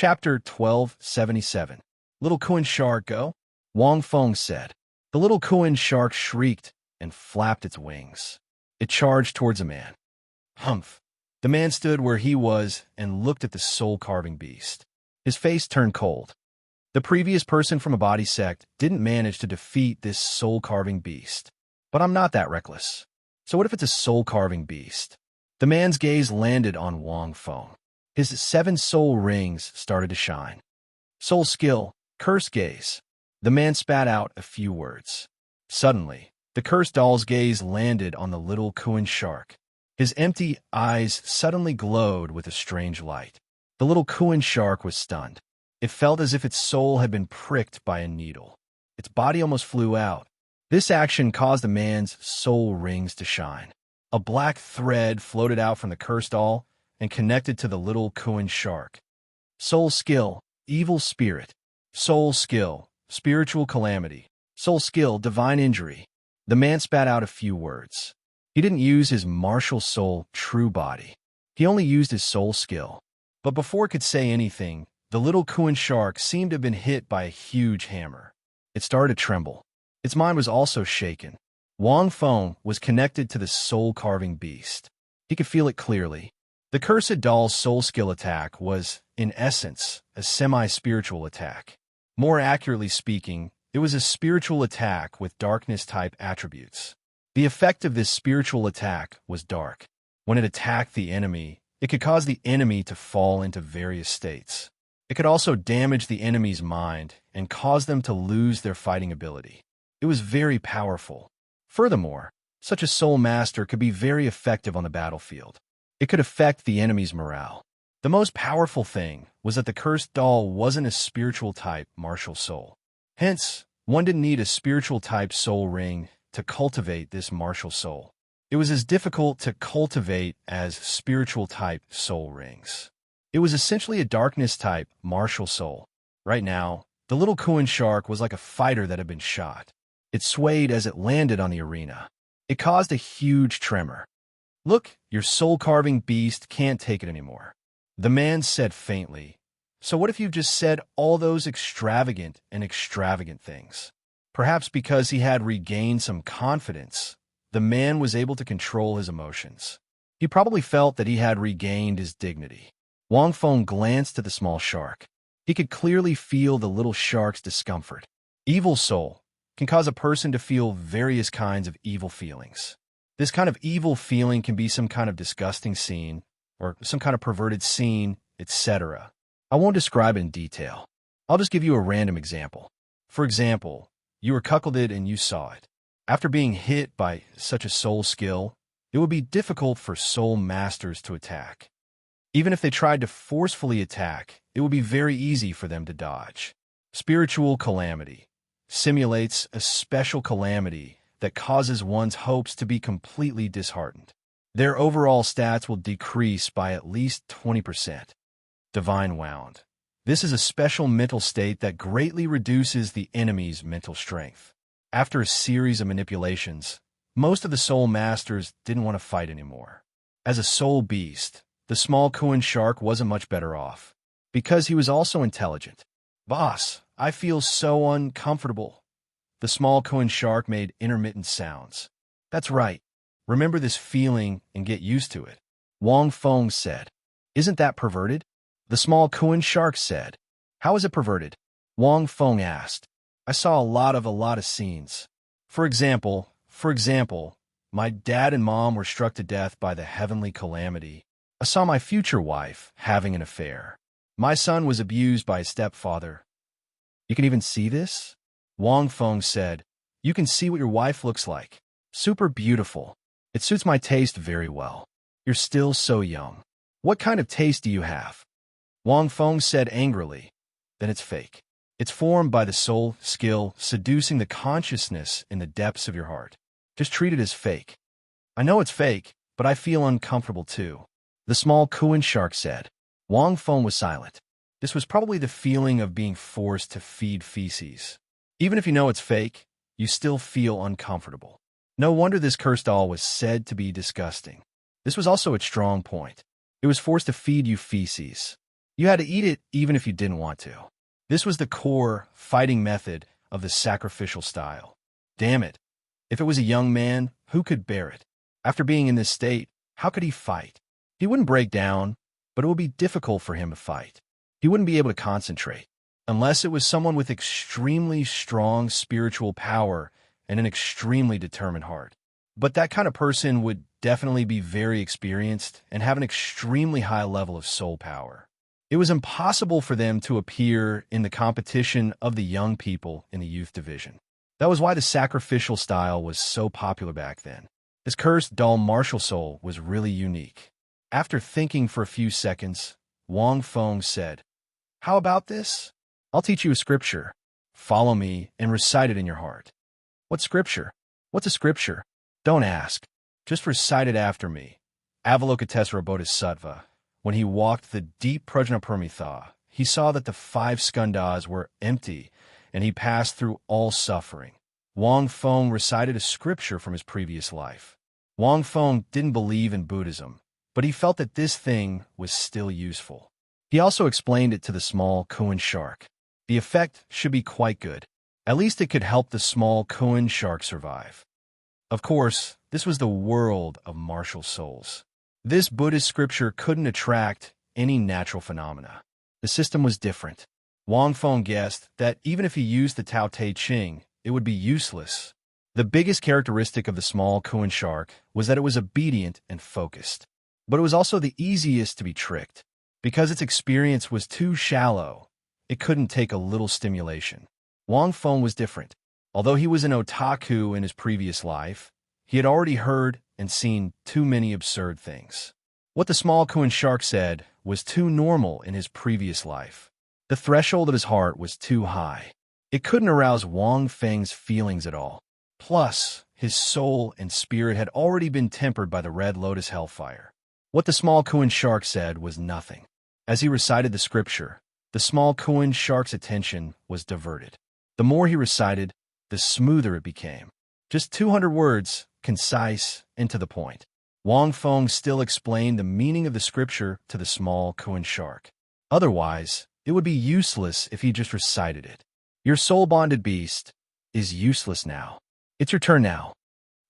Chapter 1277. Little Kuan Shark Go? Wang Feng said. The little Kuan shark shrieked and flapped its wings. It charged towards a man. Humph! The man stood where he was and looked at the soul-carving beast. His face turned cold. The previous person from a body sect didn't manage to defeat this soul-carving beast. But I'm not that reckless. So what if it's a soul-carving beast? The man's gaze landed on Wang Feng. His 7 soul rings started to shine. Soul skill, curse gaze. The man spat out a few words. Suddenly, the cursed doll's gaze landed on the little Kuan shark. His empty eyes suddenly glowed with a strange light. The little Kuan shark was stunned. It felt as if its soul had been pricked by a needle. Its body almost flew out. This action caused the man's soul rings to shine. A black thread floated out from the cursed doll and connected to the little Kuan shark. Soul skill, evil spirit. Soul skill, spiritual calamity. Soul skill, divine injury. The man spat out a few words. He didn't use his martial soul true body. He only used his soul skill. But before it could say anything, the little Kuan shark seemed to have been hit by a huge hammer. It started to tremble. Its mind was also shaken. Wang Feng was connected to the soul-carving beast. He could feel it clearly. The cursed doll's soul skill attack was, in essence, a semi-spiritual attack. More accurately speaking, it was a spiritual attack with darkness-type attributes. The effect of this spiritual attack was dark. When it attacked the enemy, it could cause the enemy to fall into various states. It could also damage the enemy's mind and cause them to lose their fighting ability. It was very powerful. Furthermore, such a soul master could be very effective on the battlefield. It could affect the enemy's morale. The most powerful thing was that the cursed doll wasn't a spiritual type martial soul. Hence, one didn't need a spiritual type soul ring to cultivate this martial soul. It was as difficult to cultivate as spiritual type soul rings. It was essentially a darkness type martial soul. Right now, the little Kuan shark was like a fighter that had been shot. It swayed as it landed on the arena. It caused a huge tremor. Look, your soul-carving beast can't take it anymore. The man said faintly, so what if you just said all those extravagant things? Perhaps because he had regained some confidence, the man was able to control his emotions. He probably felt that he had regained his dignity. Wang Feng glanced at the small shark. He could clearly feel the little shark's discomfort. Evil soul can cause a person to feel various kinds of evil feelings. This kind of evil feeling can be some kind of disgusting scene, or some kind of perverted scene, etc. I won't describe it in detail. I'll just give you a random example. For example, you were cuckolded and you saw it. After being hit by such a soul skill, it would be difficult for soul masters to attack. Even if they tried to forcefully attack, it would be very easy for them to dodge. Spiritual calamity simulates a special calamity that causes one's hopes to be completely disheartened. Their overall stats will decrease by at least 20%. Divine Wound. This is a special mental state that greatly reduces the enemy's mental strength. After a series of manipulations, most of the soul masters didn't want to fight anymore. As a soul beast, the small Kuan shark wasn't much better off, because he was also intelligent. Boss, I feel so uncomfortable. The small Kuan shark made intermittent sounds. That's right. Remember this feeling and get used to it. Wang Feng said. Isn't that perverted? The small Kuan shark said. How is it perverted? Wang Feng asked. I saw a lot of scenes. For example, my dad and mom were struck to death by the heavenly calamity. I saw my future wife having an affair. My son was abused by his stepfather. You can even see this? Wang Feng said, you can see what your wife looks like. Super beautiful. It suits my taste very well. You're still so young. What kind of taste do you have? Wang Feng said angrily. Then it's fake. It's formed by the soul skill seducing the consciousness in the depths of your heart. Just treat it as fake. I know it's fake, but I feel uncomfortable too. The small Kuan shark said. Wang Feng was silent. This was probably the feeling of being forced to feed feces. Even if you know it's fake, you still feel uncomfortable. No wonder this cursed doll was said to be disgusting. This was also its strong point. It was forced to feed you feces. You had to eat it even if you didn't want to. This was the core fighting method of the sacrificial style. Damn it. If it was a young man, who could bear it? After being in this state, how could he fight? He wouldn't break down, but it would be difficult for him to fight. He wouldn't be able to concentrate, unless it was someone with extremely strong spiritual power and an extremely determined heart. But that kind of person would definitely be very experienced and have an extremely high level of soul power. It was impossible for them to appear in the competition of the young people in the youth division. That was why the sacrificial style was so popular back then. This cursed, dull martial soul was really unique. After thinking for a few seconds, Wang Feng said, "How about this? I'll teach you a scripture. Follow me and recite it in your heart." "What scripture? What's a scripture?" "Don't ask. Just recite it after me." Avalokitesvara Bodhisattva, when he walked the deep Prajnaparmitha, he saw that the 5 skandhas were empty, and he passed through all suffering. Wang Feng recited a scripture from his previous life. Wang Feng didn't believe in Buddhism, but he felt that this thing was still useful. He also explained it to the small Kuan shark. The effect should be quite good. At least it could help the small Kuan shark survive. Of course, this was the world of martial souls. This Buddhist scripture couldn't attract any natural phenomena. The system was different. Wang Feng guessed that even if he used the Tao Te Ching, it would be useless. The biggest characteristic of the small Kuan shark was that it was obedient and focused. But it was also the easiest to be tricked. Because its experience was too shallow, it couldn't take a little stimulation. Wang Feng was different. Although he was an otaku in his previous life, he had already heard and seen too many absurd things. What the small Kuan shark said was too normal in his previous life. The threshold of his heart was too high. It couldn't arouse Wang Feng's feelings at all. Plus, his soul and spirit had already been tempered by the red lotus hellfire. What the small Kuan shark said was nothing. As he recited the scripture, the small Kuan shark's attention was diverted. The more he recited, the smoother it became. Just 200 words, concise and to the point. Wang Feng still explained the meaning of the scripture to the small Kuan shark. Otherwise, it would be useless if he just recited it. Your soul-bonded beast is useless now. It's your turn now.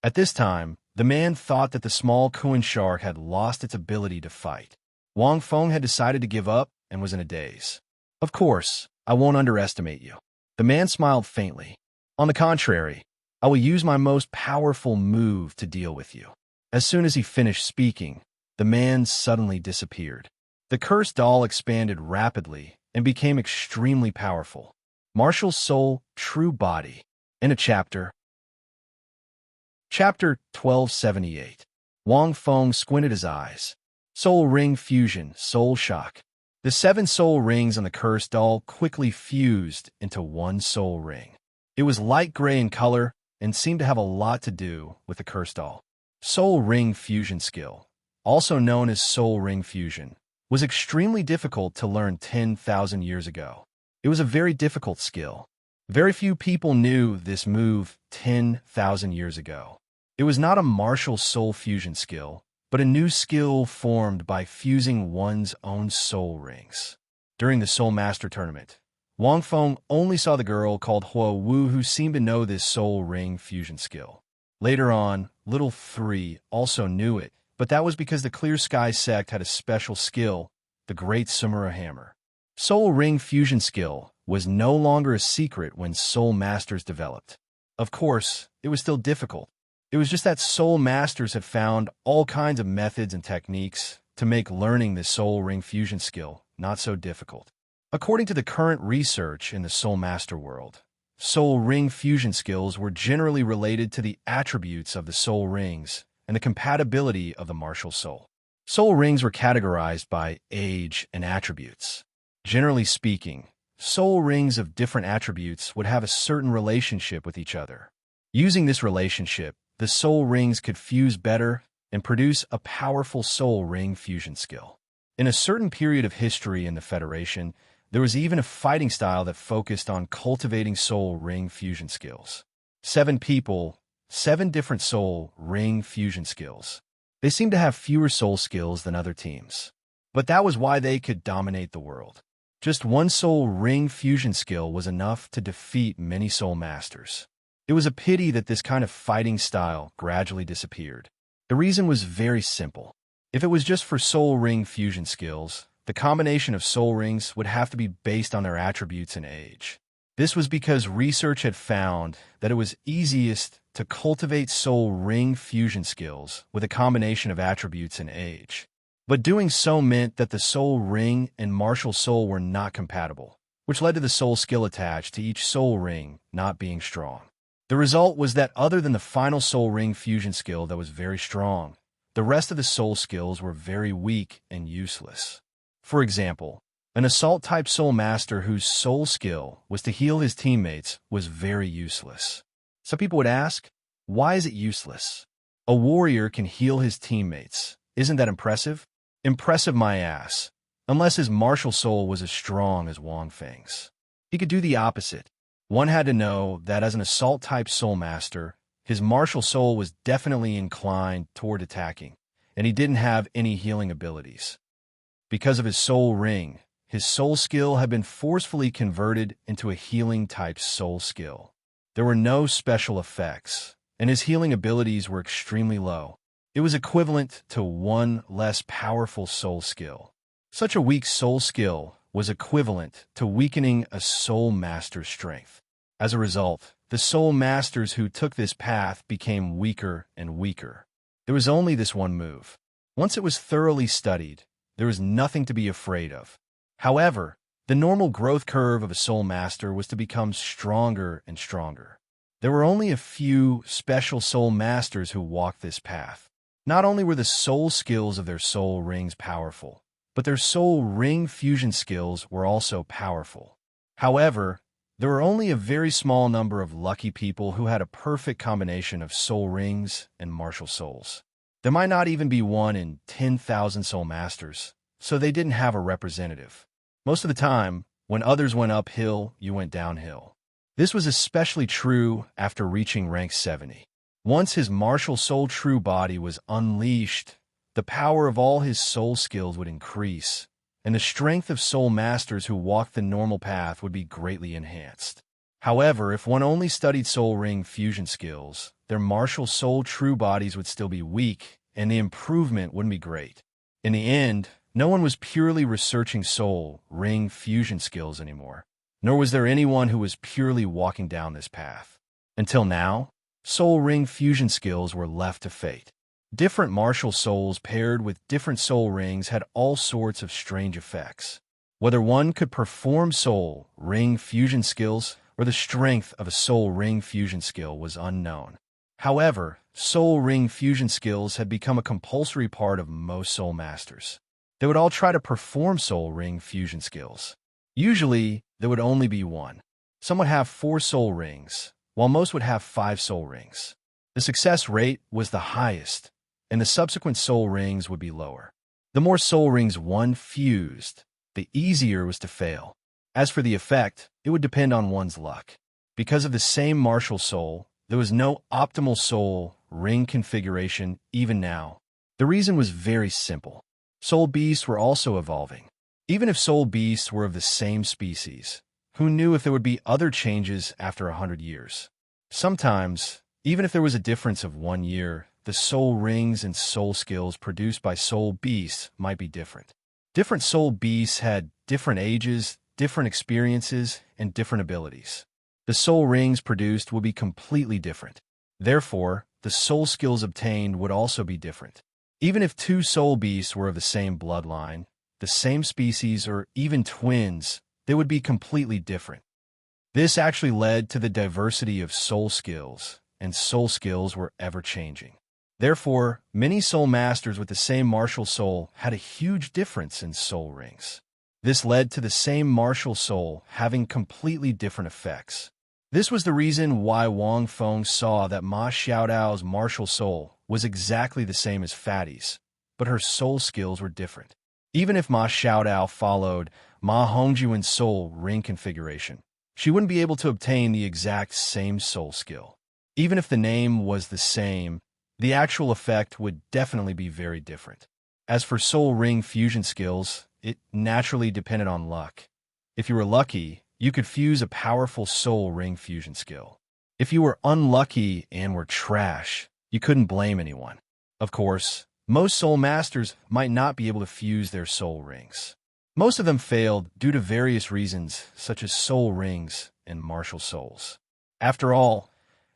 At this time, the man thought that the small Kuan shark had lost its ability to fight. Wang Feng had decided to give up and was in a daze. "Of course, I won't underestimate you." The man smiled faintly. "On the contrary, I will use my most powerful move to deal with you." As soon as he finished speaking, the man suddenly disappeared. The cursed doll expanded rapidly and became extremely powerful. Martial Soul, True Body. In a chapter. Chapter 1278. Wang Feng squinted his eyes. Soul Ring Fusion, Soul Shock. The 7 soul rings on the cursed doll quickly fused into one soul ring. It was light gray in color and seemed to have a lot to do with the cursed doll. Soul Ring Fusion skill, also known as Soul Ring Fusion, was extremely difficult to learn 10,000 years ago. It was a very difficult skill. Very few people knew this move 10,000 years ago. It was not a martial soul fusion skill, but a new skill formed by fusing one's own soul rings. During the Soul Master Tournament, Wang Feng only saw the girl called Huo Wu who seemed to know this soul ring fusion skill. Later on, Little 3 also knew it, but that was because the Clear Sky sect had a special skill, the Great Sumera Hammer. Soul Ring Fusion skill was no longer a secret when Soul Masters developed. Of course, it was still difficult. It was just that Soul Masters have found all kinds of methods and techniques to make learning the Soul Ring Fusion skill not so difficult. According to the current research in the Soul Master world, Soul Ring Fusion skills were generally related to the attributes of the Soul Rings and the compatibility of the martial soul. Soul Rings were categorized by age and attributes. Generally speaking, soul rings of different attributes would have a certain relationship with each other. Using this relationship, the soul rings could fuse better and produce a powerful soul ring fusion skill. In a certain period of history in the Federation, there was even a fighting style that focused on cultivating soul ring fusion skills. 7 people, 7 different soul ring fusion skills. They seemed to have fewer soul skills than other teams. But that was why they could dominate the world. Just one soul ring fusion skill was enough to defeat many soul masters. It was a pity that this kind of fighting style gradually disappeared. The reason was very simple. If it was just for soul ring fusion skills, the combination of soul rings would have to be based on their attributes and age. This was because research had found that it was easiest to cultivate soul ring fusion skills with a combination of attributes and age. But doing so meant that the soul ring and martial soul were not compatible, which led to the soul skill attached to each soul ring not being strong. The result was that other than the final soul ring fusion skill that was very strong, the rest of the soul skills were very weak and useless. For example, an assault-type soul master whose soul skill was to heal his teammates was very useless. Some people would ask, why is it useless? A warrior can heal his teammates. Isn't that impressive? Impressive my ass, unless his martial soul was as strong as Wang Feng's. He could do the opposite. One had to know that as an assault-type soul master, his martial soul was definitely inclined toward attacking, and he didn't have any healing abilities. Because of his soul ring, his soul skill had been forcefully converted into a healing-type soul skill. There were no special effects, and his healing abilities were extremely low. It was equivalent to one less powerful soul skill. Such a weak soul skill was equivalent to weakening a soul master's strength. As a result, the soul masters who took this path became weaker and weaker. There was only this one move. Once it was thoroughly studied, there was nothing to be afraid of. However, the normal growth curve of a soul master was to become stronger and stronger. There were only a few special soul masters who walked this path. Not only were the soul skills of their soul rings powerful, but their soul ring fusion skills were also powerful. However, there were only a very small number of lucky people who had a perfect combination of soul rings and martial souls. There might not even be one in 10,000 soul masters, so they didn't have a representative. Most of the time, when others went uphill, you went downhill. This was especially true after reaching rank 70. Once his martial soul true body was unleashed, the power of all his soul skills would increase, and the strength of soul masters who walked the normal path would be greatly enhanced. However, if one only studied soul ring fusion skills, their martial soul true bodies would still be weak, and the improvement wouldn't be great. In the end, no one was purely researching soul ring fusion skills anymore, nor was there anyone who was purely walking down this path. Until now, soul ring fusion skills were left to fate. Different martial souls paired with different soul rings had all sorts of strange effects. Whether one could perform soul ring fusion skills or the strength of a soul ring fusion skill was unknown. However, soul ring fusion skills had become a compulsory part of most soul masters. They would all try to perform soul ring fusion skills. Usually, there would only be one. Some would have 4 soul rings, while most would have 5 soul rings. The success rate was the highest, and the subsequent soul rings would be lower. The more soul rings one fused, the easier it was to fail. As for the effect, it would depend on one's luck. Because of the same martial soul, there was no optimal soul ring configuration even now. The reason was very simple. Soul beasts were also evolving. Even if soul beasts were of the same species, who knew if there would be other changes after 100 years? Sometimes, even if there was a difference of 1 year, the soul rings and soul skills produced by soul beasts might be different. Different soul beasts had different ages, different experiences, and different abilities. The soul rings produced would be completely different. Therefore, the soul skills obtained would also be different. Even if 2 soul beasts were of the same bloodline, the same species, or even twins, they would be completely different. This actually led to the diversity of soul skills, and soul skills were ever-changing. Therefore, many soul masters with the same martial soul had a huge difference in soul rings. This led to the same martial soul having completely different effects. This was the reason why Wang Feng saw that Ma Xiaodao's martial soul was exactly the same as Fatty's, but her soul skills were different. Even if Ma Xiaodao followed Ma Hongjuan's soul ring configuration, she wouldn't be able to obtain the exact same soul skill. Even if the name was the same, the actual effect would definitely be very different. As for soul ring fusion skills, it naturally depended on luck. If you were lucky, you could fuse a powerful soul ring fusion skill. If you were unlucky and were trash, you couldn't blame anyone. Of course, most soul masters might not be able to fuse their soul rings. Most of them failed due to various reasons, such as soul rings and martial souls. After all,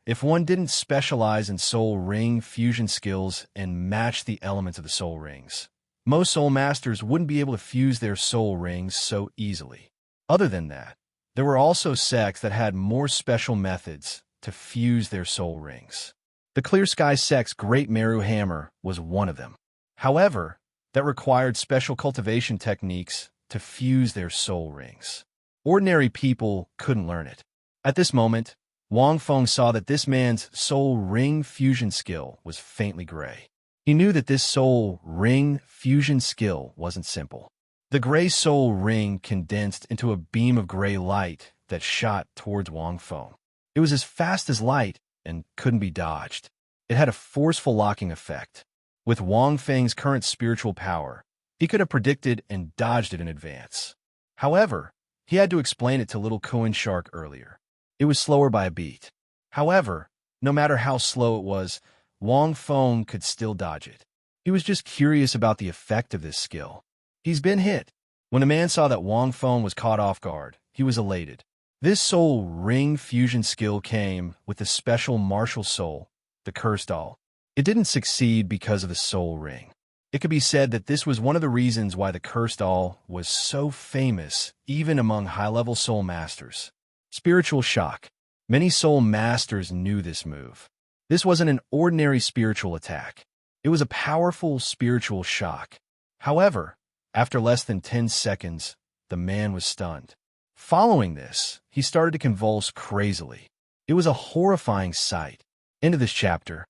if one didn't specialize in soul ring fusion skills and match the elements of the soul rings, most soul masters wouldn't be able to fuse their soul rings so easily. Other than that, there were also sects that had more special methods to fuse their soul rings. The Clear Sky sect's Great Meru Hammer was one of them. However, that required special cultivation techniques to fuse their soul rings. Ordinary people couldn't learn it. At this moment, Wang Feng saw that this man's soul ring fusion skill was faintly gray. He knew that this soul ring fusion skill wasn't simple. The gray soul ring condensed into a beam of gray light that shot towards Wang Feng. It was as fast as light and couldn't be dodged. It had a forceful locking effect. With Wang Feng's current spiritual power, he could have predicted and dodged it in advance. However, he had to explain it to little Coin Shark earlier. It was slower by a beat. However, no matter how slow it was, Wang Feng could still dodge it. He was just curious about the effect of this skill. He's been hit. When the man saw that Wang Feng was caught off guard, he was elated. This soul ring fusion skill came with the special martial soul, the Cursed Doll. It didn't succeed because of the soul ring. It could be said that this was one of the reasons why the Cursed Doll was so famous even among high-level soul masters. Spiritual shock. Many soul masters knew this move. This wasn't an ordinary spiritual attack. It was a powerful spiritual shock. However, after less than 10 seconds, the man was stunned. Following this, he started to convulse crazily. It was a horrifying sight. End of this chapter.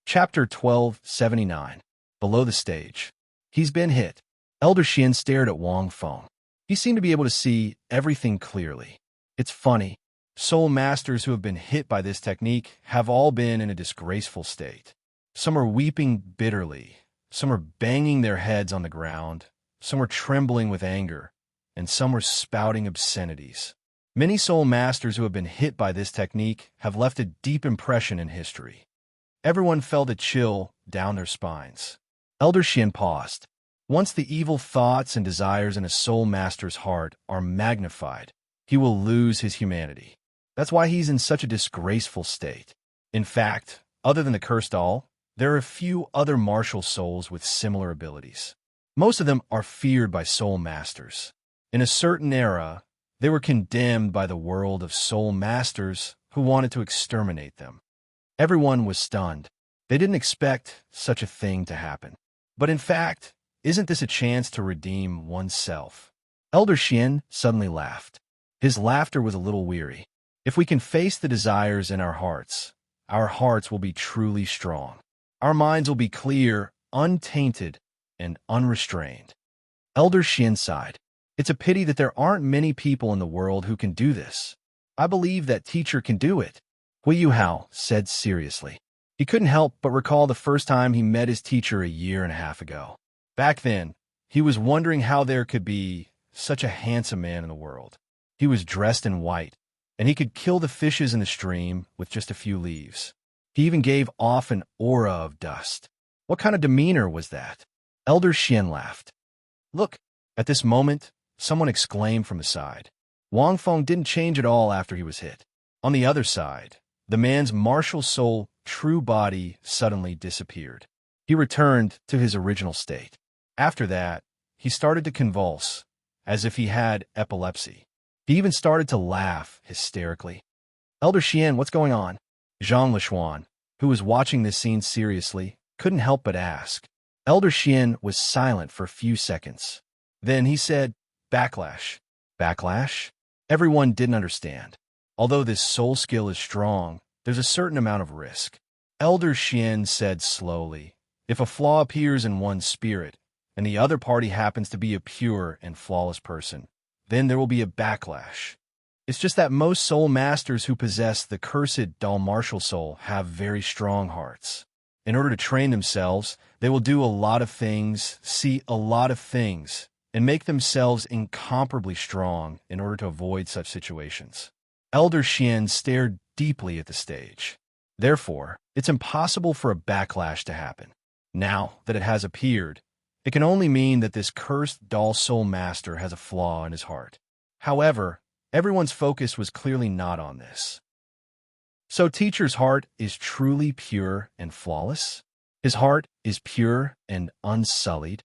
Chapter 1279. Below the stage. He's been hit. Elder Xian stared at Wang Feng. He seemed to be able to see everything clearly. It's funny. Soul masters who have been hit by this technique have all been in a disgraceful state. Some are weeping bitterly. Some are banging their heads on the ground. Some are trembling with anger. And some are spouting obscenities. Many soul masters who have been hit by this technique have left a deep impression in history. Everyone felt a chill down their spines. Elder Xian paused. Once the evil thoughts and desires in a soul master's heart are magnified, he will lose his humanity. That's why he's in such a disgraceful state. In fact, other than the Cursed Doll, there are a few other martial souls with similar abilities. Most of them are feared by soul masters. In a certain era, they were condemned by the world of soul masters who wanted to exterminate them. Everyone was stunned. They didn't expect such a thing to happen. But in fact, isn't this a chance to redeem oneself? Elder Xian suddenly laughed. His laughter was a little weary. If we can face the desires in our hearts will be truly strong. Our minds will be clear, untainted, and unrestrained. Elder Xian sighed. It's a pity that there aren't many people in the world who can do this. I believe that teacher can do it. Hui Yuhao said seriously. He couldn't help but recall the first time he met his teacher a year and a half ago. Back then, he was wondering how there could be such a handsome man in the world. He was dressed in white, and he could kill the fishes in the stream with just a few leaves. He even gave off an aura of dust. What kind of demeanor was that? Elder Xian laughed. Look! At this moment, someone exclaimed from the side. Wang Feng didn't change at all after he was hit. On the other side, the man's martial soul, true body, suddenly disappeared. He returned to his original state. After that, he started to convulse, as if he had epilepsy. He even started to laugh hysterically. Elder Xian, what's going on? Zhang Lishuan, who was watching this scene seriously, couldn't help but ask. Elder Xian was silent for a few seconds. Then he said, Backlash. Backlash? Everyone didn't understand. Although this soul skill is strong, there's a certain amount of risk. Elder Xian said slowly, if a flaw appears in one's spirit, and the other party happens to be a pure and flawless person, then there will be a backlash. It's just that most soul masters who possess the cursed dull martial soul have very strong hearts. In order to train themselves, they will do a lot of things, see a lot of things, and make themselves incomparably strong in order to avoid such situations. Elder Xian stared deeply at the stage. Therefore, it's impossible for a backlash to happen. Now that it has appeared, it can only mean that this cursed Doll Soul Master has a flaw in his heart. However, everyone's focus was clearly not on this. So teacher's heart is truly pure and flawless? His heart is pure and unsullied?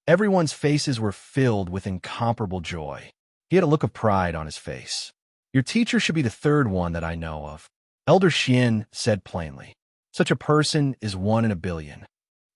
Everyone's faces were filled with incomparable joy. He had a look of pride on his face. Your teacher should be the third one that I know of. Elder Xian said plainly. Such a person is 1 in a billion.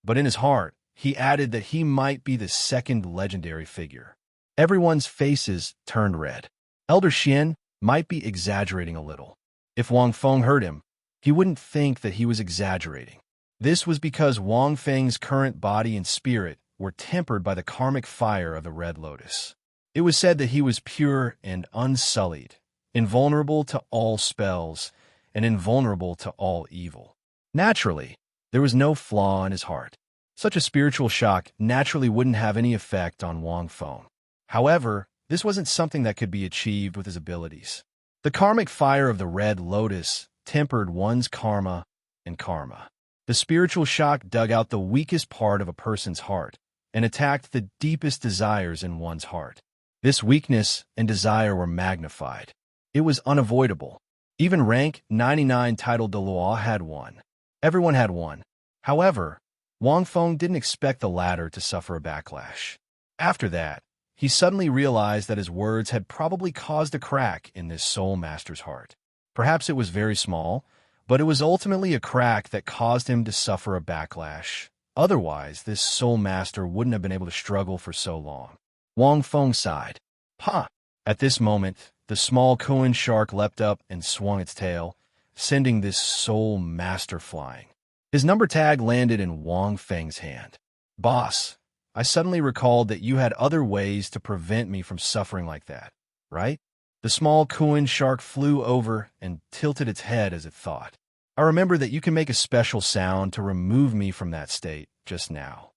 But in his heart, he added that he might be the second legendary figure. Everyone's faces turned red. Elder Xian might be exaggerating a little. If Wang Feng heard him, he wouldn't think that he was exaggerating. This was because Wang Feng's current body and spirit were tempered by the karmic fire of the Red Lotus. It was said that he was pure and unsullied, invulnerable to all spells, and invulnerable to all evil. Naturally, there was no flaw in his heart. Such a spiritual shock naturally wouldn't have any effect on Wang Feng. However, this wasn't something that could be achieved with his abilities. The karmic fire of the Red Lotus tempered one's karma and karma. The spiritual shock dug out the weakest part of a person's heart and attacked the deepest desires in one's heart. This weakness and desire were magnified. It was unavoidable. Even rank 99 titled Dalu had one. Everyone had one. However, Wang Feng didn't expect the latter to suffer a backlash. After that, he suddenly realized that his words had probably caused a crack in this soul master's heart. Perhaps it was very small, but it was ultimately a crack that caused him to suffer a backlash. Otherwise, this soul master wouldn't have been able to struggle for so long. Wang Feng sighed. "Huh." At this moment, the small Koan shark leapt up and swung its tail, sending this soul master flying. His number tag landed in Wang Feng's hand. "Boss, I suddenly recalled that you had other ways to prevent me from suffering like that, right?" The small Koan shark flew over and tilted its head as it thought. "I remember that you can make a special sound to remove me from that state just now."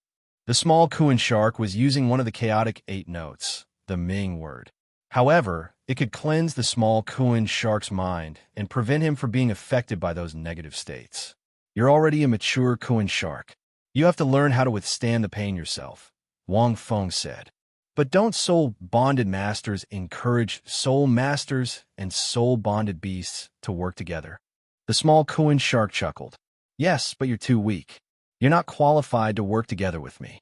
The small Koan shark was using one of the chaotic 8 notes, the Ming word. However, it could cleanse the small Koan shark's mind and prevent him from being affected by those negative states. "You're already a mature Koan shark. You have to learn how to withstand the pain yourself," Wang Feng said. "But don't soul-bonded masters encourage soul masters and soul-bonded beasts to work together?" The small Koan shark chuckled. "Yes, but you're too weak. You're not qualified to work together with me."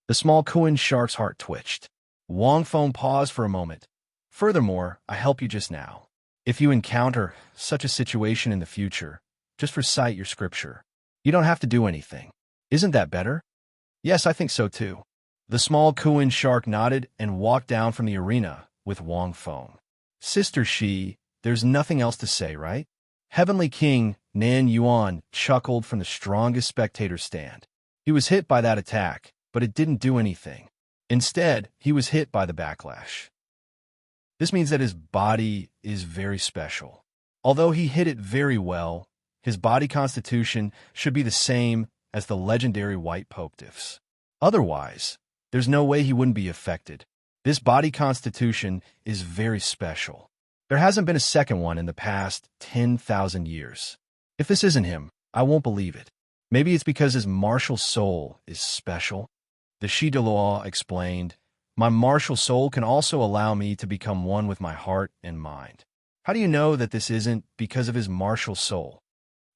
The small Koan shark's heart twitched. Wang Feng paused for a moment. "Furthermore, I help you just now. If you encounter such a situation in the future, just recite your scripture. You don't have to do anything. Isn't that better?" "Yes, I think so too." The small Koan shark nodded and walked down from the arena with Wang Feng. "Sister Shi, there's nothing else to say, right?" Heavenly King Nan Yuan chuckled from the strongest spectator stand. He was hit by that attack, but it didn't do anything. Instead, he was hit by the backlash. This means that his body is very special. Although he hit it very well, his body constitution should be the same as the legendary white Popetiff's. Otherwise, there's no way he wouldn't be affected. This body constitution is very special. There hasn't been a second one in the past 10,000 years. If this isn't him, I won't believe it. Maybe it's because his martial soul is special. The Shi Dalu explained, "My martial soul can also allow me to become one with my heart and mind." How do you know that this isn't because of his martial soul?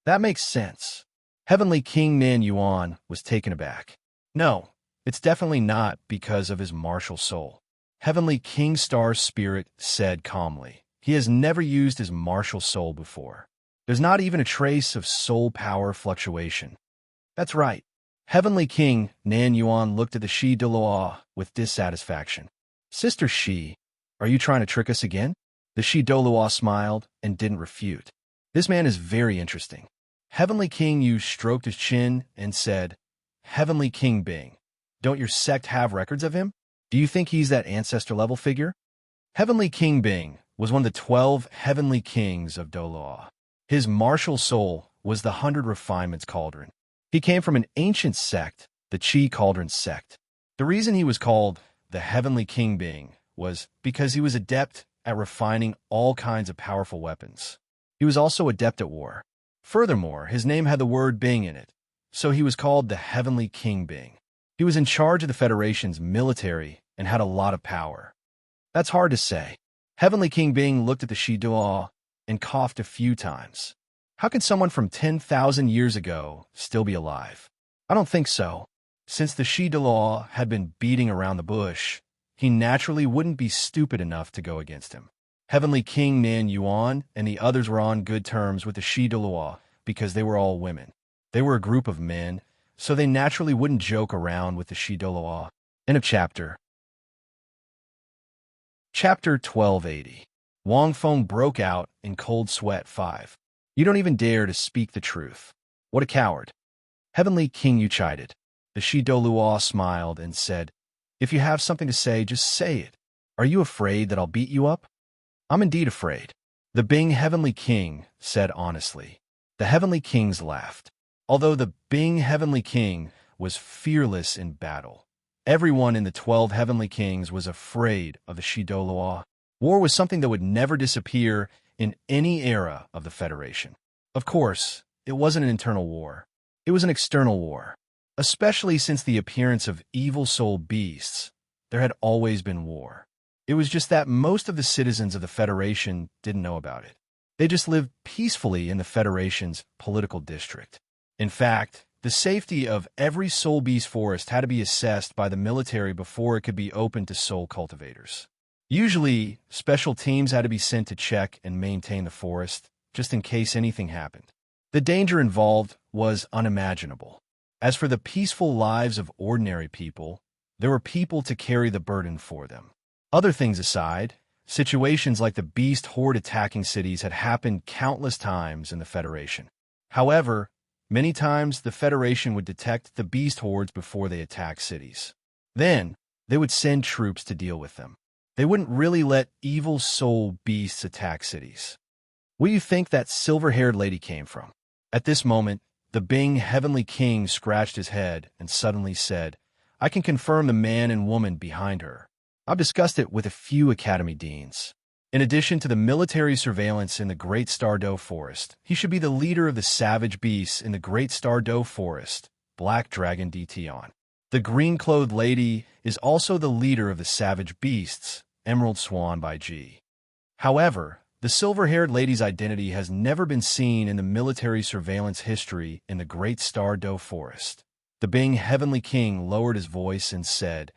That makes sense. Heavenly King Nan Yuan was taken aback. No, it's definitely not because of his martial soul. Heavenly King Star's spirit said calmly. He has never used his martial soul before. There's not even a trace of soul power fluctuation. That's right. Heavenly King Nan Yuan looked at the Shi Dalu with dissatisfaction. "Sister Shi, are you trying to trick us again?" The Shi Dalu smiled and didn't refute. "This man is very interesting." Heavenly King Yu stroked his chin and said, "Heavenly King Bing, don't your sect have records of him? Do you think he's that ancestor-level figure?" Heavenly King Bing was one of the 12 heavenly kings of Douluo. His martial soul was the 100 refinements cauldron. He came from an ancient sect, the Qi Cauldron sect. The reason he was called the Heavenly King Being was because he was adept at refining all kinds of powerful weapons. He was also adept at war. Furthermore, his name had the word Bing in it, so he was called the Heavenly King Bing. He was in charge of the Federation's military and had a lot of power. That's hard to say. Heavenly King Bing looked at the Douluo and coughed a few times. How can someone from 10,000 years ago still be alive? I don't think so. Since the Douluo had been beating around the bush, he naturally wouldn't be stupid enough to go against him. Heavenly King Nan Yuan and the others were on good terms with the Douluo because they were all women. They were a group of men, so they naturally wouldn't joke around with the Douluo. End of chapter. Chapter 1280. Wang Feng broke out in cold sweat 5. You don't even dare to speak the truth. What a coward. Heavenly King, you chided. The Douluo smiled and said, if you have something to say, just say it. Are you afraid that I'll beat you up? I'm indeed afraid. The Bing Heavenly King said honestly. The Heavenly Kings laughed. Although the Bing Heavenly King was fearless in battle, everyone in the 12 Heavenly Kings was afraid of the Douluo. War was something that would never disappear in any era of the Federation. Of course, it wasn't an internal war. It was an external war. Especially since the appearance of evil soul beasts, there had always been war. It was just that most of the citizens of the Federation didn't know about it. They just lived peacefully in the Federation's political district. In fact, the safety of every soul beast forest had to be assessed by the military before it could be opened to soul cultivators. Usually, special teams had to be sent to check and maintain the forest, just in case anything happened. The danger involved was unimaginable. As for the peaceful lives of ordinary people, there were people to carry the burden for them. Other things aside, situations like the beast horde attacking cities had happened countless times in the Federation. However, many times the Federation would detect the beast hordes before they attacked cities. Then, they would send troops to deal with them. They wouldn't really let evil soul beasts attack cities. Where do you think that silver-haired lady came from? At this moment, the Bing Heavenly King scratched his head and suddenly said, I can confirm the man and woman behind her. I've discussed it with a few Academy deans. In addition to the military surveillance in the Great Stardow Forest, he should be the leader of the savage beasts in the Great Stardow Forest, Black Dragon Dtion. The green-clothed lady is also the leader of the savage beasts, Emerald Swan by G. However, the silver-haired lady's identity has never been seen in the military surveillance history in the Great Stardow Forest. The Bing Heavenly King lowered his voice and said,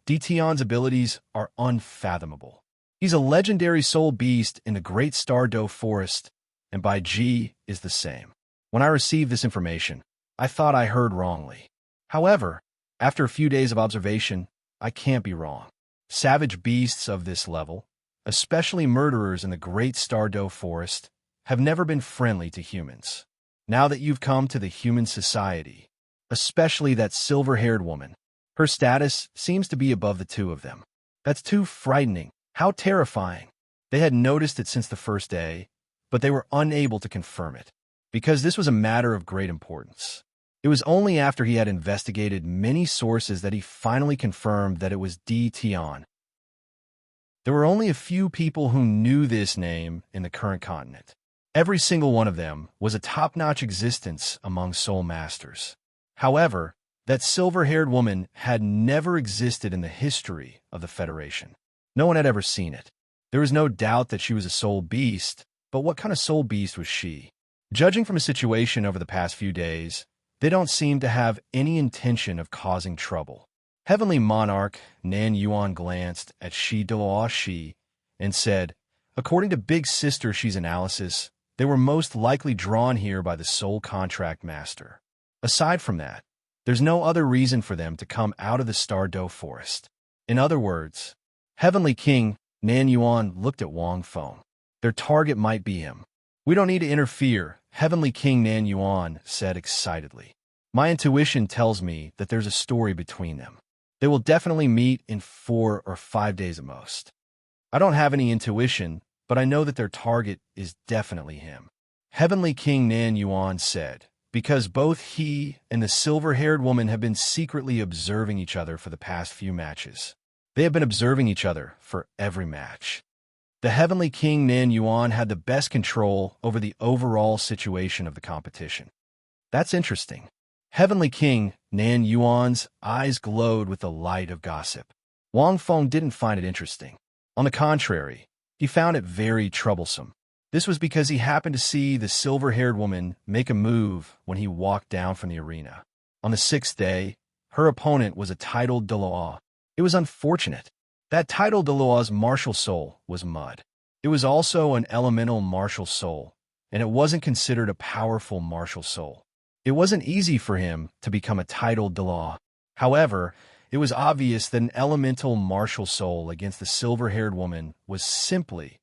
Dtion's abilities are unfathomable. He's a legendary soul beast in the Great Stardow Forest, and by G is the same. When I received this information, I thought I heard wrongly. However, after a few days of observation, I can't be wrong. Savage beasts of this level, especially murderers in the Great Stardow Forest, have never been friendly to humans. Now that you've come to the human society, especially that silver-haired woman, her status seems to be above the two of them. That's too frightening. How terrifying. They had noticed it since the first day, but they were unable to confirm it, because this was a matter of great importance. It was only after he had investigated many sources that he finally confirmed that it was Dtion. There were only a few people who knew this name in the current continent. Every single one of them was a top-notch existence among soul masters. However, that silver-haired woman had never existed in the history of the Federation. No one had ever seen it. There was no doubt that she was a soul beast, but what kind of soul beast was she? Judging from a situation over the past few days, they don't seem to have any intention of causing trouble. Heavenly Monarch Nan Yuan glanced at Douluo and said, according to Big Sister Shi's analysis, they were most likely drawn here by the Soul Contract Master. Aside from that, there's no other reason for them to come out of the Stardow Forest. In other words, Heavenly King Nan Yuan looked at Wang Feng. Their target might be him. We don't need to interfere, Heavenly King Nan Yuan said excitedly. My intuition tells me that there's a story between them. They will definitely meet in 4 or 5 days at most. I don't have any intuition, but I know that their target is definitely him. Heavenly King Nan Yuan said, because both he and the silver-haired woman have been secretly observing each other for the past few matches. They have been observing each other for every match. The Heavenly King Nan Yuan had the best control over the overall situation of the competition. That's interesting. Heavenly King Nan Yuan's eyes glowed with the light of gossip. Wang Feng didn't find it interesting. On the contrary, he found it very troublesome. This was because he happened to see the silver-haired woman make a move when he walked down from the arena. On the sixth day, her opponent was a titled Douluo. It was unfortunate. That titled Dalu's martial soul was mud. It was also an elemental martial soul, and it wasn't considered a powerful martial soul. It wasn't easy for him to become a titled Dalu. However, it was obvious that an elemental martial soul against the silver-haired woman was simply,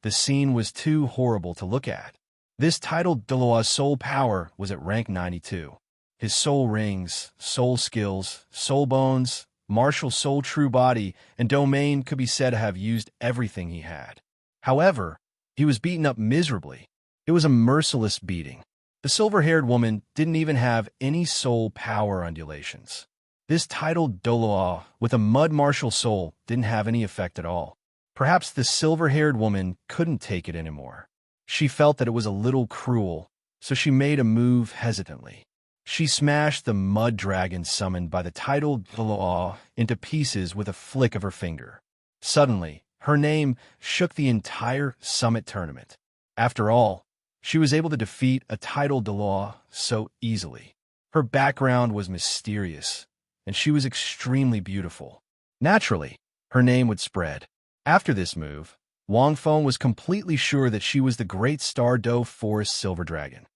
the scene was too horrible to look at. This titled Dalu's soul power was at rank 92. His soul rings, soul skills, soul bones, martial soul true body, and domain could be said to have used everything he had. However, he was beaten up miserably. It was a merciless beating. The silver-haired woman didn't even have any soul power undulations. This titled Douluo with a mud martial soul didn't have any effect at all. Perhaps the silver-haired woman couldn't take it anymore. She felt that it was a little cruel, so she made a move hesitantly. She smashed the mud dragon summoned by the titled Douluo into pieces with a flick of her finger. Suddenly, her name shook the entire summit tournament. After all, she was able to defeat a titled Douluo so easily. Her background was mysterious, and she was extremely beautiful. Naturally, her name would spread. After this move, Wang Feng was completely sure that she was the great Star Do Forest Silver Dragon.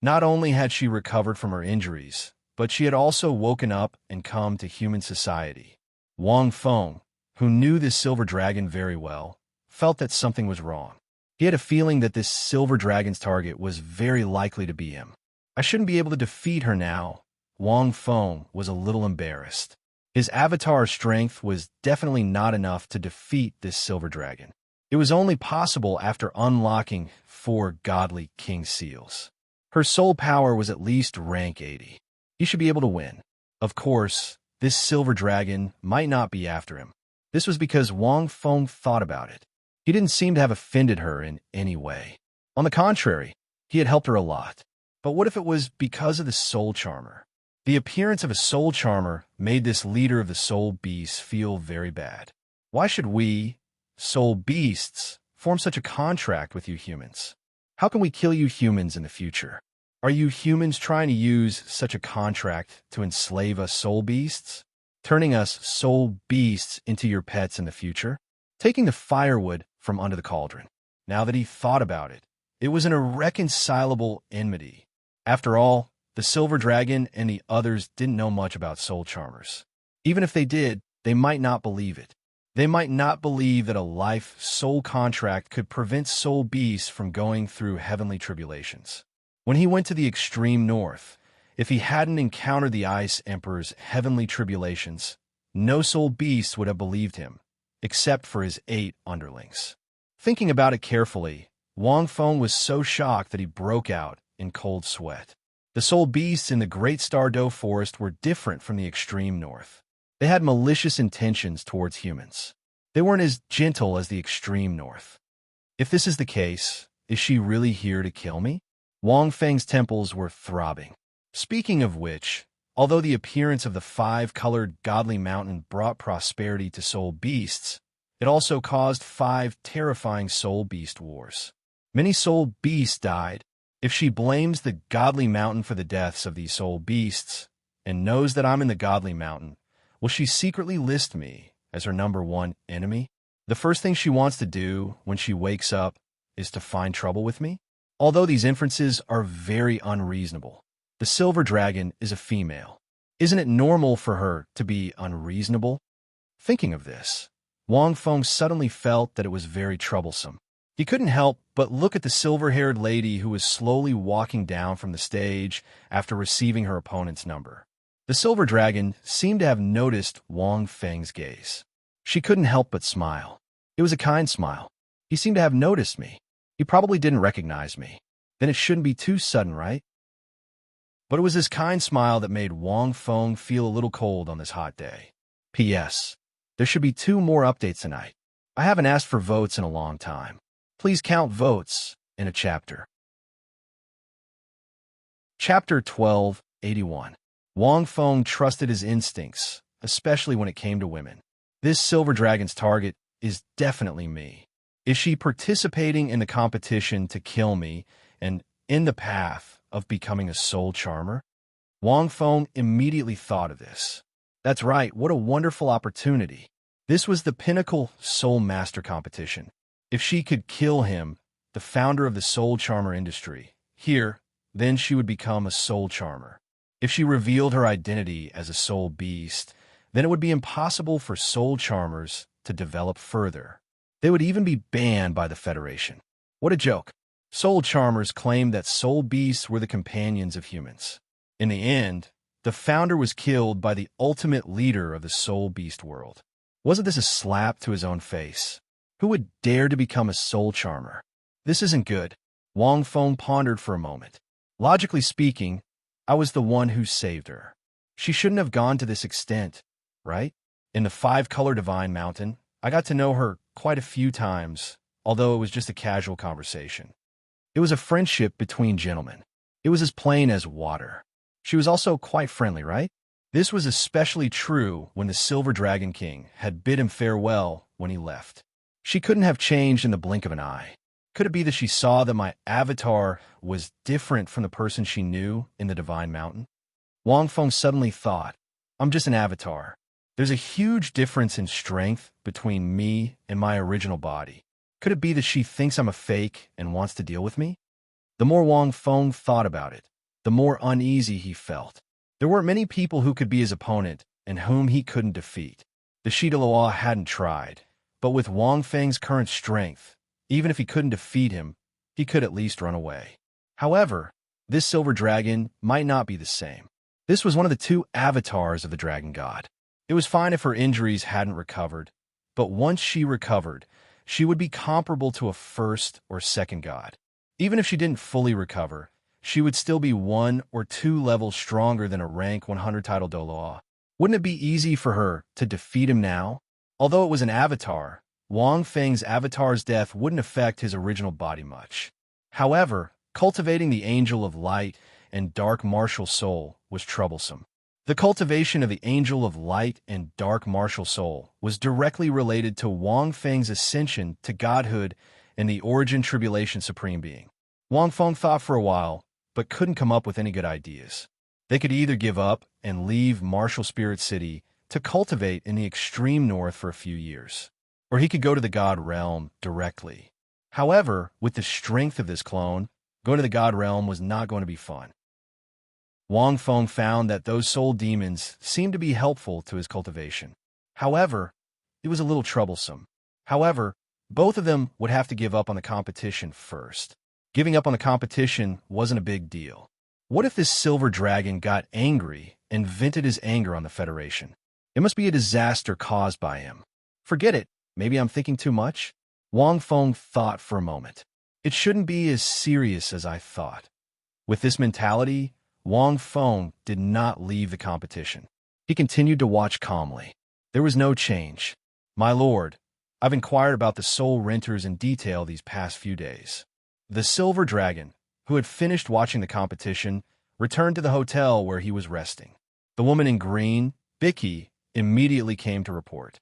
Not only had she recovered from her injuries, but she had also woken up and come to human society. Wang Feng, who knew this silver dragon very well, felt that something was wrong. He had a feeling that this silver dragon's target was very likely to be him. I shouldn't be able to defeat her now. Wang Feng was a little embarrassed. His avatar strength was definitely not enough to defeat this silver dragon. It was only possible after unlocking 4 godly king seals. Her soul power was at least rank 80. He should be able to win. Of course, this silver dragon might not be after him. This was because Wang Feng thought about it. He didn't seem to have offended her in any way. On the contrary, he had helped her a lot. But what if it was because of the soul charmer? The appearance of a soul charmer made this leader of the soul beasts feel very bad. Why should we, soul beasts, form such a contract with you humans? How can we kill you humans in the future? Are you humans trying to use such a contract to enslave us soul beasts? Turning us soul beasts into your pets in the future? Taking the firewood from under the cauldron. Now that he thought about it, it was an irreconcilable enmity. After all, the silver dragon and the others didn't know much about soul charmers. Even if they did, they might not believe it. They might not believe that a life soul contract could prevent soul beasts from going through heavenly tribulations. When he went to the extreme north, if he hadn't encountered the Ice Emperor's heavenly tribulations, no soul beast would have believed him, except for his 8 underlings. Thinking about it carefully, Wang Feng was so shocked that he broke out in cold sweat. The soul beasts in the Great Star Do Forest were different from the extreme north. They had malicious intentions towards humans. They weren't as gentle as the extreme north. If this is the case, is she really here to kill me? Wang Feng's temples were throbbing. Speaking of which, although the appearance of the 5-colored godly mountain brought prosperity to soul beasts, it also caused 5 terrifying soul beast wars. Many soul beasts died. If she blames the godly mountain for the deaths of these soul beasts, and knows that I'm in the godly mountain, will she secretly list me as her #1 enemy? The first thing she wants to do when she wakes up is to find trouble with me? Although these inferences are very unreasonable, the silver dragon is a female. Isn't it normal for her to be unreasonable? Thinking of this, Wang Feng suddenly felt that it was very troublesome. He couldn't help but look at the silver-haired lady who was slowly walking down from the stage after receiving her opponent's number. The silver dragon seemed to have noticed Wang Feng's gaze. She couldn't help but smile. It was a kind smile. He seemed to have noticed me. He probably didn't recognize me. Then it shouldn't be too sudden, right? But it was his kind smile that made Wang Feng feel a little cold on this hot day. P.S. There should be 2 more updates tonight. I haven't asked for votes in a long time. Please count votes in a chapter. Chapter 1281. Wang Feng trusted his instincts, especially when it came to women. This silver dragon's target is definitely me. Is she participating in the competition to kill me and in the path of becoming a soul charmer? Wang Feng immediately thought of this. That's right, what a wonderful opportunity. This was the pinnacle soul master competition. If she could kill him, the founder of the soul charmer industry, then she would become a soul charmer. If she revealed her identity as a soul beast, then it would be impossible for soul charmers to develop further. They would even be banned by the Federation. What a joke. Soul charmers claimed that soul beasts were the companions of humans. In the end, the founder was killed by the ultimate leader of the soul beast world. Wasn't this a slap to his own face? Who would dare to become a soul charmer? This isn't good. Wang Feng pondered for a moment. Logically speaking, I was the one who saved her. She shouldn't have gone to this extent, right? In the 5-color Divine Mountain, I got to know her quite a few times, although it was just a casual conversation. It was a friendship between gentlemen. It was as plain as water. She was also quite friendly, right? This was especially true when the Silver Dragon King had bid him farewell when he left. She couldn't have changed in the blink of an eye. Could it be that she saw that my avatar was different from the person she knew in the Divine Mountain? Wang Feng suddenly thought, I'm just an avatar. There's a huge difference in strength between me and my original body. Could it be that she thinks I'm a fake and wants to deal with me? The more Wang Feng thought about it, the more uneasy he felt. There weren't many people who could be his opponent and whom he couldn't defeat. The Douluo hadn't tried, but with Wang Feng's current strength, even if he couldn't defeat him, he could at least run away. However, this silver dragon might not be the same. This was one of the 2 avatars of the dragon god. It was fine if her injuries hadn't recovered, but once she recovered, she would be comparable to a 1st or 2nd god. Even if she didn't fully recover, she would still be 1 or 2 levels stronger than a rank 100 title Douluo. Wouldn't it be easy for her to defeat him now? Although it was an avatar, Wang Feng's avatar's death wouldn't affect his original body much. However, cultivating the Angel of Light and Dark Martial Soul was troublesome. The cultivation of the Angel of Light and Dark Martial Soul was directly related to Wang Feng's ascension to godhood and the Origin Tribulation Supreme Being. Wang Feng thought for a while, but couldn't come up with any good ideas. They could either give up and leave Martial Spirit City to cultivate in the extreme north for a few years, or he could go to the God Realm directly. However, with the strength of this clone, going to the God Realm was not going to be fun. Wang Feng found that those soul demons seemed to be helpful to his cultivation. However, it was a little troublesome. However, both of them would have to give up on the competition first. Giving up on the competition wasn't a big deal. What if this silver dragon got angry and vented his anger on the Federation? It must be a disaster caused by him. Forget it. Maybe I'm thinking too much. Wang Feng thought for a moment. It shouldn't be as serious as I thought. With this mentality, Wang Feng did not leave the competition. He continued to watch calmly. There was no change. My lord, I've inquired about the soul renters in detail these past few days. The silver dragon, who had finished watching the competition, returned to the hotel where he was resting. The woman in green, Bicky, immediately came to report.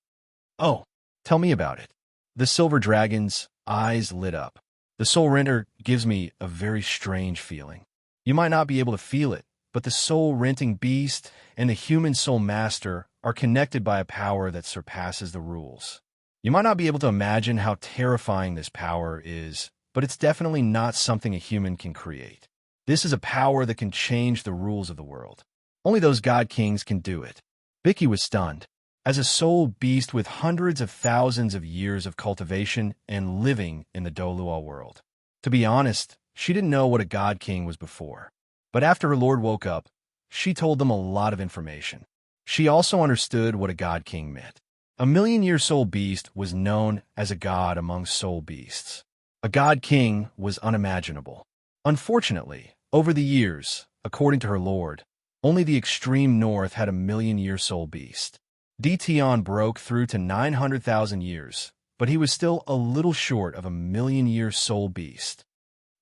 Oh, tell me about it. The silver dragon's eyes lit up. The soul renter gives me a very strange feeling. You might not be able to feel it, but the soul-renting beast and the human soul master are connected by a power that surpasses the rules. You might not be able to imagine how terrifying this power is, but it's definitely not something a human can create. This is a power that can change the rules of the world. Only those god kings can do it. Bicky was stunned. As a soul beast with hundreds of thousands of years of cultivation and living in the Douluo world. To be honest, she didn't know what a god king was before. But after her lord woke up, she told them a lot of information. She also understood what a god king meant. A million-year soul beast was known as a god among soul beasts. A god king was unimaginable. Unfortunately, over the years, according to her lord. Only the extreme north had a million-year soul beast. Dtion broke through to 900,000 years, but he was still a little short of a million-year soul beast.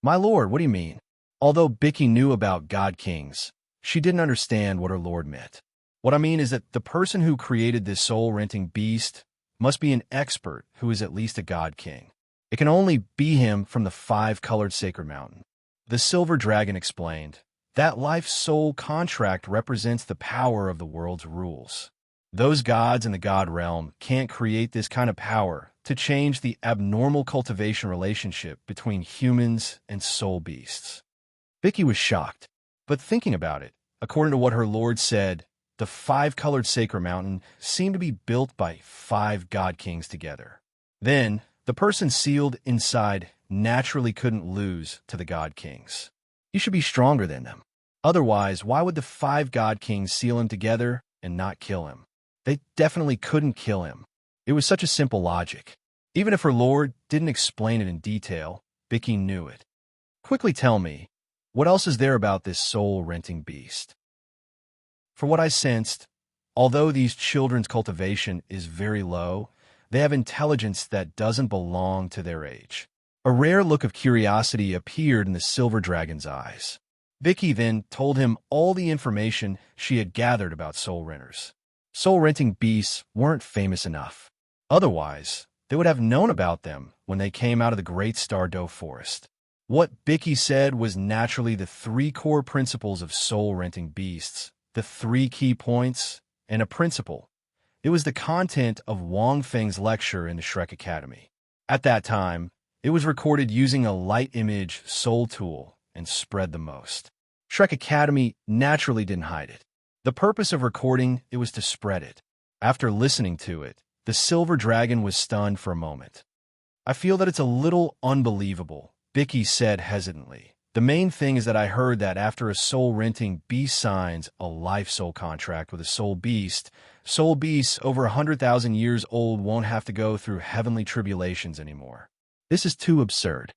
My lord, what do you mean? Although Bicky knew about god kings, she didn't understand what her lord meant. What I mean is that the person who created this soul-renting beast must be an expert who is at least a god king. It can only be him from the 5-colored sacred mountain. The silver dragon explained, that life-soul contract represents the power of the world's rules. Those gods in the god realm can't create this kind of power to change the abnormal cultivation relationship between humans and soul beasts. Vicky was shocked, but thinking about it, according to what her lord said, the 5-colored sacred mountain seemed to be built by 5 god kings together. Then, the person sealed inside naturally couldn't lose to the god kings. You should be stronger than them. Otherwise, why would the 5 god kings seal him together and not kill him? They definitely couldn't kill him. It was such a simple logic. Even if her lord didn't explain it in detail, Vicky knew it. Quickly tell me, what else is there about this soul-renting beast? For what I sensed, although these children's cultivation is very low, they have intelligence that doesn't belong to their age. A rare look of curiosity appeared in the silver dragon's eyes. Vicky then told him all the information she had gathered about soul renters. Soul-renting beasts weren't famous enough. Otherwise, they would have known about them when they came out of the Great Stardow Forest. What Vicky said was naturally the 3 core principles of soul-renting beasts, the 3 key points, and a principle. It was the content of Wang Feng's lecture in the Shrek Academy. At that time, it was recorded using a light image soul tool and spread the most. Shrek Academy naturally didn't hide it. The purpose of recording it was to spread it. After listening to it, the silver dragon was stunned for a moment. I feel that it's a little unbelievable, Vicky said hesitantly. The main thing is that I heard that after a soul-renting beast signs a life-soul contract with a soul beasts over 100,000 years old won't have to go through heavenly tribulations anymore. This is too absurd.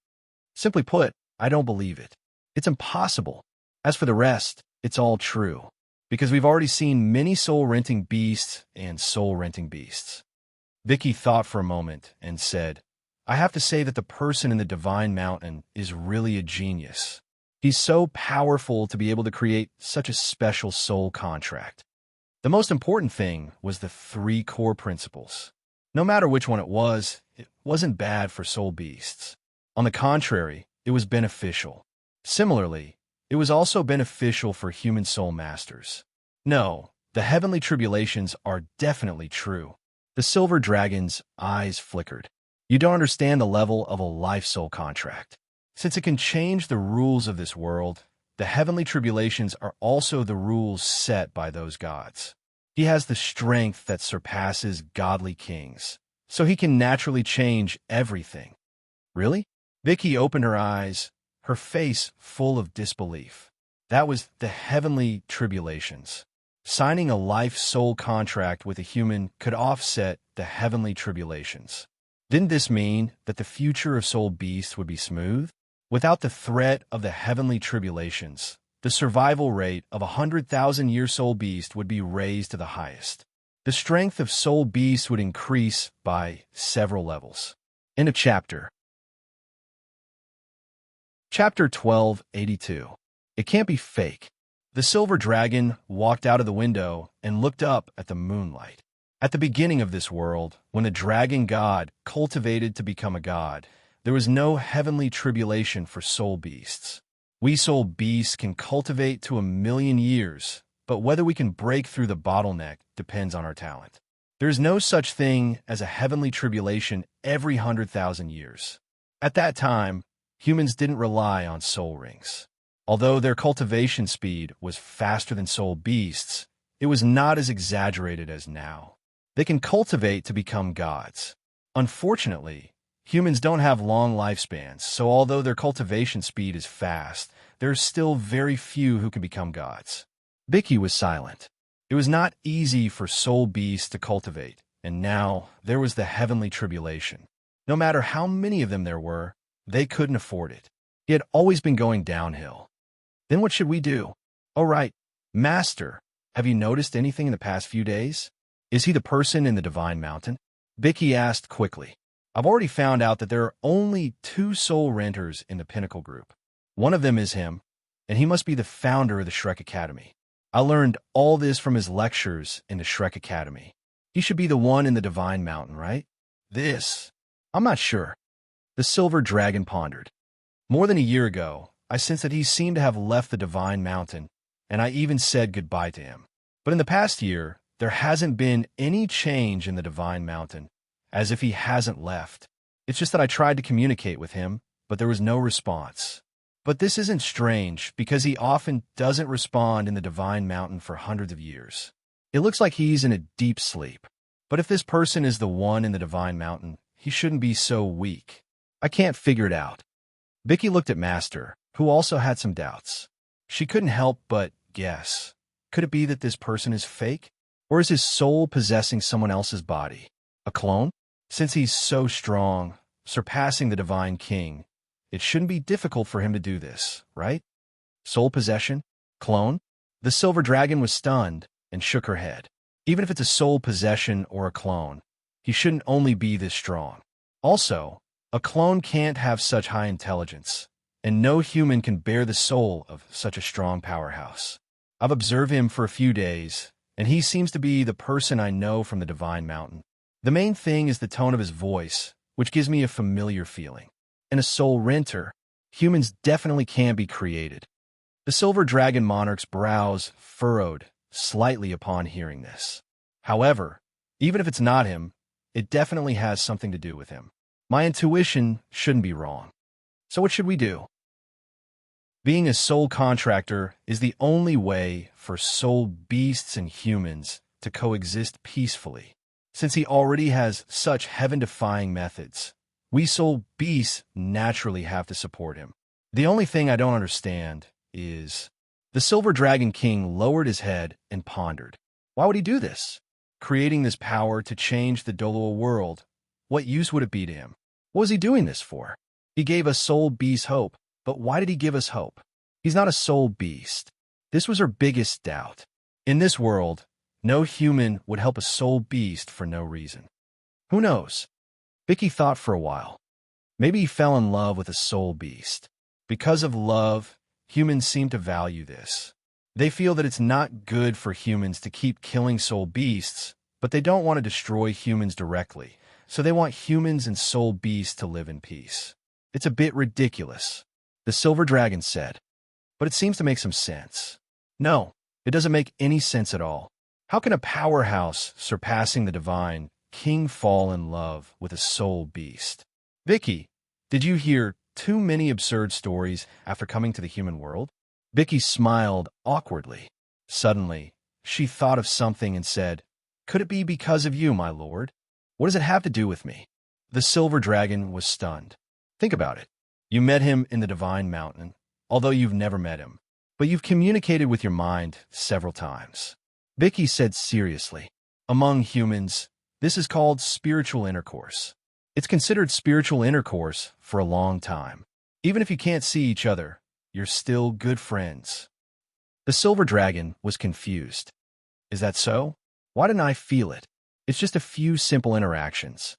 Simply put, I don't believe it. It's impossible. As for the rest, it's all true, because we've already seen many soul-renting beasts and soul-renting beasts. Vicky thought for a moment and said, I have to say that the person in the Divine Mountain is really a genius. He's so powerful to be able to create such a special soul contract. The most important thing was the 3 core principles. No matter which one it wasn't bad for soul beasts. On the contrary, it was beneficial. Similarly, it was also beneficial for human soul masters. No, the heavenly tribulations are definitely true. The silver dragon's eyes flickered. You don't understand the level of a life-soul contract. Since it can change the rules of this world, the heavenly tribulations are also the rules set by those gods. He has the strength that surpasses godly kings, so he can naturally change everything. Really? Vicky opened her eyes, her face full of disbelief. That was the heavenly tribulations. Signing a life-soul contract with a human could offset the heavenly tribulations. Didn't this mean that the future of soul beasts would be smooth? Without the threat of the heavenly tribulations, the survival rate of 100,000-year soul beast would be raised to the highest. The strength of soul beasts would increase by several levels. End of chapter. Chapter 1282. It can't be fake. The silver dragon walked out of the window and looked up at the moonlight. At the beginning of this world, when the dragon god cultivated to become a god, there was no heavenly tribulation for soul beasts. We soul beasts can cultivate to 1,000,000 years, but whether we can break through the bottleneck depends on our talent. There is no such thing as a heavenly tribulation every 100,000 years. At that time, humans didn't rely on soul rings. Although their cultivation speed was faster than soul beasts, it was not as exaggerated as now. They can cultivate to become gods. Unfortunately, humans don't have long lifespans, so although their cultivation speed is fast, there are still very few who can become gods. Vicky was silent. It was not easy for soul beasts to cultivate, and now there was the heavenly tribulation. No matter how many of them there were, they couldn't afford it. He had always been going downhill. Then what should we do? Oh, right. Master, have you noticed anything in the past few days? Is he the person in the Divine Mountain? Bicky asked quickly. I've already found out that there are only 2 soul renters in the Pinnacle group. One of them is him, and he must be the founder of the Shrek Academy. I learned all this from his lectures in the Shrek Academy. He should be the one in the Divine Mountain, right? I'm not sure. The Silver Dragon pondered. More than a year ago, I sensed that he seemed to have left the Divine Mountain, and I even said goodbye to him. But in the past year, there hasn't been any change in the Divine Mountain, as if he hasn't left. It's just that I tried to communicate with him, but there was no response. But this isn't strange, because he often doesn't respond in the Divine Mountain for hundreds of years. It looks like he's in a deep sleep. But if this person is the one in the Divine Mountain, he shouldn't be so weak. I can't figure it out. Vicky looked at Master, who also had some doubts. She couldn't help but guess. Could it be that this person is fake? Or is his soul possessing someone else's body? A clone? Since he's so strong, surpassing the Divine King, it shouldn't be difficult for him to do this, right? Soul possession? Clone? The Silver Dragon was stunned and shook her head. Even if it's a soul possession or a clone, he shouldn't only be this strong. Also, a clone can't have such high intelligence, and no human can bear the soul of such a strong powerhouse. I've observed him for a few days, and he seems to be the person I know from the Divine Mountain. The main thing is the tone of his voice, which gives me a familiar feeling. In a soul renter, humans definitely can be created. The Silver Dragon Monarch's brows furrowed slightly upon hearing this. However, even if it's not him, it definitely has something to do with him. My intuition shouldn't be wrong. So what should we do? Being a soul contractor is the only way for soul beasts and humans to coexist peacefully. Since he already has such heaven-defying methods, we soul beasts naturally have to support him. The only thing I don't understand is... The Silver Dragon King lowered his head and pondered. Why would he do this? Creating this power to change the Douluo world, what use would it be to him? What was he doing this for? He gave us soul beasts hope, but why did he give us hope? He's not a soul beast. This was her biggest doubt. In this world, no human would help a soul beast for no reason. Who knows? Vicky thought for a while. Maybe he fell in love with a soul beast. Because of love, humans seem to value this. They feel that it's not good for humans to keep killing soul beasts, but they don't want to destroy humans directly, so they want humans and soul beasts to live in peace. It's a bit ridiculous, the Silver Dragon said, but it seems to make some sense. No, it doesn't make any sense at all. How can a powerhouse surpassing the Divine King fall in love with a soul beast? Vicky, did you hear too many absurd stories after coming to the human world? Vicky smiled awkwardly. Suddenly, she thought of something and said, Could it be because of you, my lord? What does it have to do with me? The Silver Dragon was stunned. Think about it. You met him in the Divine Mountain, although you've never met him, but you've communicated with your mind several times. Vicky said seriously, Among humans, this is called spiritual intercourse. It's considered spiritual intercourse for a long time. Even if you can't see each other, you're still good friends. The Silver Dragon was confused. Is that so? Why didn't I feel it? It's just a few simple interactions.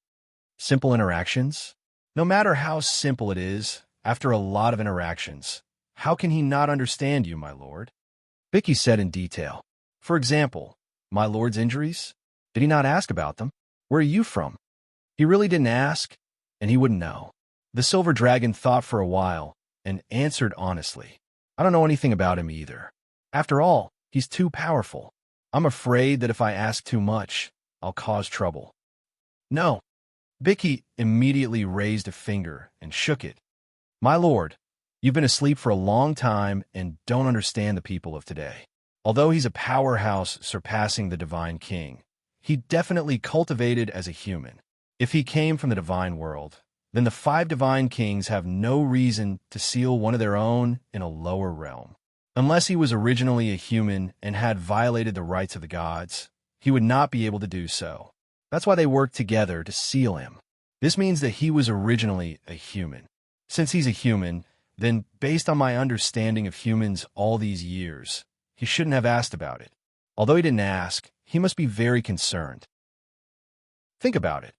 Simple interactions? No matter how simple it is, after a lot of interactions, how can he not understand you, my lord? Vicky said in detail. For example, my lord's injuries? Did he not ask about them? Where are you from? He really didn't ask, and he wouldn't know. The Silver Dragon thought for a while and answered honestly. I don't know anything about him either. After all, he's too powerful. I'm afraid that if I ask too much, I'll cause trouble. No. Vicky immediately raised a finger and shook it. My lord, you've been asleep for a long time and don't understand the people of today. Although he's a powerhouse surpassing the Divine King, he definitely cultivated as a human. If he came from the divine world, then the 5 divine kings have no reason to seal one of their own in a lower realm. Unless he was originally a human and had violated the rights of the gods, he would not be able to do so. That's why they worked together to seal him. This means that he was originally a human. Since he's a human, then based on my understanding of humans all these years, he shouldn't have asked about it. Although he didn't ask, he must be very concerned. Think about it.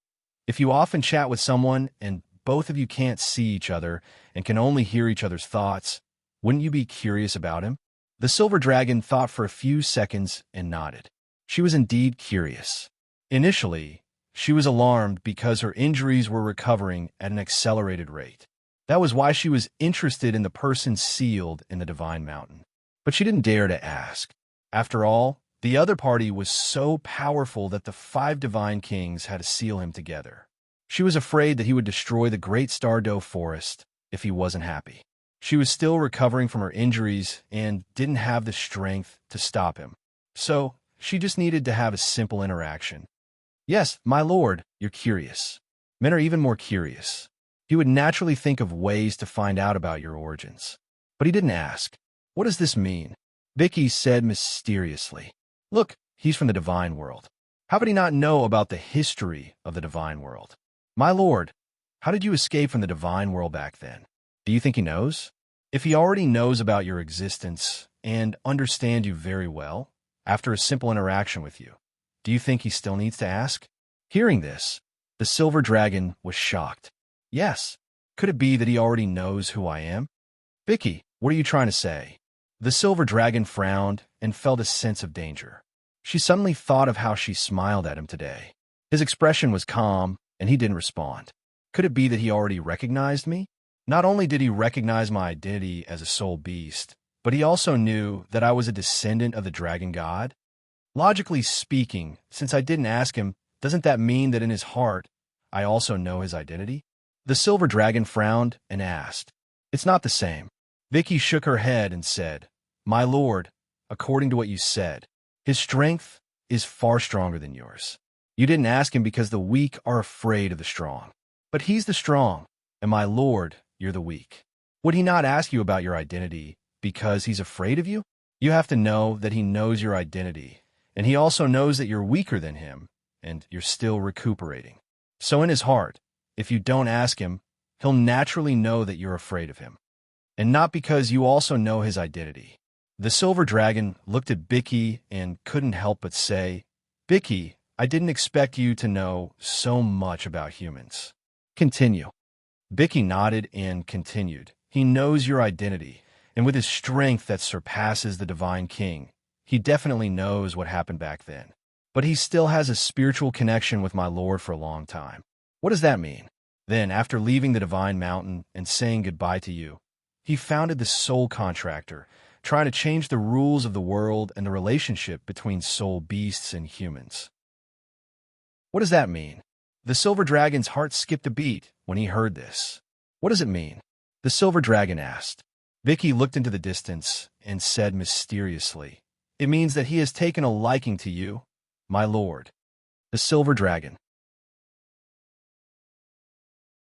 If you often chat with someone and both of you can't see each other and can only hear each other's thoughts, wouldn't you be curious about him? The silver dragon thought for a few seconds and nodded. She was indeed curious. Initially, she was alarmed because her injuries were recovering at an accelerated rate. That was why she was interested in the person sealed in the divine mountain. But she didn't dare to ask. After all, the other party was so powerful that the 5 divine kings had to seal him together. She was afraid that he would destroy the great Stardow forest if he wasn't happy. She was still recovering from her injuries and didn't have the strength to stop him. So, she just needed to have a simple interaction. Yes, my lord, you're curious. Men are even more curious. He would naturally think of ways to find out about your origins. But he didn't ask. What does this mean? Vicky said mysteriously. Look, he's from the divine world. How could he not know about the history of the divine world? My lord, how did you escape from the divine world back then? Do you think he knows? If he already knows about your existence and understands you very well, after a simple interaction with you, do you think he still needs to ask? Hearing this, the silver dragon was shocked. Yes. Could it be that he already knows who I am? Vicky, what are you trying to say? The silver dragon frowned and felt a sense of danger. She suddenly thought of how she smiled at him today. His expression was calm, and he didn't respond. Could it be that he already recognized me? Not only did he recognize my identity as a soul beast, but he also knew that I was a descendant of the dragon god. Logically speaking, since I didn't ask him, doesn't that mean that in his heart, I also know his identity? The silver dragon frowned and asked. It's not the same. Vicky shook her head and said, My lord, according to what you said, his strength is far stronger than yours. You didn't ask him because the weak are afraid of the strong. But he's the strong, and my lord, you're the weak. Would he not ask you about your identity because he's afraid of you? You have to know that he knows your identity, and he also knows that you're weaker than him, and you're still recuperating. So in his heart, if you don't ask him, he'll naturally know that you're afraid of him. And not because you also know his identity. The silver dragon looked at Bicky and couldn't help but say, Bicky, I didn't expect you to know so much about humans. Continue. Bicky nodded and continued. He knows your identity, and with his strength that surpasses the divine king, he definitely knows what happened back then. But he still has a spiritual connection with my lord for a long time. What does that mean? Then, after leaving the divine mountain and saying goodbye to you, he founded the Soul Contractor, trying to change the rules of the world and the relationship between soul beasts and humans. What does that mean? The silver dragon's heart skipped a beat when he heard this. What does it mean? The silver dragon asked. Vicky looked into the distance and said mysteriously, It means that he has taken a liking to you, my lord. The silver dragon.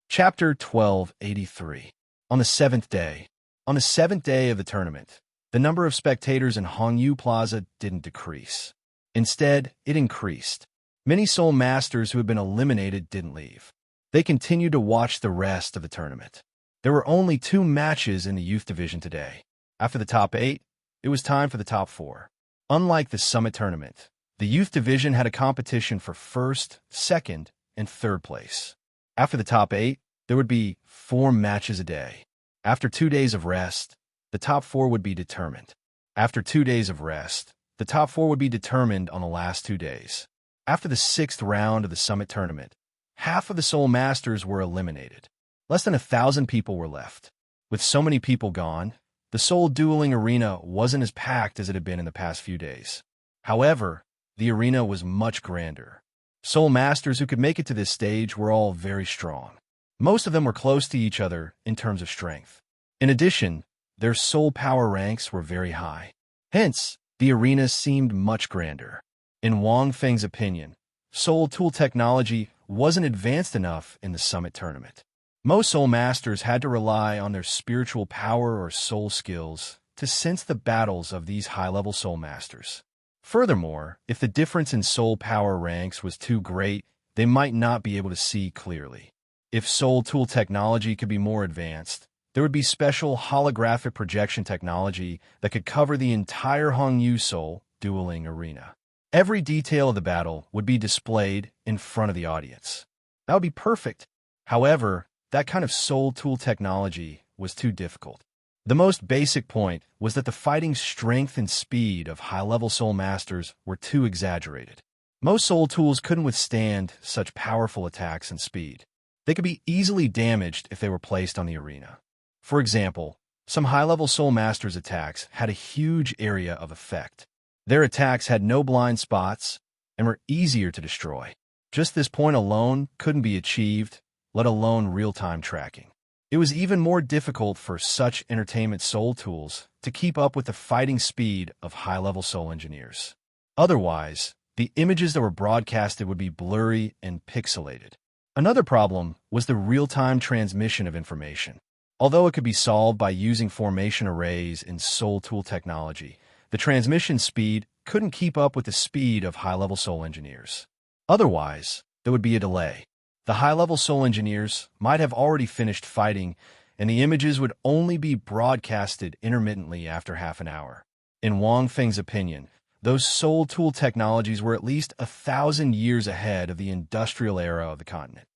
Chapter 1283. On the 7th day. On the 7th day of the tournament, the number of spectators in Hongyu Plaza didn't decrease. Instead, it increased. Many soul masters who had been eliminated didn't leave. They continued to watch the rest of the tournament. There were only 2 matches in the youth division today. After the top 8, it was time for the top 4. Unlike the summit tournament, the youth division had a competition for 1st, 2nd, and 3rd place. After the top 8, there would be 4 matches a day. After 2 days of rest, the top 4 would be determined. After 2 days of rest, the top 4 would be determined on the last 2 days. After the 6th round of the summit tournament, half of the soul masters were eliminated. Less than 1,000 people were left. With so many people gone, the soul dueling arena wasn't as packed as it had been in the past few days. However, the arena was much grander. Soul masters who could make it to this stage were all very strong. Most of them were close to each other in terms of strength. In addition, their soul power ranks were very high. Hence, the arena seemed much grander. In Wang Feng's opinion, soul tool technology wasn't advanced enough in the summit tournament. Most soul masters had to rely on their spiritual power or soul skills to sense the battles of these high-level soul masters. Furthermore, if the difference in soul power ranks was too great, they might not be able to see clearly. If soul tool technology could be more advanced, There would be special holographic projection technology that could cover the entire Hongyu Soul dueling arena. Every detail of the battle would be displayed in front of the audience. That would be perfect. However, that kind of soul tool technology was too difficult. The most basic point was that the fighting strength and speed of high-level soul masters were too exaggerated. Most soul tools couldn't withstand such powerful attacks and speed. They could be easily damaged if they were placed on the arena. For example, some high-level soul masters' attacks had a huge area of effect. Their attacks had no blind spots and were easier to destroy. Just this point alone couldn't be achieved, let alone real-time tracking. It was even more difficult for such entertainment soul tools to keep up with the fighting speed of high-level soul engineers. Otherwise, the images that were broadcasted would be blurry and pixelated. Another problem was the real-time transmission of information. Although it could be solved by using formation arrays in soul tool technology, the transmission speed couldn't keep up with the speed of high-level soul engineers. Otherwise, there would be a delay. The high-level soul engineers might have already finished fighting, and the images would only be broadcasted intermittently after half an hour. In Wang Feng's opinion, those soul tool technologies were at least 1,000 years ahead of the industrial era of the continent.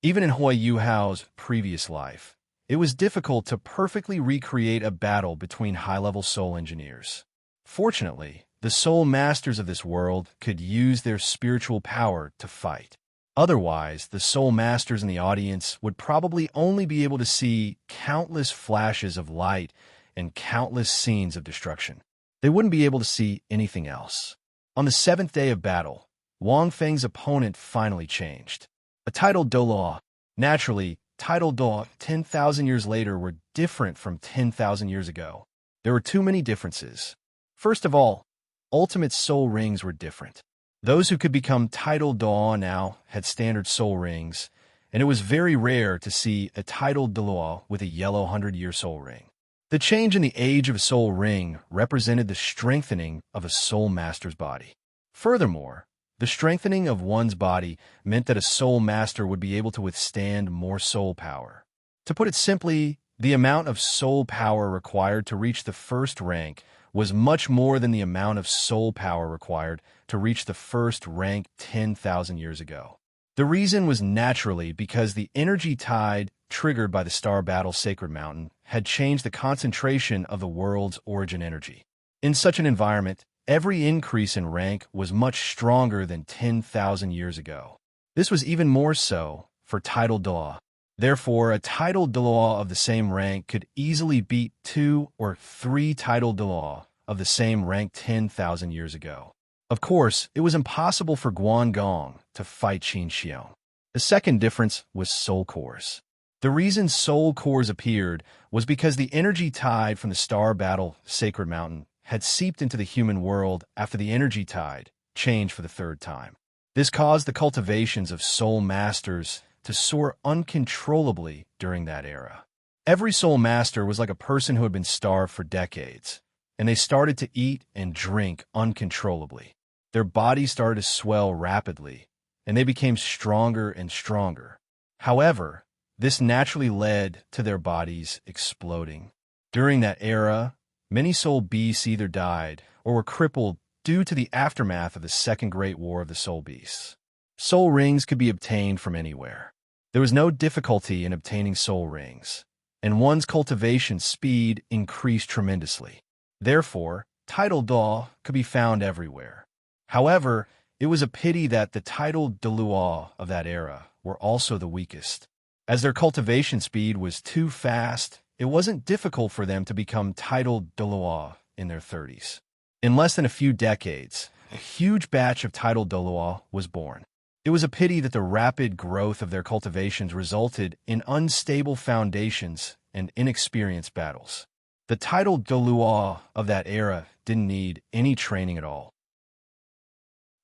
Even in Hui Yuhao's previous life, it was difficult to perfectly recreate a battle between high-level soul engineers. Fortunately, the soul masters of this world could use their spiritual power to fight. Otherwise, the soul masters in the audience would probably only be able to see countless flashes of light and countless scenes of destruction. They wouldn't be able to see anything else. On the 7th day of battle, Wang Feng's opponent finally changed. A titled Douluo. Naturally, titled Douluo 10,000 years later were different from 10,000 years ago. There were too many differences. First of all, ultimate soul rings were different. Those who could become titled Douluo now had standard soul rings, and it was very rare to see a titled Douluo with a yellow 100-year soul ring. The change in the age of a soul ring represented the strengthening of a soul master's body. Furthermore, the strengthening of one's body meant that a soul master would be able to withstand more soul power. To put it simply, the amount of soul power required to reach the first rank was much more than the amount of soul power required to reach the first rank 10,000 years ago. The reason was naturally because the energy tide triggered by the star battle Sacred Mountain had changed the concentration of the world's origin energy. In such an environment, every increase in rank was much stronger than 10,000 years ago. This was even more so for titled Douluo. Therefore, a titled Douluo of the same rank could easily beat 2 or 3 titled Douluo of the same rank 10,000 years ago. Of course, it was impossible for Guangong to fight Qin Xiong. The second difference was soul cores. The reason soul cores appeared was because the energy tide from the star battle Sacred Mountain had seeped into the human world after the energy tide changed for the 3rd time. This caused the cultivations of soul masters to soar uncontrollably during that era. Every soul master was like a person who had been starved for decades, and they started to eat and drink uncontrollably. Their bodies started to swell rapidly, and they became stronger and stronger. However, this naturally led to their bodies exploding. During that era, many soul beasts either died or were crippled due to the aftermath of the Second Great War of the Soul Beasts. Soul rings could be obtained from anywhere. There was no difficulty in obtaining soul rings, and one's cultivation speed increased tremendously. Therefore, titled Douluo could be found everywhere. However, it was a pity that the titled Douluo of that era were also the weakest. As their cultivation speed was too fast, it wasn't difficult for them to become titled Douluo in their 30s. In less than a few decades, a huge batch of titled Douluo was born. It was a pity that the rapid growth of their cultivations resulted in unstable foundations and inexperienced battles. The titled Douluo of that era didn't need any training at all.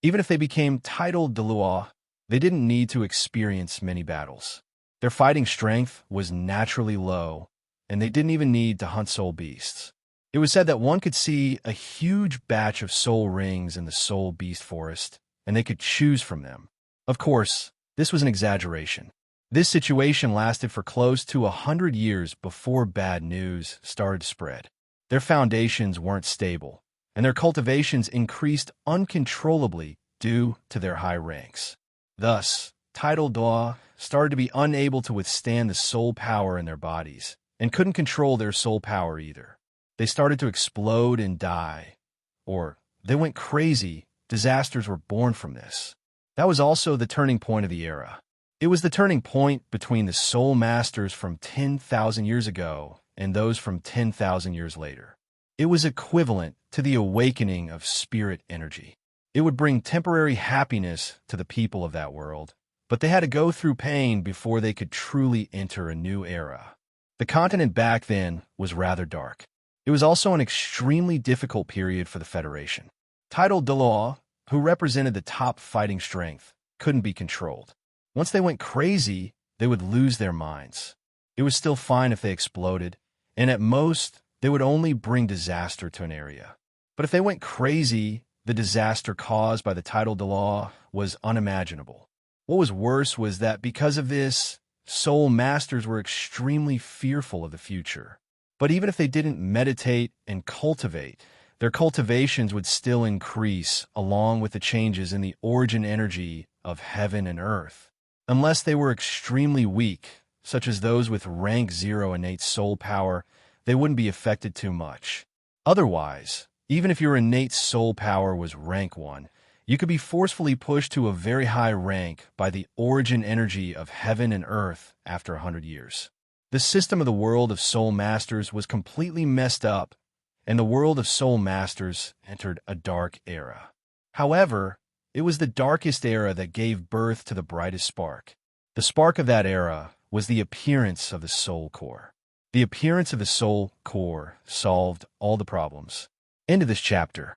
Even if they became titled Douluo, they didn't need to experience many battles. Their fighting strength was naturally low, and they didn't even need to hunt soul beasts. It was said that one could see a huge batch of soul rings in the soul beast forest, and they could choose from them. Of course, this was an exaggeration. This situation lasted for close to 100 years before bad news started to spread. Their foundations weren't stable, and their cultivations increased uncontrollably due to their high ranks. Thus, tidal Douluo started to be unable to withstand the soul power in their bodies, and couldn't control their soul power either. They started to explode and die, or they went crazy. Disasters were born from this. That was also the turning point of the era. It was the turning point between the soul masters from 10,000 years ago and those from 10,000 years later. It was equivalent to the awakening of spirit energy. It would bring temporary happiness to the people of that world, but they had to go through pain before they could truly enter a new era. The continent back then was rather dark. It was also an extremely difficult period for the Federation. Tidal Douluo, who represented the top fighting strength, couldn't be controlled. Once they went crazy, they would lose their minds. It was still fine if they exploded, and at most, they would only bring disaster to an area. But if they went crazy, the disaster caused by the tidal Douluo was unimaginable. What was worse was that because of this, soul masters were extremely fearful of the future. But even if they didn't meditate and cultivate, their cultivations would still increase along with the changes in the origin energy of heaven and earth. Unless they were extremely weak, such as those with rank 0 innate soul power, they wouldn't be affected too much. Otherwise, even if your innate soul power was rank 1, you could be forcefully pushed to a very high rank by the origin energy of heaven and earth after 100 years. The system of the world of soul masters was completely messed up, and the world of soul masters entered a dark era. However, it was the darkest era that gave birth to the brightest spark. The spark of that era was the appearance of the soul core. The appearance of the soul core solved all the problems. End of this chapter.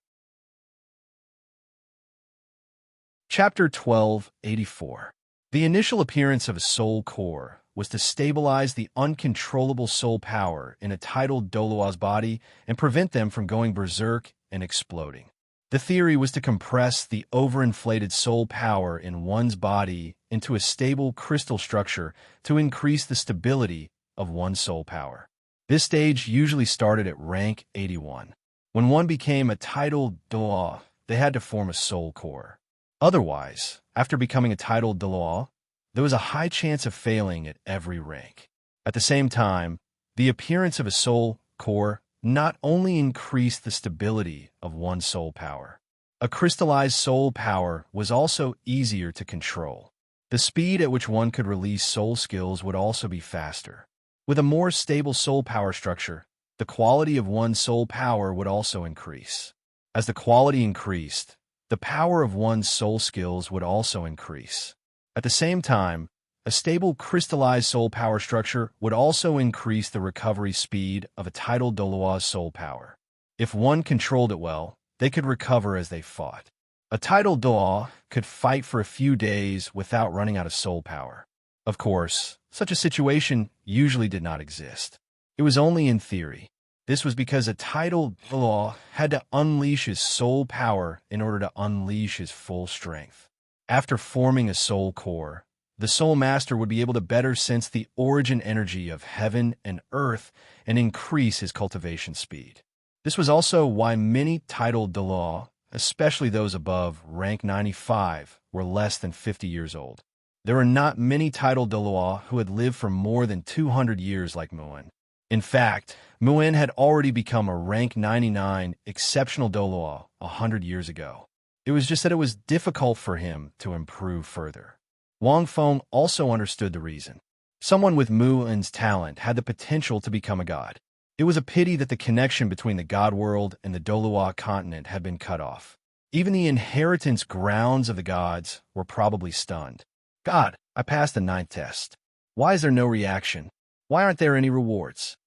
Chapter 1284. The initial appearance of a soul core was to stabilize the uncontrollable soul power in a tidal Douluo's body and prevent them from going berserk and exploding. The theory was to compress the overinflated soul power in one's body into a stable crystal structure to increase the stability of one's soul power. This stage usually started at rank 81. When one became a tidal Douluo, they had to form a soul core. Otherwise, after becoming a tidal Douluo, there was a high chance of failing at every rank. At the same time, the appearance of a soul core not only increased the stability of one's soul power. A crystallized soul power was also easier to control. The speed at which one could release soul skills would also be faster. With a more stable soul power structure, the quality of one's soul power would also increase. As the quality increased, the power of one's soul skills would also increase. At the same time, a stable crystallized soul power structure would also increase the recovery speed of a tidal Douluo's soul power. If one controlled it well, they could recover as they fought. A tidal Douluo could fight for a few days without running out of soul power. Of course, such a situation usually did not exist. It was only in theory. This was because a tidal Douluo had to unleash his soul power in order to unleash his full strength. After forming a soul core, the soul master would be able to better sense the origin energy of heaven and earth and increase his cultivation speed. This was also why many tidal Douluo, especially those above rank 95, were less than 50 years old. There were not many tidal Douluo who had lived for more than 200 years like Muin. In fact, Muin had already become a rank 99 exceptional Douluo 100 years ago. It was just that it was difficult for him to improve further. Wang Feng also understood the reason. Someone with Muin's talent had the potential to become a god. It was a pity that the connection between the god world and the Douluo continent had been cut off. Even the inheritance grounds of the gods were probably stunned. God, I passed the 9th test. Why is there no reaction? Why aren't there any rewards?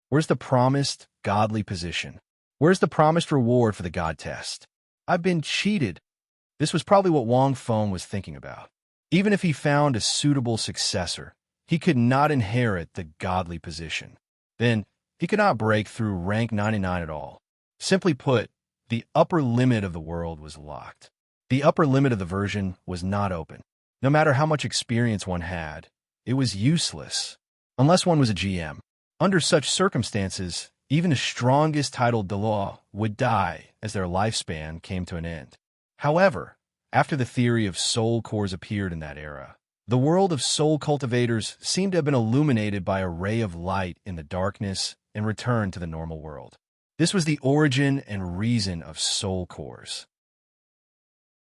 Where's the promised godly position? Where's the promised reward for the god test? I've been cheated. This was probably what Wang Feng was thinking about. Even if he found a suitable successor, he could not inherit the godly position. Then, he could not break through rank 99 at all. Simply put, the upper limit of the world was locked. The upper limit of the version was not open. No matter how much experience one had, it was useless, unless one was a GM. Under such circumstances, even the strongest titled Dalu would die as their lifespan came to an end. However, after the theory of soul cores appeared in that era, the world of soul cultivators seemed to have been illuminated by a ray of light in the darkness and returned to the normal world. This was the origin and reason of soul cores.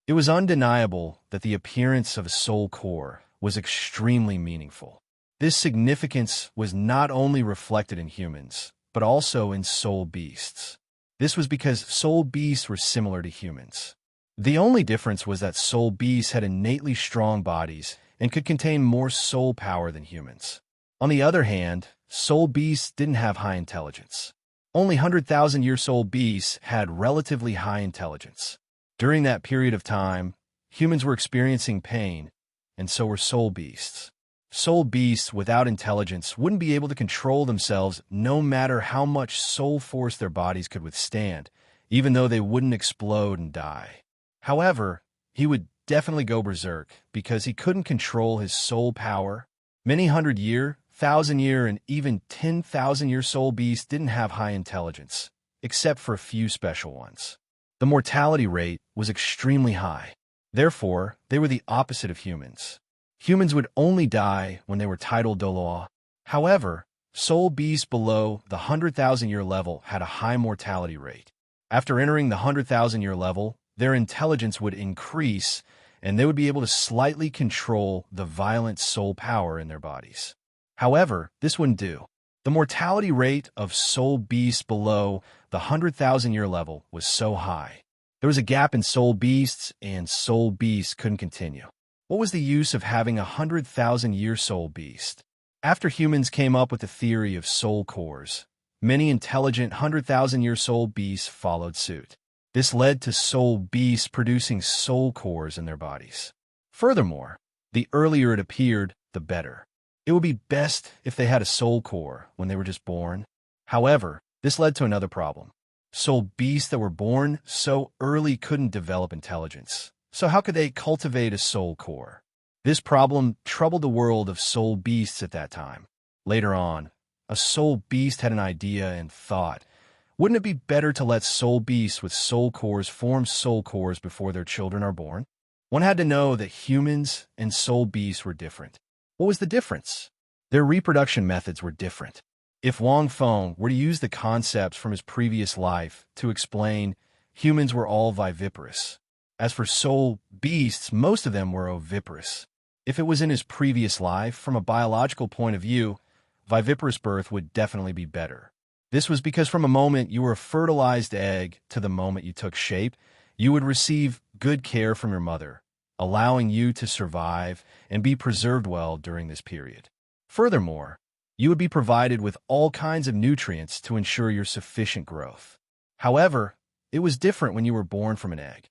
It was undeniable that the appearance of a soul core was extremely meaningful. This significance was not only reflected in humans, but also in soul beasts. This was because soul beasts were similar to humans. The only difference was that soul beasts had innately strong bodies and could contain more soul power than humans. On the other hand, soul beasts didn't have high intelligence. Only 100,000-year soul beasts had relatively high intelligence. During that period of time, humans were experiencing pain, and so were soul beasts. Soul beasts without intelligence wouldn't be able to control themselves no matter how much soul force their bodies could withstand, even though they wouldn't explode and die. However, he would definitely go berserk because he couldn't control his soul power. Many 100-year, 1,000-year, and even 10,000-year soul beasts didn't have high intelligence, except for a few special ones. The mortality rate was extremely high. Therefore, they were the opposite of humans. Humans would only die when they were titled Douluo. However, soul beasts below the 100,000-year level had a high mortality rate. After entering the 100,000-year level, their intelligence would increase, and they would be able to slightly control the violent soul power in their bodies. However, this wouldn't do. The mortality rate of soul beasts below the 100,000-year level was so high. There was a gap in soul beasts, and soul beasts couldn't continue. What was the use of having a 100,000-year soul beast? After humans came up with the theory of soul cores, many intelligent 100,000-year soul beasts followed suit. This led to soul beasts producing soul cores in their bodies. Furthermore, the earlier it appeared, the better. It would be best if they had a soul core when they were just born. However, this led to another problem. Soul beasts that were born so early couldn't develop intelligence. So how could they cultivate a soul core? This problem troubled the world of soul beasts at that time. Later on, a soul beast had an idea and thought, wouldn't it be better to let soul beasts with soul cores form soul cores before their children are born? One had to know that humans and soul beasts were different. What was the difference? Their reproduction methods were different. If Wang Feng were to use the concepts from his previous life to explain, humans were all viviparous. As for soul beasts, most of them were oviparous. If it was in his previous life, from a biological point of view, viviparous birth would definitely be better. This was because from a moment you were a fertilized egg to the moment you took shape, you would receive good care from your mother, allowing you to survive and be preserved well during this period. Furthermore, you would be provided with all kinds of nutrients to ensure your sufficient growth. However, it was different when you were born from an egg.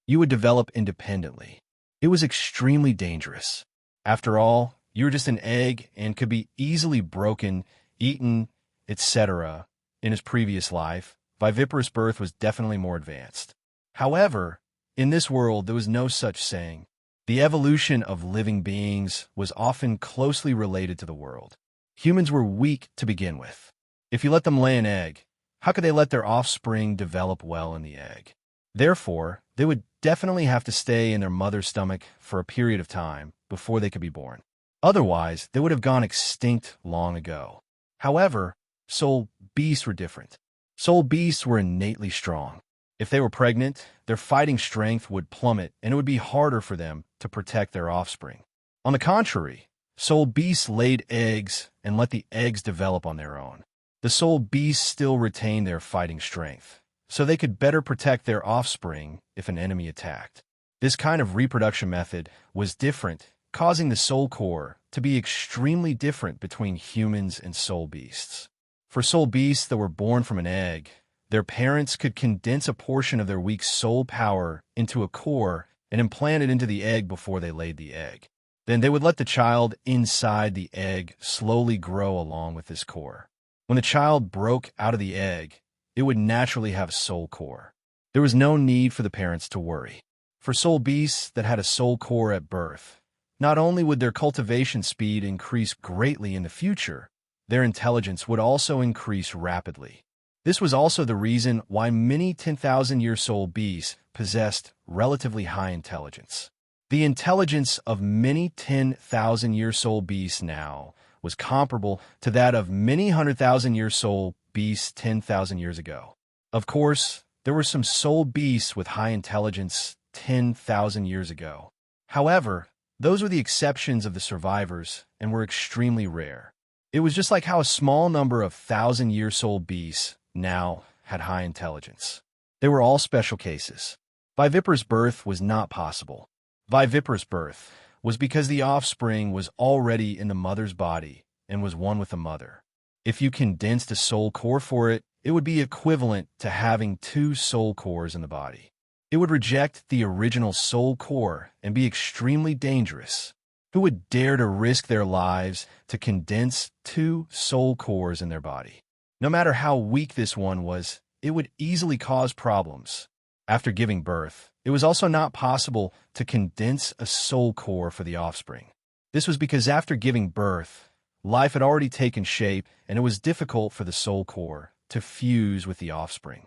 You would develop independently. It was extremely dangerous. After all, you were just an egg and could be easily broken, eaten, etc. In his previous life, viviparous birth was definitely more advanced. However, in this world, there was no such saying. The evolution of living beings was often closely related to the world. Humans were weak to begin with. If you let them lay an egg, how could they let their offspring develop well in the egg? Therefore, they would definitely have to stay in their mother's stomach for a period of time before they could be born. Otherwise, they would have gone extinct long ago. However, soul beasts were different. Soul beasts were innately strong. If they were pregnant, their fighting strength would plummet and it would be harder for them to protect their offspring. On the contrary, soul beasts laid eggs and let the eggs develop on their own. The soul beasts still retained their fighting strength, so they could better protect their offspring if an enemy attacked. This kind of reproduction method was different, causing the soul core to be extremely different between humans and soul beasts. For soul beasts that were born from an egg, their parents could condense a portion of their weak soul power into a core and implant it into the egg before they laid the egg. Then they would let the child inside the egg slowly grow along with this core. When the child broke out of the egg, it would naturally have a soul core. There was no need for the parents to worry. For soul beasts that had a soul core at birth, Not only would their cultivation speed increase greatly in the future, their intelligence would also increase rapidly. This was also the reason why many 10,000-year-soul beasts possessed relatively high intelligence. The intelligence of many 10,000-year-soul beasts now was comparable to that of many 100,000-year-soul beasts 10,000 years ago. Of course, there were some soul beasts with high intelligence 10,000 years ago. However, those were the exceptions of the survivors and were extremely rare. It was just like how a small number of 1,000-year-soul beasts now had high intelligence. They were all special cases. Viviparous birth was not possible. Viviparous birth was because the offspring was already in the mother's body and was one with the mother. If you condensed a soul core for it, it would be equivalent to having two soul cores in the body. It would reject the original soul core and be extremely dangerous. Who would dare to risk their lives to condense two soul cores in their body? No matter how weak this one was, it would easily cause problems. After giving birth, it was also not possible to condense a soul core for the offspring. This was because after giving birth, life had already taken shape and it was difficult for the soul core to fuse with the offspring.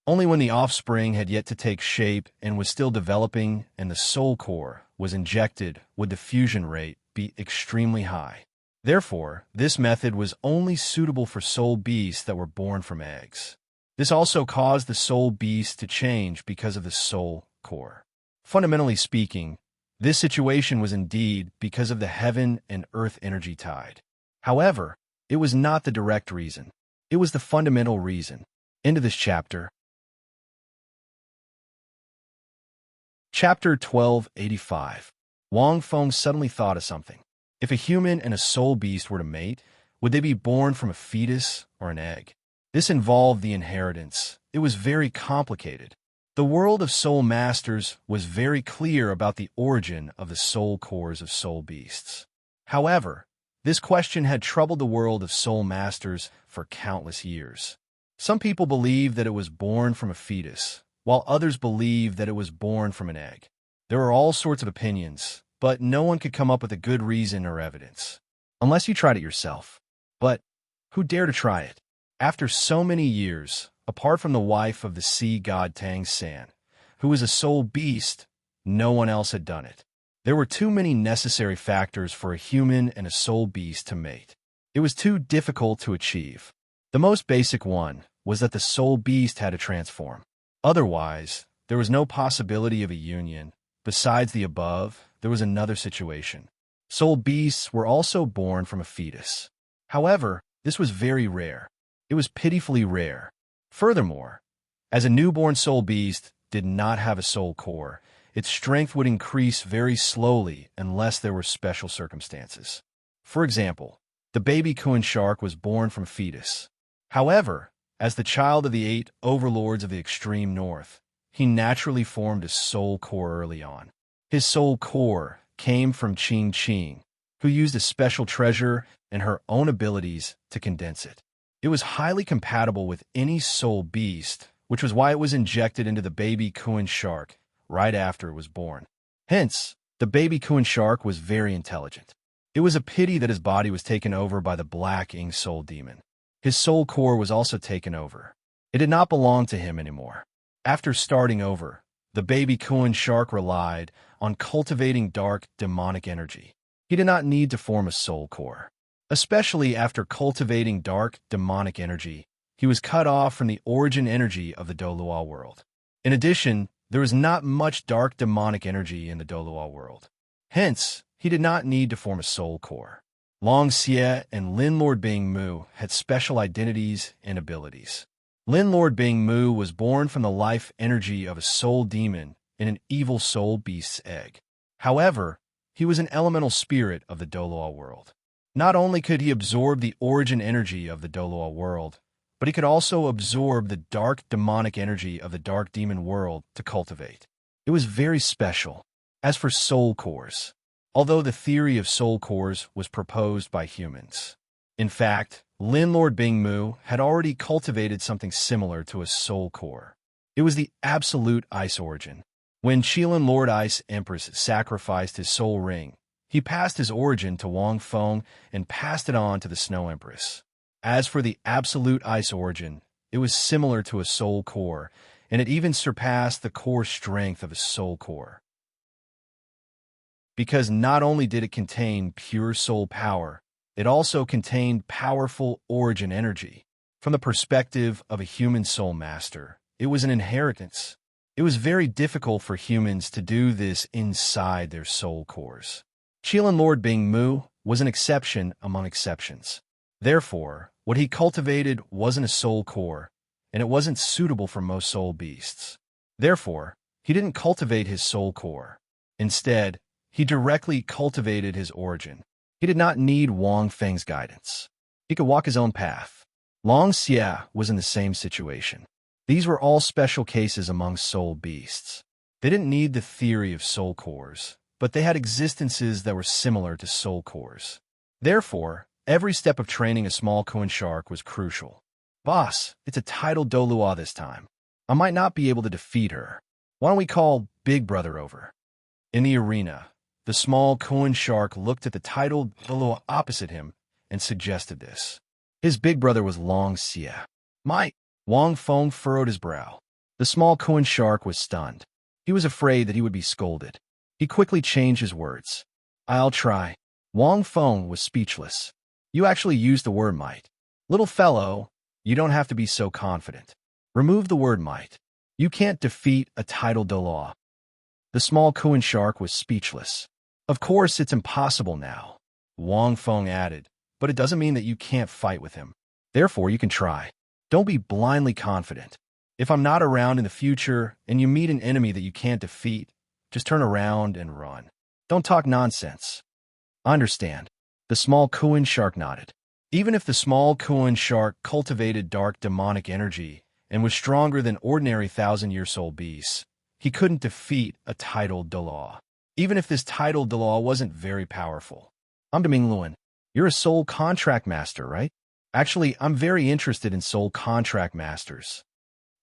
Only when the offspring had yet to take shape and was still developing and the soul core was injected would the fusion rate be extremely high. Therefore, this method was only suitable for soul beasts that were born from eggs. This also caused the soul beast to change because of the soul core. Fundamentally speaking, this situation was indeed because of the heaven and earth energy tide. However, it was not the direct reason. It was the fundamental reason. End of this chapter. Chapter 1285. Wang Feng suddenly thought of something. If a human and a soul beast were to mate, would they be born from a fetus or an egg? This involved the inheritance. It was very complicated. The world of soul masters was very clear about the origin of the soul cores of soul beasts. However, this question had troubled the world of soul masters for countless years. Some people believed that it was born from a fetus, while others believed that it was born from an egg. There were all sorts of opinions, but no one could come up with a good reason or evidence. Unless you tried it yourself. But who dare to try it? After so many years, apart from the wife of the sea god Tang San, who was a soul beast, no one else had done it. There were too many necessary factors for a human and a soul beast to mate. It was too difficult to achieve. The most basic one was that the soul beast had to transform. Otherwise, there was no possibility of a union. Besides the above, there was another situation. Soul beasts were also born from a fetus. However, this was very rare. It was pitifully rare. Furthermore, as a newborn soul beast did not have a soul core, its strength would increase very slowly unless there were special circumstances. For example, the baby Kuan shark was born from a fetus. However, as the child of the 8 overlords of the extreme north, he naturally formed a soul core early on. His soul core came from Qing Qing, who used a special treasure and her own abilities to condense it. It was highly compatible with any soul beast, which was why it was injected into the baby Kuan shark right after it was born. Hence, the baby Kuan shark was very intelligent. It was a pity that his body was taken over by the black ink soul demon. His soul core was also taken over. It did not belong to him anymore. After starting over, the baby Kuan shark relied on cultivating dark demonic energy. He did not need to form a soul core. Especially after cultivating dark demonic energy, he was cut off from the origin energy of the Douluo world. In addition, there was not much dark demonic energy in the Douluo world. Hence, he did not need to form a soul core. Long Xie and Lin Lord Bing Mu had special identities and abilities. Lin Lord Bing Mu was born from the life energy of a soul demon in an evil soul beast's egg. However, he was an elemental spirit of the Douluo world. Not only could he absorb the origin energy of the Douluo world, but he could also absorb the dark demonic energy of the dark demon world to cultivate. It was very special. As for soul cores, although the theory of soul cores was proposed by humans, in fact, Lin Lord Bing Mu had already cultivated something similar to a soul core. It was the absolute ice origin. When Qilin Lord Ice Empress sacrificed his soul ring, he passed his origin to Wang Feng and passed it on to the Snow Empress. As for the absolute ice origin, it was similar to a soul core, and it even surpassed the core strength of a soul core. Because not only did it contain pure soul power, it also contained powerful origin energy. From the perspective of a human soul master, it was an inheritance. It was very difficult for humans to do this inside their soul cores. Qilin Lord Bing Mu was an exception among exceptions. Therefore, what he cultivated wasn't a soul core, and it wasn't suitable for most soul beasts. Therefore, he didn't cultivate his soul core. Instead, he directly cultivated his origin. He did not need Wang Feng's guidance. He could walk his own path. Long Xia was in the same situation. These were all special cases among soul beasts. They didn't need the theory of soul cores, but they had existences that were similar to soul cores. Therefore, every step of training a small Kuan shark was crucial. Boss, it's a titled Douluo this time. I might not be able to defeat her. Why don't we call Big Brother over? In the arena, the small Kuan shark looked at the titled Douluo opposite him and suggested this. His big brother was Long Xia. Wang Feng furrowed his brow. The small Kuan shark was stunned. He was afraid that he would be scolded. He quickly changed his words. I'll try. Wang Feng was speechless. You actually used the word might. Little fellow, you don't have to be so confident. Remove the word might. You can't defeat a titled Douluo. The small Kuan shark was speechless. Of course, it's impossible now, Wang Feng added, but it doesn't mean that you can't fight with him. Therefore, you can try. Don't be blindly confident. If I'm not around in the future and you meet an enemy that you can't defeat, just turn around and run. Don't talk nonsense. I understand. The small Kuan shark nodded. Even if the small Kuan shark cultivated dark demonic energy and was stronger than ordinary thousand-year soul beasts, he couldn't defeat a titled Douluo. Even if this titled Douluo wasn't very powerful. I'm Demingluan. You're a soul contract master, right? Actually, I'm very interested in soul contract masters.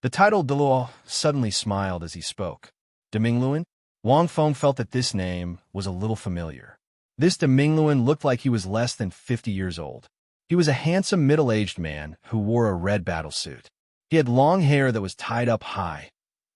The titled Dalu suddenly smiled as he spoke. Demingluan? Wang Feng felt that this name was a little familiar. This Demingluan looked like he was less than 50 years old. He was a handsome middle-aged man who wore a red battlesuit. He had long hair that was tied up high,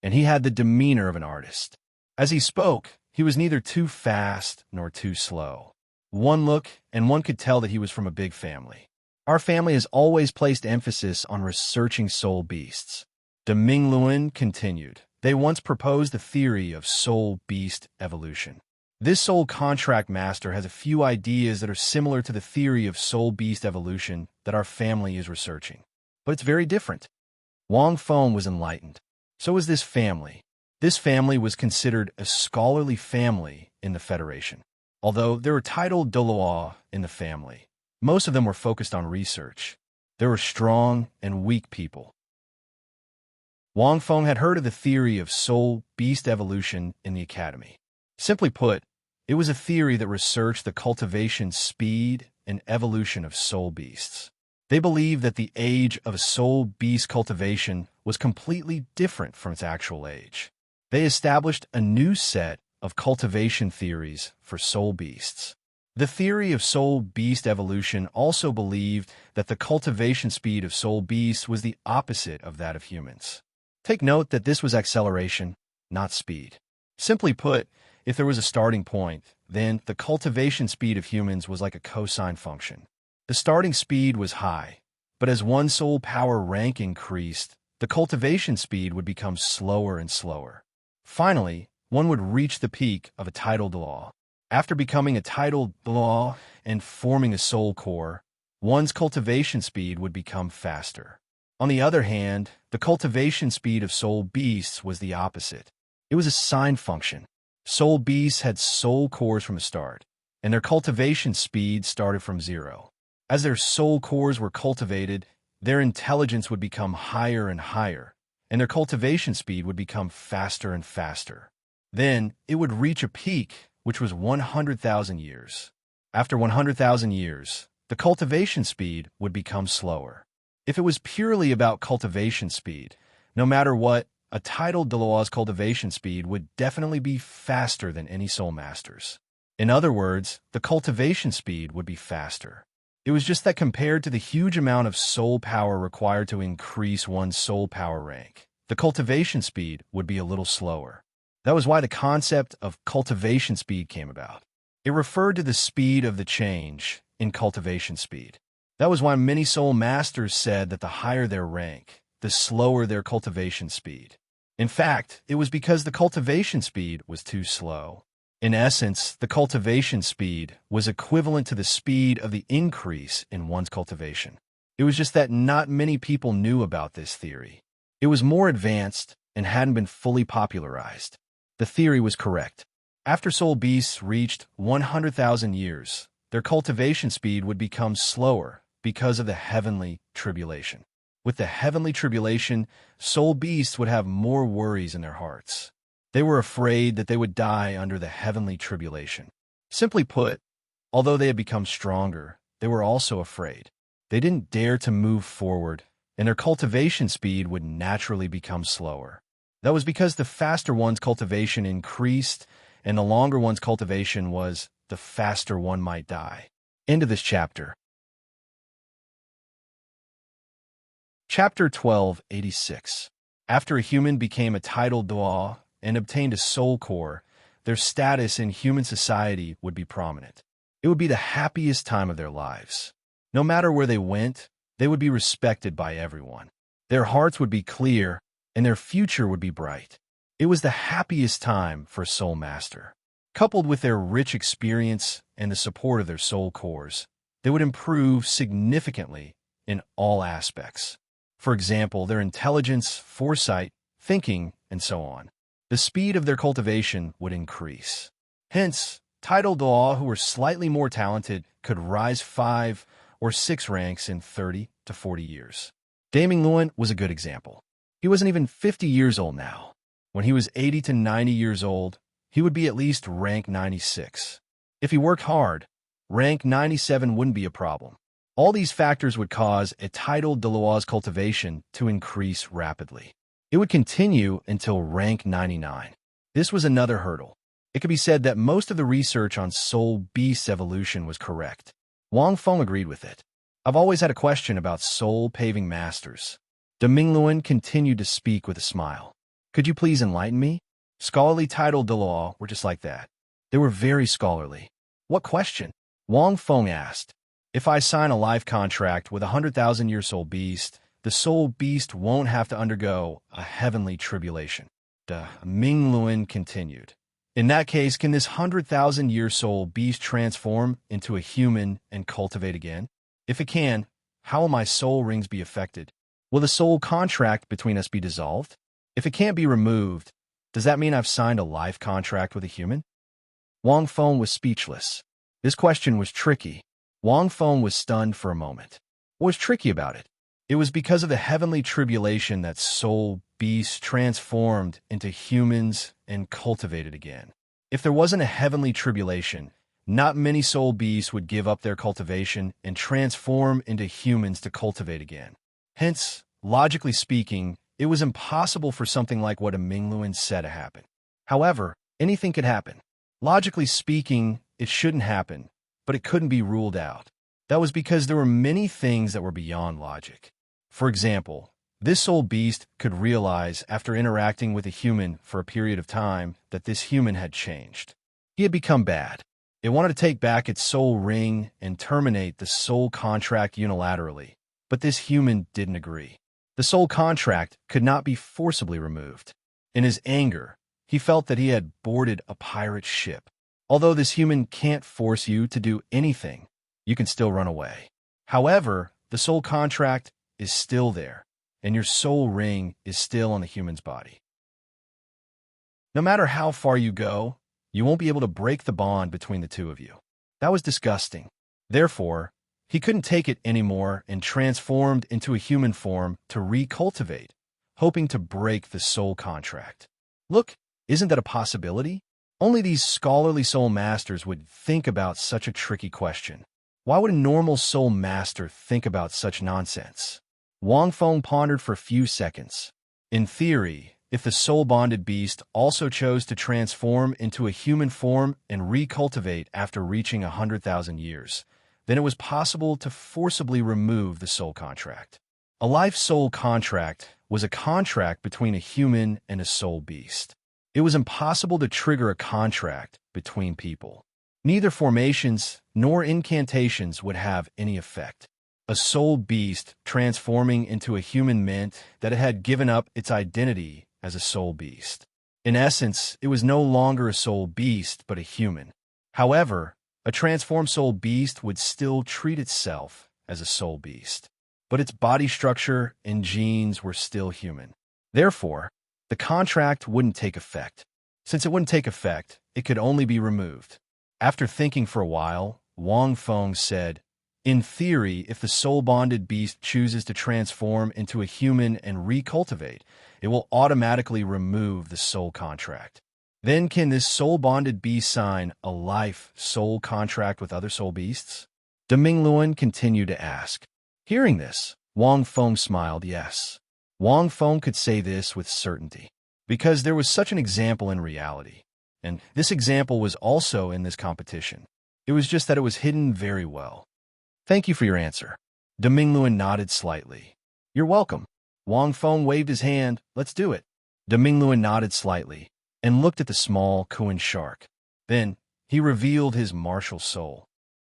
and he had the demeanor of an artist. As he spoke, he was neither too fast nor too slow. One look, and one could tell that he was from a big family. Our family has always placed emphasis on researching soul beasts. Demingluan continued. They once proposed the theory of soul beast evolution. This soul contract master has a few ideas that are similar to the theory of soul beast evolution that our family is researching. But it's very different. Wang Feng was enlightened. So was this family. This family was considered a scholarly family in the Federation. Although there were titled Douluo in the family, most of them were focused on research. There were strong and weak people. Wang Feng had heard of the theory of soul beast evolution in the academy. Simply put, it was a theory that researched the cultivation speed and evolution of soul beasts. They believed that the age of a soul beast cultivation was completely different from its actual age. They established a new set of cultivation theories for soul beasts. The theory of soul beast evolution also believed that the cultivation speed of soul beasts was the opposite of that of humans. Take note that this was acceleration, not speed. Simply put, if there was a starting point, then the cultivation speed of humans was like a cosine function. The starting speed was high, but as one soul power rank increased, the cultivation speed would become slower and slower. Finally, one would reach the peak of a titled law. After becoming a titled law and forming a soul core, one's cultivation speed would become faster. On the other hand, the cultivation speed of soul beasts was the opposite. It was a sine function. Soul beasts had soul cores from the start, and their cultivation speed started from zero. As their soul cores were cultivated, their intelligence would become higher and higher, and their cultivation speed would become faster and faster. Then, it would reach a peak, which was 100,000 years. After 100,000 years, the cultivation speed would become slower. If it was purely about cultivation speed, no matter what, a titled Daluo's cultivation speed would definitely be faster than any soul master's. In other words, the cultivation speed would be faster. It was just that compared to the huge amount of soul power required to increase one's soul power rank, the cultivation speed would be a little slower. That was why the concept of cultivation speed came about. It referred to the speed of the change in cultivation speed. That was why many soul masters said that the higher their rank, the slower their cultivation speed. In fact, it was because the cultivation speed was too slow. In essence, the cultivation speed was equivalent to the speed of the increase in one's cultivation. It was just that not many people knew about this theory. It was more advanced and hadn't been fully popularized. The theory was correct. After soul beasts reached 100,000 years, their cultivation speed would become slower because of the heavenly tribulation. With the heavenly tribulation, soul beasts would have more worries in their hearts. They were afraid that they would die under the heavenly tribulation. Simply put, although they had become stronger, they were also afraid. They didn't dare to move forward, and their cultivation speed would naturally become slower. That was because the faster one's cultivation increased, and the longer one's cultivation was, the faster one might die. End of this chapter. Chapter 1286. After a human became a titled Douluo and obtained a soul core, their status in human society would be prominent. It would be the happiest time of their lives. No matter where they went, they would be respected by everyone. Their hearts would be clear, and their future would be bright. It was the happiest time for a soul master. Coupled with their rich experience and the support of their soul cores, they would improve significantly in all aspects. For example, their intelligence, foresight, thinking, and so on. The speed of their cultivation would increase. Hence, titled Dalu who were slightly more talented could rise 5 or 6 ranks in 30 to 40 years. Embark was a good example. He wasn't even 50 years old now. When he was 80 to 90 years old, he would be at least rank 96. If he worked hard, rank 97 wouldn't be a problem. All these factors would cause a titled Daluo's cultivation to increase rapidly. It would continue until rank 99. This was another hurdle. It could be said that most of the research on soul beast evolution was correct. Wang Feng agreed with it. I've always had a question about soul paving masters. Dalu continued to speak with a smile. Could you please enlighten me? Scholarly titled Daluo were just like that. They were very scholarly. What question? Wang Feng asked. If I sign a life contract with a 100,000-year soul beast, the soul beast won't have to undergo a heavenly tribulation. Dalu continued. In that case, can this 100,000-year soul beast transform into a human and cultivate again? If it can, how will my soul rings be affected? Will the soul contract between us be dissolved? If it can't be removed, does that mean I've signed a life contract with a human? Wang Feng was speechless. This question was tricky. Wang Feng was stunned for a moment. What was tricky about it? It was because of the heavenly tribulation that soul beasts transformed into humans and cultivated again. If there wasn't a heavenly tribulation, not many soul beasts would give up their cultivation and transform into humans to cultivate again. Hence, logically speaking, it was impossible for something like what Embark said to happen. However, anything could happen. Logically speaking, it shouldn't happen, but it couldn't be ruled out. That was because there were many things that were beyond logic. For example, this soul beast could realize after interacting with a human for a period of time that this human had changed. He had become bad. It wanted to take back its soul ring and terminate the soul contract unilaterally, but this human didn't agree. The soul contract could not be forcibly removed. In his anger, he felt that he had boarded a pirate ship. Although this human can't force you to do anything, you can still run away. However, the soul contract is still there, and your soul ring is still on the human's body. No matter how far you go, you won't be able to break the bond between the two of you. That was disgusting. Therefore, he couldn't take it anymore and transformed into a human form to recultivate, hoping to break the soul contract. Look, isn't that a possibility? Only these scholarly soul masters would think about such a tricky question. Why would a normal soul master think about such nonsense? Wang Feng pondered for a few seconds. In theory, if the soul-bonded beast also chose to transform into a human form and recultivate after reaching 100,000 years, then it was possible to forcibly remove the soul contract. A life-soul contract was a contract between a human and a soul beast. It was impossible to trigger a contract between people. Neither formations nor incantations would have any effect. A soul beast transforming into a human meant that it had given up its identity as a soul beast. In essence, it was no longer a soul beast but a human. However, a transformed soul beast would still treat itself as a soul beast, but its body structure and genes were still human. Therefore, the contract wouldn't take effect. Since it wouldn't take effect, it could only be removed. After thinking for a while, Wang Feng said, "In theory, if the soul-bonded beast chooses to transform into a human and recultivate, it will automatically remove the soul contract. Then can this soul-bonded beast sign a life-soul contract with other soul beasts?" Demingluan continued to ask. Hearing this, Wang Feng smiled yes. Wang Feng could say this with certainty, because there was such an example in reality, and this example was also in this competition. It was just that it was hidden very well. "Thank you for your answer." Demingluan nodded slightly. "You're welcome." Wang Feng waved his hand. "Let's do it." Demingluan nodded slightly and looked at the small Kuan shark. Then he revealed his martial soul.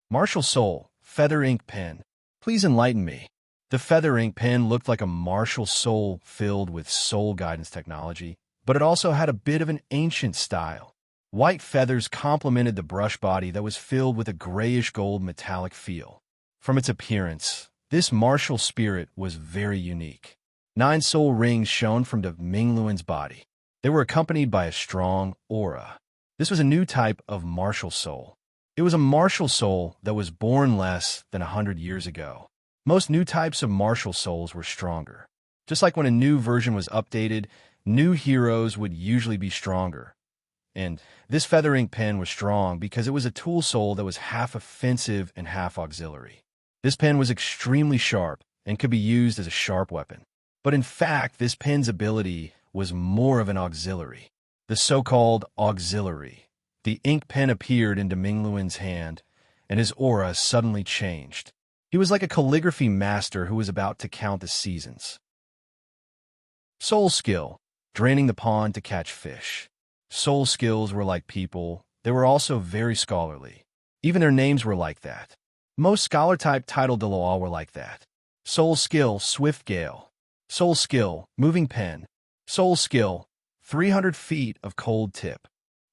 "Martial soul, feather ink pen. Please enlighten me." The feather ink pen looked like a martial soul filled with soul guidance technology, but it also had a bit of an ancient style. White feathers complemented the brush body that was filled with a grayish-gold metallic feel. From its appearance, this martial spirit was very unique. 9 soul rings shone from the Mingluan's body. They were accompanied by a strong aura. This was a new type of martial soul. It was a martial soul that was born less than 100 years ago. Most new types of martial souls were stronger. Just like when a new version was updated, new heroes would usually be stronger. And this feather ink pen was strong because it was a tool soul that was half offensive and half auxiliary. This pen was extremely sharp and could be used as a sharp weapon. But in fact, this pen's ability was more of an auxiliary. The so-called auxiliary. The ink pen appeared into Mingluan's hand, and his aura suddenly changed. He was like a calligraphy master who was about to count the seasons. Soul skill, draining the pond to catch fish. Soul skills were like people. They were also very scholarly. Even their names were like that. Most scholar-type title Dalu were like that. Soul skill, swift gale. Soul skill, moving pen. Soul skill, 300 feet of cold tip.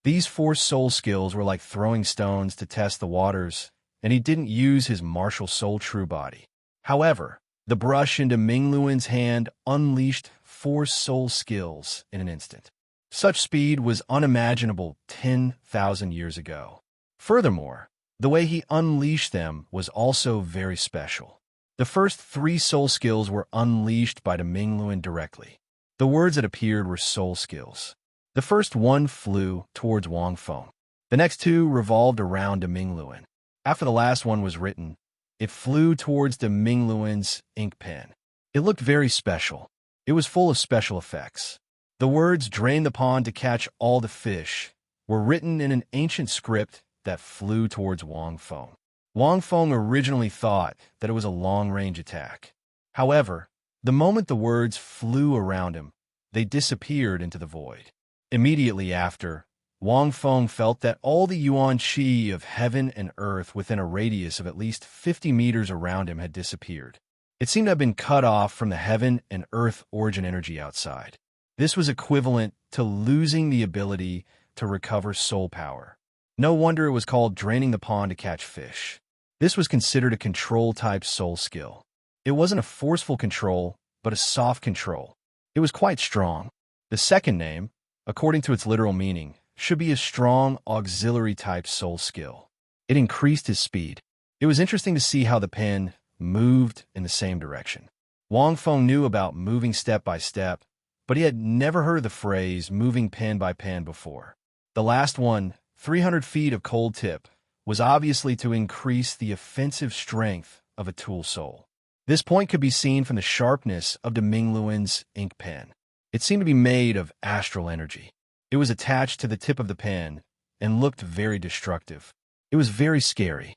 These 4 soul skills were like throwing stones to test the waters, and he didn't use his martial soul true body. However, the brush into Mingluan's hand unleashed 4 soul skills in an instant. Such speed was unimaginable 10,000 years ago. Furthermore, the way he unleashed them was also very special. The first 3 soul skills were unleashed by the Mingluan directly. The words that appeared were soul skills. The first one flew towards Wang Feng. The next 2 revolved around the Mingluan. After the last one was written, it flew towards the Mingluan's ink pen. It looked very special. It was full of special effects. The words "drain the pond to catch all the fish" were written in an ancient script that flew towards Wang Feng. Wang Feng originally thought that it was a long-range attack. However, the moment the words flew around him, they disappeared into the void. Immediately after, Wang Feng felt that all the yuan qi of heaven and earth within a radius of at least 50 meters around him had disappeared. It seemed to have been cut off from the heaven and earth origin energy outside. This was equivalent to losing the ability to recover soul power. No wonder it was called draining the pond to catch fish. This was considered a control-type soul skill. It wasn't a forceful control, but a soft control. It was quite strong. The second name, according to its literal meaning, should be a strong auxiliary-type soul skill. It increased his speed. It was interesting to see how the pen moved in the same direction. Wang Feng knew about moving step by step, but he had never heard of the phrase moving pen by pen before. The last one, 300 feet of cold tip, was obviously to increase the offensive strength of a tool soul. This point could be seen from the sharpness of the Mingluan's ink pen. It seemed to be made of astral energy. It was attached to the tip of the pen and looked very destructive. It was very scary.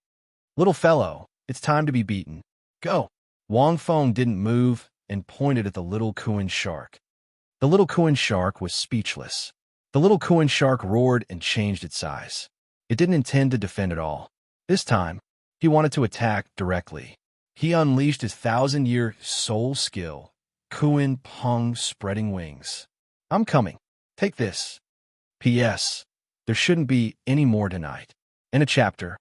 "Little fellow, it's time to be beaten. Go." Wang Feng didn't move and pointed at the little Kuan shark. The little Kuan shark was speechless. The little Kuan shark roared and changed its size. It didn't intend to defend at all. This time, he wanted to attack directly. He unleashed his 1,000-year soul skill, Kuan Peng spreading wings. "I'm coming. Take this. P.S. There shouldn't be any more tonight." In a chapter.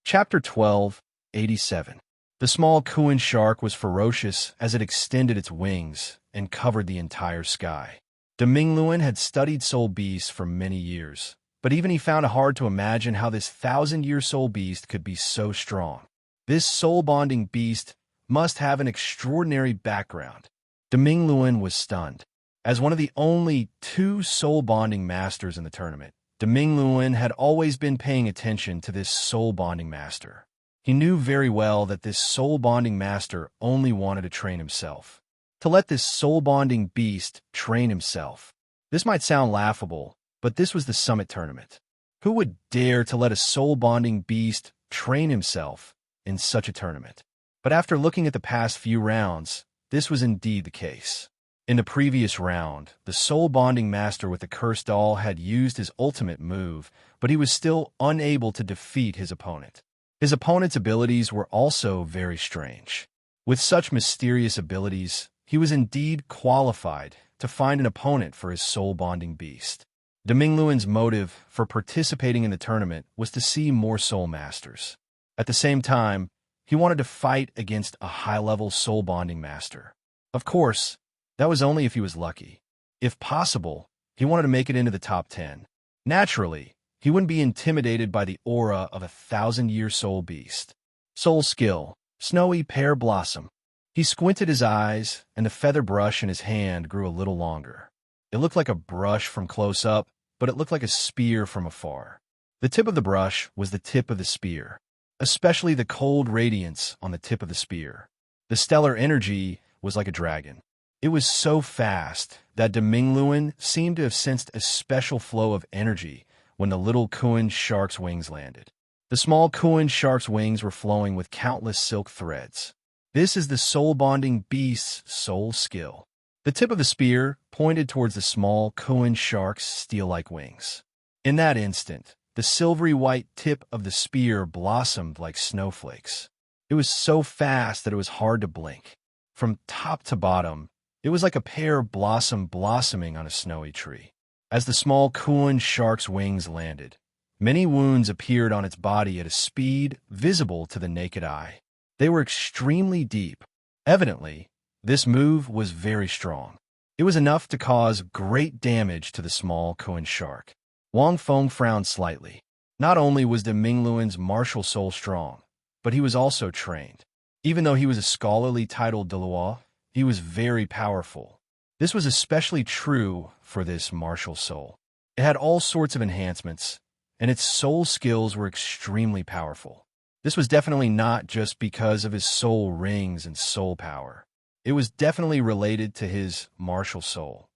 Chapter 12, 87. The small Kuan shark was ferocious as it extended its wings and covered the entire sky. Demingluan had studied soul beasts for many years, but even he found it hard to imagine how this 1,000-year soul beast could be so strong. This soul-bonding beast must have an extraordinary background. Demingluan was stunned. As one of the only 2 soul-bonding masters in the tournament, Demingluan had always been paying attention to this soul-bonding master. He knew very well that this soul-bonding master only wanted to train himself. To let this soul-bonding beast train himself. This might sound laughable, but this was the summit tournament. Who would dare to let a soul-bonding beast train himself in such a tournament? But after looking at the past few rounds, this was indeed the case. In the previous round, the soul-bonding master with the cursed doll had used his ultimate move, but he was still unable to defeat his opponent. His opponent's abilities were also very strange. With such mysterious abilities, he was indeed qualified to find an opponent for his soul-bonding beast. Demingluan's motive for participating in the tournament was to see more soul masters. At the same time, he wanted to fight against a high-level soul-bonding master. Of course, that was only if he was lucky. If possible, he wanted to make it into the top 10. Naturally, he wouldn't be intimidated by the aura of a 1,000-year soul beast. Soul skill, snowy pear blossom. He squinted his eyes, and the feather brush in his hand grew a little longer. It looked like a brush from close up, but it looked like a spear from afar. The tip of the brush was the tip of the spear, especially the cold radiance on the tip of the spear. The stellar energy was like a dragon. It was so fast that Demingluan seemed to have sensed a special flow of energy when the little Kuan shark's wings landed. The small Kuan shark's wings were flowing with countless silk threads. This is the soul-bonding beast's soul skill. The tip of the spear pointed towards the small Kuan shark's steel-like wings. In that instant, the silvery white tip of the spear blossomed like snowflakes. It was so fast that it was hard to blink. From top to bottom, it was like a pear blossom blossoming on a snowy tree. As the small Kuan shark's wings landed, many wounds appeared on its body at a speed visible to the naked eye. They were extremely deep. Evidently, this move was very strong. It was enough to cause great damage to the small Kuan shark. Wang Feng frowned slightly. Not only was Demingluan's martial soul strong, but he was also trained. Even though he was a scholarly titled Dalu, he was very powerful. This was especially true for this martial soul. It had all sorts of enhancements, and its soul skills were extremely powerful. This was definitely not just because of his soul rings and soul power. It was definitely related to his martial soul.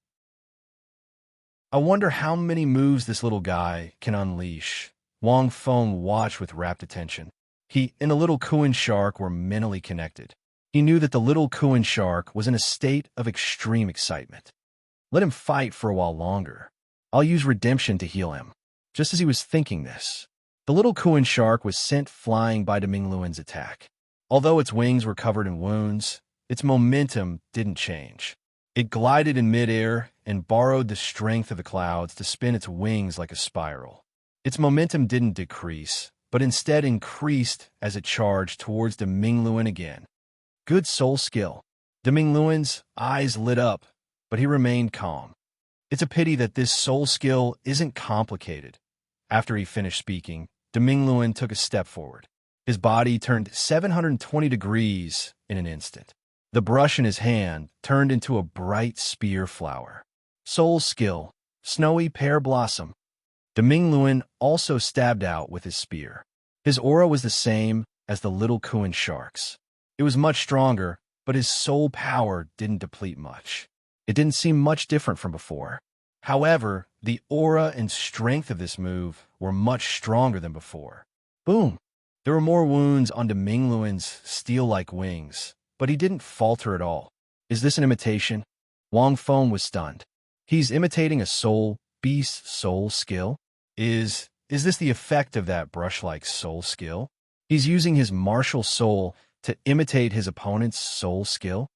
I wonder how many moves this little guy can unleash. Wang Feng watched with rapt attention. He and the little Kuan shark were mentally connected. He knew that the little Kuan shark was in a state of extreme excitement. Let him fight for a while longer. I'll use redemption to heal him. Just as he was thinking this, the little Kuan shark was sent flying by Demingluan's attack. Although its wings were covered in wounds, its momentum didn't change. It glided in midair and borrowed the strength of the clouds to spin its wings like a spiral. Its momentum didn't decrease, but instead increased as it charged towards Demingluan again. Good soul skill. Demingluan's eyes lit up, but he remained calm. It's a pity that this soul skill isn't complicated. After he finished speaking, Demingluan took a step forward. His body turned 720 degrees in an instant. The brush in his hand turned into a bright spear flower. Soul skill, snowy pear blossom. Demingluan also stabbed out with his spear. His aura was the same as the little Kuan shark's. It was much stronger, but his soul power didn't deplete much. It didn't seem much different from before. However, the aura and strength of this move were much stronger than before. Boom! There were more wounds on Demingluan's steel-like wings, but he didn't falter at all. Is this an imitation? Wang Feng was stunned. He's imitating a soul beast's soul skill? Is this the effect of that brush-like soul skill? He's using his martial soul to imitate his opponent's soul skill?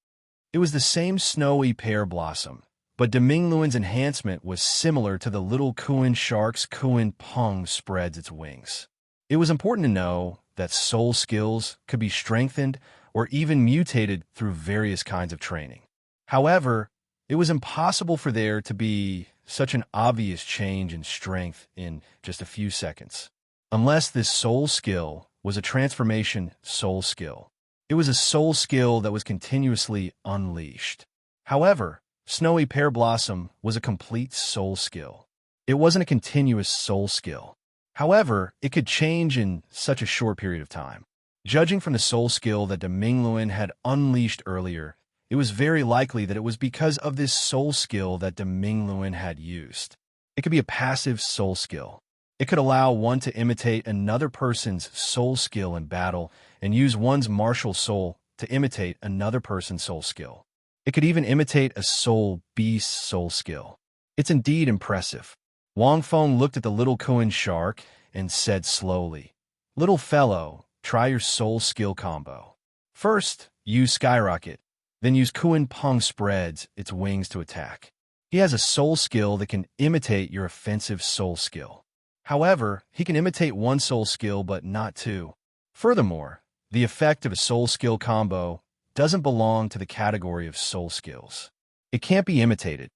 It was the same snowy pear blossom, but Demingluan's enhancement was similar to the little Kuan shark's Kuan Peng spreads its wings. It was important to know that soul skills could be strengthened or even mutated through various kinds of training. However, it was impossible for there to be such an obvious change in strength in just a few seconds, unless this soul skill was a transformation soul skill. It was a soul skill that was continuously unleashed. However, Snowy Pear Blossom was a complete soul skill. It wasn't a continuous soul skill. However, it could change in such a short period of time. Judging from the soul skill that Demingluan had unleashed earlier, it was very likely that it was because of this soul skill that Demingluan had used. It could be a passive soul skill. It could allow one to imitate another person's soul skill in battle and use one's martial soul to imitate another person's soul skill. It could even imitate a soul beast's soul skill. It's indeed impressive. Wang Feng looked at the little Kuan shark and said slowly, "Little fellow, try your soul skill combo. First, use Skyrocket, then use Kuan Peng spreads its wings to attack. He has a soul skill that can imitate your offensive soul skill. However, he can imitate one soul skill but not two. Furthermore, the effect of a soul skill combo doesn't belong to the category of soul skills. It can't be imitated."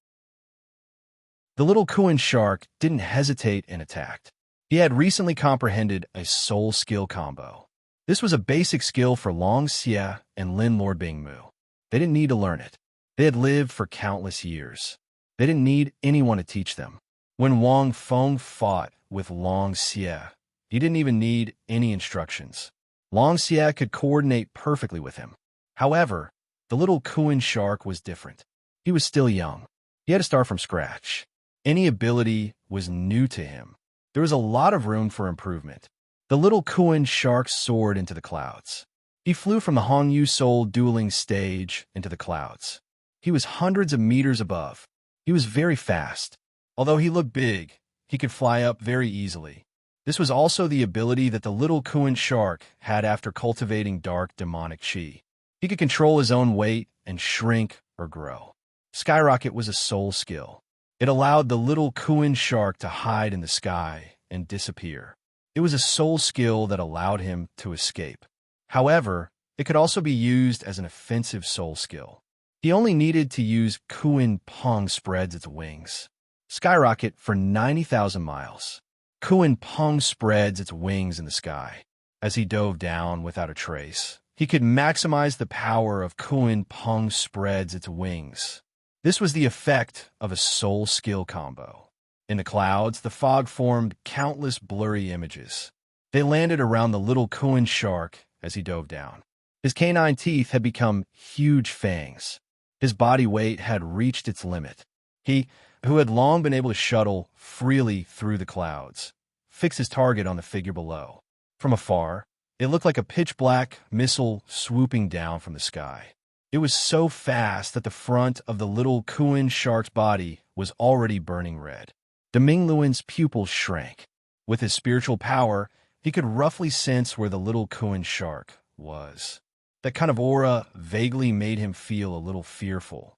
The little Kuan shark didn't hesitate and attacked. He had recently comprehended a soul skill combo. This was a basic skill for Long Xie and Lin Lord Bingmu. They didn't need to learn it. They had lived for countless years. They didn't need anyone to teach them. When Wang Feng fought with Long Xie, he didn't even need any instructions. Long Xie could coordinate perfectly with him. However, the little Kuan shark was different. He was still young. He had to start from scratch. Any ability was new to him. There was a lot of room for improvement. The little Kuan shark soared into the clouds. He flew from the Hongyu Soul dueling stage into the clouds. He was hundreds of meters above. He was very fast. Although he looked big, he could fly up very easily. This was also the ability that the little Kuan shark had after cultivating dark demonic chi. He could control his own weight and shrink or grow. Skyrocket was a soul skill. It allowed the little Kuan shark to hide in the sky and disappear. It was a soul skill that allowed him to escape. However, it could also be used as an offensive soul skill. He only needed to use Kuan Peng spreads its wings. Skyrocket for 90,000 miles. Kuan Peng spreads its wings in the sky. As he dove down without a trace, he could maximize the power of Kuan Peng spreads its wings. This was the effect of a soul skill combo. In the clouds, the fog formed countless blurry images. They landed around the little Kuan shark as he dove down. His canine teeth had become huge fangs. His body weight had reached its limit. He, who had long been able to shuttle freely through the clouds, fixed his target on the figure below. From afar, it looked like a pitch-black missile swooping down from the sky. It was so fast that the front of the little Kuan shark's body was already burning red. Demingluan's pupils shrank. With his spiritual power, he could roughly sense where the little Kuan shark was. That kind of aura vaguely made him feel a little fearful.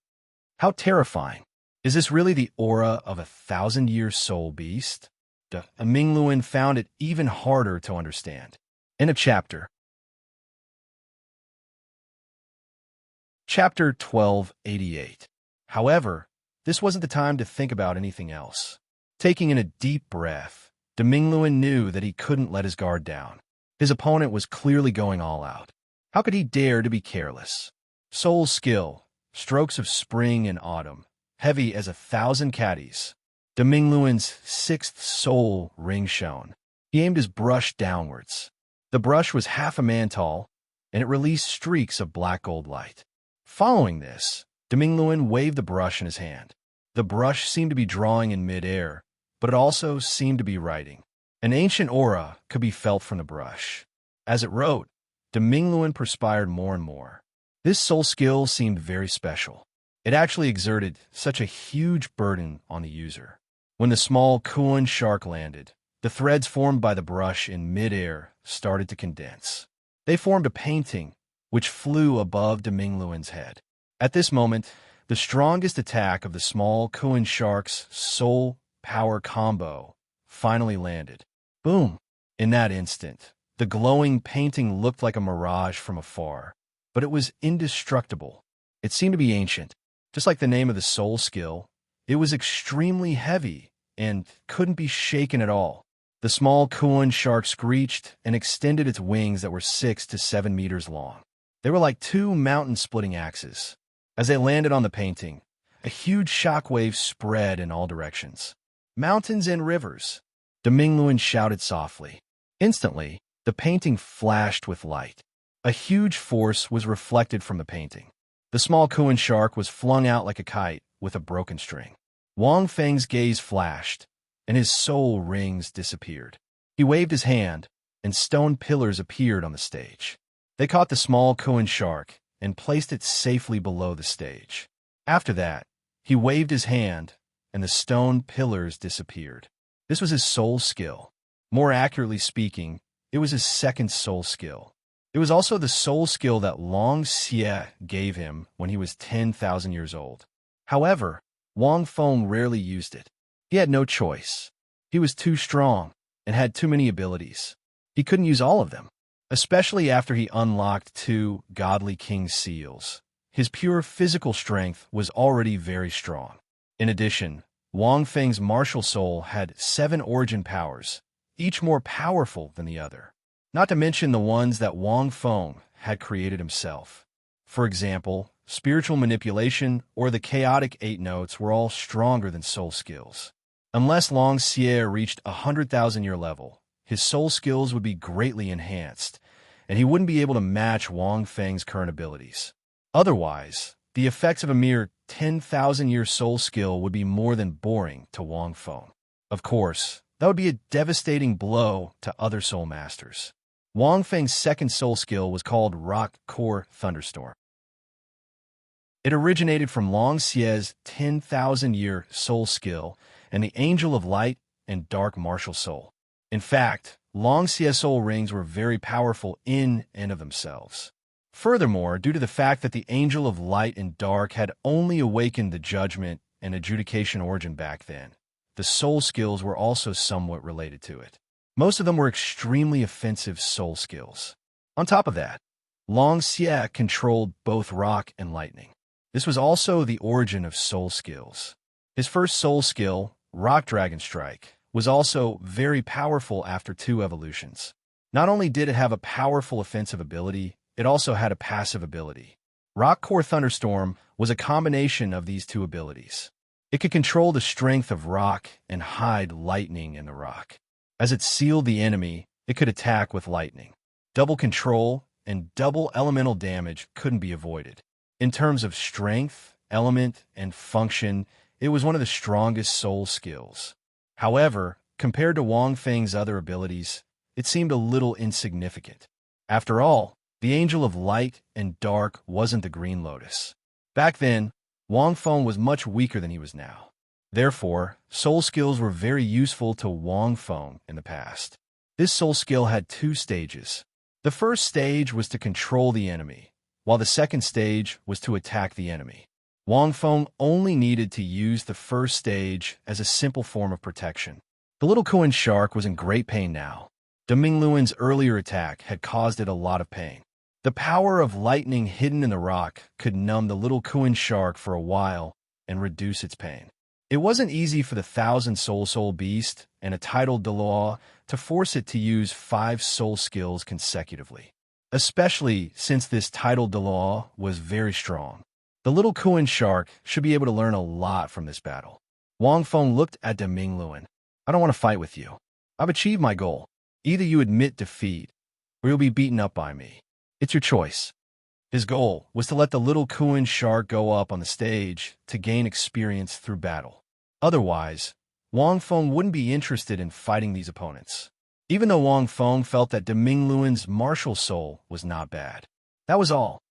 How terrifying. Is this really the aura of a 1,000-year soul beast? Demingluan found it even harder to understand. End of chapter. Chapter 1288. However, this wasn't the time to think about anything else. Taking in a deep breath, Demingluan knew that he couldn't let his guard down. His opponent was clearly going all out. How could he dare to be careless? Soul skill, strokes of spring and autumn, heavy as 1,000 caddies. Demingluan's sixth soul ring shone. He aimed his brush downwards. The brush was half a man tall, and it released streaks of black gold light. Following this, Demingluan waved the brush in his hand. The brush seemed to be drawing in mid-air, but it also seemed to be writing. An ancient aura could be felt from the brush. As it wrote, Demingluan perspired more and more. This soul skill seemed very special. It actually exerted such a huge burden on the user. When the small Kuan shark landed, the threads formed by the brush in mid-air started to condense. They formed a painting, which flew above Demingluan's head. At this moment, the strongest attack of the small Kuan shark's soul power combo finally landed. Boom! In that instant, the glowing painting looked like a mirage from afar, but it was indestructible. It seemed to be ancient. Just like the name of the soul skill, it was extremely heavy and couldn't be shaken at all. The small Kuan shark screeched and extended its wings that were 6 to 7 meters long. They were like two mountain-splitting axes. As they landed on the painting, a huge shockwave spread in all directions. Mountains and rivers. Demingluan shouted softly. Instantly, the painting flashed with light. A huge force was reflected from the painting. The small Kuan shark was flung out like a kite with a broken string. Wang Feng's gaze flashed, and his soul rings disappeared. He waved his hand, and stone pillars appeared on the stage. They caught the small Kuan shark and placed it safely below the stage. After that, he waved his hand, and the stone pillars disappeared. This was his soul skill. More accurately speaking, it was his second soul skill. It was also the soul skill that Long Xie gave him when he was 10,000 years old. However, Wang Feng rarely used it. He had no choice. He was too strong and had too many abilities. He couldn't use all of them, especially after he unlocked 2 Godly King seals. His pure physical strength was already very strong. In addition, Wang Feng's martial soul had 7 origin powers, each more powerful than the other. Not to mention the ones that Wang Feng had created himself. For example, spiritual manipulation or the chaotic 8 notes were all stronger than soul skills. Unless Long Xie reached 100,000-year level, his soul skills would be greatly enhanced, and he wouldn't be able to match Wang Feng's current abilities. Otherwise, the effects of a mere 10,000-year soul skill would be more than boring to Wang Feng. Of course, that would be a devastating blow to other soul masters. Wang Feng's second soul skill was called Rock Core Thunderstorm. It originated from Long Xie's 10,000-year soul skill and the Angel of Light and Dark martial soul. In fact, Long Xie's soul rings were very powerful in and of themselves. Furthermore, due to the fact that the Angel of Light and Dark had only awakened the Judgment and Adjudication origin back then, the soul skills were also somewhat related to it. Most of them were extremely offensive soul skills. On top of that, Long Xie controlled both rock and lightning. This was also the origin of soul skills. His first soul skill, Rock Dragon Strike, was also very powerful after 2 evolutions. Not only did it have a powerful offensive ability, it also had a passive ability. Rock Core Thunderstorm was a combination of these 2 abilities. It could control the strength of rock and hide lightning in the rock. As it sealed the enemy, it could attack with lightning. Double control and double elemental damage couldn't be avoided. In terms of strength, element, and function, it was one of the strongest soul skills. However, compared to Wang Feng's other abilities, it seemed a little insignificant. After all, the Angel of Light and Dark wasn't the Green Lotus. Back then, Wang Feng was much weaker than he was now. Therefore, soul skills were very useful to Wang Feng in the past. This soul skill had 2 stages. The first stage was to control the enemy, while the second stage was to attack the enemy. Wang Feng only needed to use the first stage as a simple form of protection. The little Kuan shark was in great pain now. Demingluan's earlier attack had caused it a lot of pain. The power of lightning hidden in the rock could numb the little Kuan shark for a while and reduce its pain. It wasn't easy for the 1,000 soul beast and a titled Dalu to force it to use 5 soul skills consecutively, especially since this titled Dalu was very strong. The little Kuan shark should be able to learn a lot from this battle. Wang Feng looked at Demingluan. I don't want to fight with you. I've achieved my goal. Either you admit defeat, or you'll be beaten up by me. It's your choice. His goal was to let the little Kuan shark go up on the stage to gain experience through battle. Otherwise, Wang Feng wouldn't be interested in fighting these opponents. Even though Wang Feng felt that Demingluan's martial soul was not bad. That was all.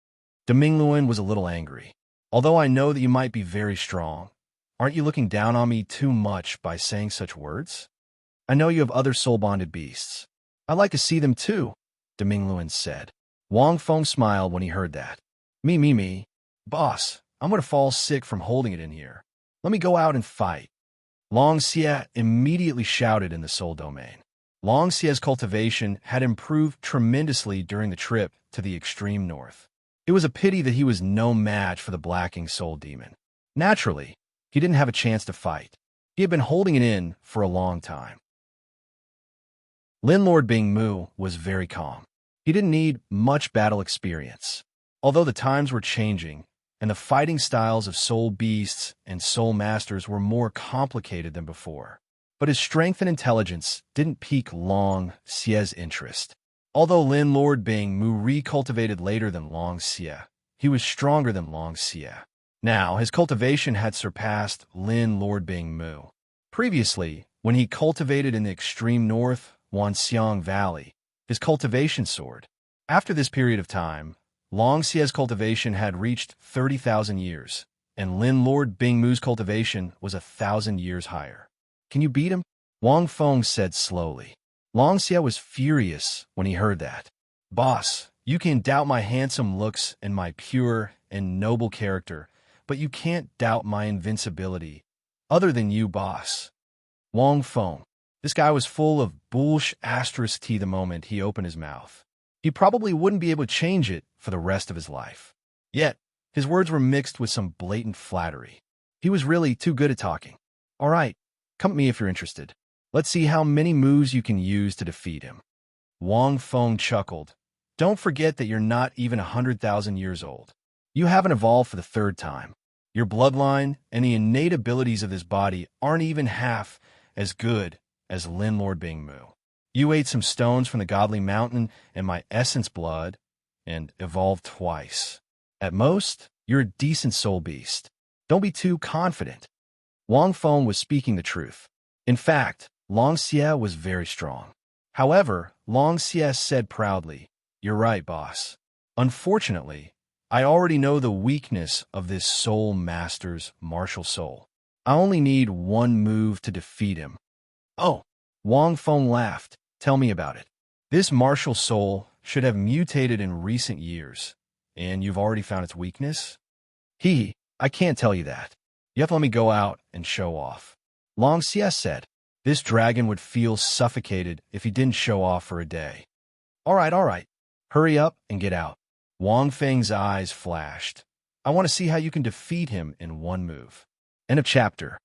Demingluan was a little angry. Although I know that you might be very strong, aren't you looking down on me too much by saying such words? I know you have other soul-bonded beasts. I'd like to see them too, Demingluan said. Wang Feng smiled when he heard that. Me. Boss, I'm going to fall sick from holding it in here. Let me go out and fight. Long Xie immediately shouted in the soul domain. Long Xie's cultivation had improved tremendously during the trip to the extreme north. It was a pity that he was no match for the blacking soul demon. Naturally, he didn't have a chance to fight. He had been holding it in for a long time. Lord Bing Mu was very calm. He didn't need much battle experience. Although the times were changing, and the fighting styles of soul beasts and soul masters were more complicated than before. But his strength and intelligence didn't pique Long Xie's interest. Although Lord Bing Mu recultivated later than Long Xie, he was stronger than Long Xie. Now, his cultivation had surpassed Lord Bing Mu. Previously, when he cultivated in the extreme north, Wanxiang Valley, his cultivation soared. After this period of time, Long Xie's cultivation had reached 30,000 years, and Lord Bing Mu's cultivation was 1,000 years higher. Can you beat him? Wang Feng said slowly. Long Xie was furious when he heard that. Boss, you can doubt my handsome looks and my pure and noble character, but you can't doubt my invincibility. Other than you, boss. Wang Feng. This guy was full of bullsh** the moment he opened his mouth. He probably wouldn't be able to change it for the rest of his life. Yet, his words were mixed with some blatant flattery. He was really too good at talking. All right, come at me if you're interested. Let's see how many moves you can use to defeat him. Wang Feng chuckled. Don't forget that you're not even 100,000 years old. You haven't evolved for the third time. Your bloodline and the innate abilities of this body aren't even half as good as Lord Bing Mu. You ate some stones from the godly mountain and my essence blood and evolved twice. At most, you're a decent soul beast. Don't be too confident. Wang Feng was speaking the truth. In fact, Long Xie was very strong. However, Long Xie said proudly, You're right, boss. Unfortunately, I already know the weakness of this soul master's martial soul. I only need one move to defeat him. Oh, Wang Feng laughed. Tell me about it. This martial soul should have mutated in recent years, and you've already found its weakness? I can't tell you that. You have to let me go out and show off. Long Xie said, this dragon would feel suffocated if he didn't show off for a day. All right. Hurry up and get out. Wang Feng's eyes flashed. I want to see how you can defeat him in one move. End of chapter.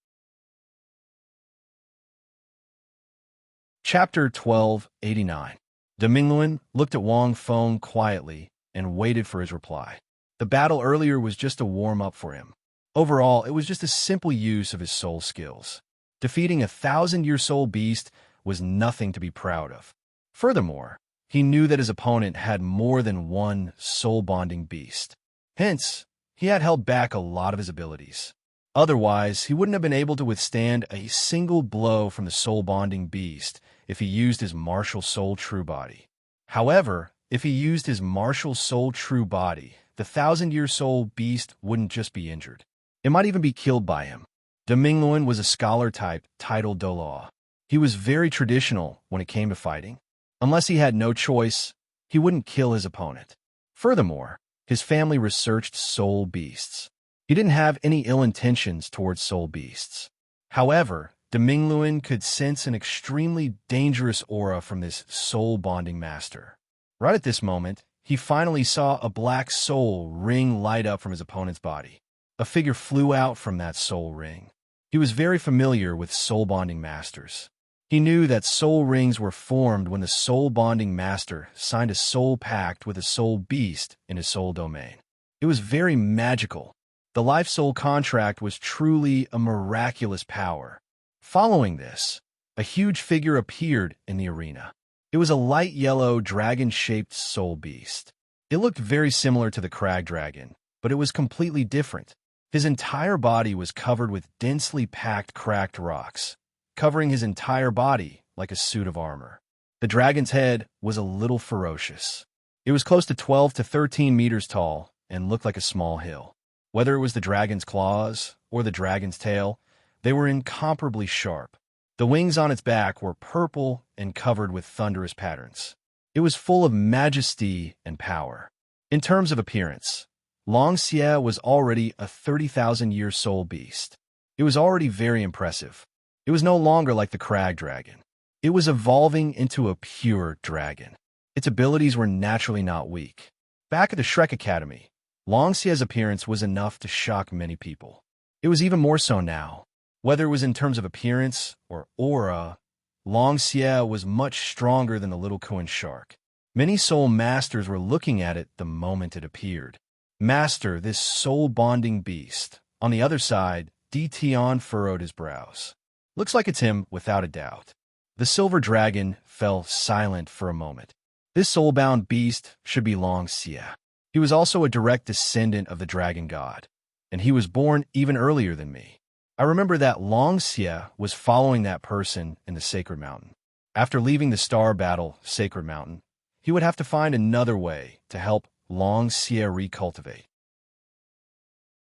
Chapter 1289. Demingluan looked at Wang Feng quietly and waited for his reply. The battle earlier was just a warm-up for him. Overall, it was just a simple use of his soul skills. Defeating a 1,000-year soul beast was nothing to be proud of. Furthermore, he knew that his opponent had more than one soul-bonding beast. Hence, he had held back a lot of his abilities. Otherwise, he wouldn't have been able to withstand a single blow from the soul-bonding beast if he used his martial soul true body. However, if he used his martial soul true body, the 1,000-year soul beast wouldn't just be injured. It might even be killed by him. Demingluan was a scholar type titled Douluo. He was very traditional when it came to fighting. Unless he had no choice, he wouldn't kill his opponent. Furthermore, his family researched soul beasts. He didn't have any ill intentions towards soul beasts. However, Demingluan could sense an extremely dangerous aura from this soul-bonding master. Right at this moment, he finally saw a black soul ring light up from his opponent's body. A figure flew out from that soul ring. He was very familiar with soul-bonding masters. He knew that soul rings were formed when the soul-bonding master signed a soul pact with a soul beast in his soul domain. It was very magical. The life-soul contract was truly a miraculous power. Following this, a huge figure appeared in the arena. It was a light yellow dragon-shaped soul beast. It looked very similar to the crag dragon, but it was completely different. His entire body was covered with densely packed cracked rocks, covering his entire body like a suit of armor. The dragon's head was a little ferocious. It was close to 12 to 13 meters tall and looked like a small hill. Whether it was the dragon's claws or the dragon's tail, they were incomparably sharp. The wings on its back were purple and covered with thunderous patterns. It was full of majesty and power. In terms of appearance, Long Xie was already a 30,000-year soul beast. It was already very impressive. It was no longer like the crag dragon. It was evolving into a pure dragon. Its abilities were naturally not weak. Back at the Shrek Academy, Long Xie's appearance was enough to shock many people. It was even more so now. Whether it was in terms of appearance or aura, Long Xie was much stronger than the little Koan shark. Many soul masters were looking at it the moment it appeared. Master, this soul-bonding beast. On the other side, Tian furrowed his brows. Looks like it's him, without a doubt. The silver dragon fell silent for a moment. This soul-bound beast should be Long Xie. He was also a direct descendant of the dragon god, and he was born even earlier than me. I remember that Long Xie was following that person in the Sacred Mountain. After leaving the Star Battle Sacred Mountain, he would have to find another way to help Long Xie recultivate.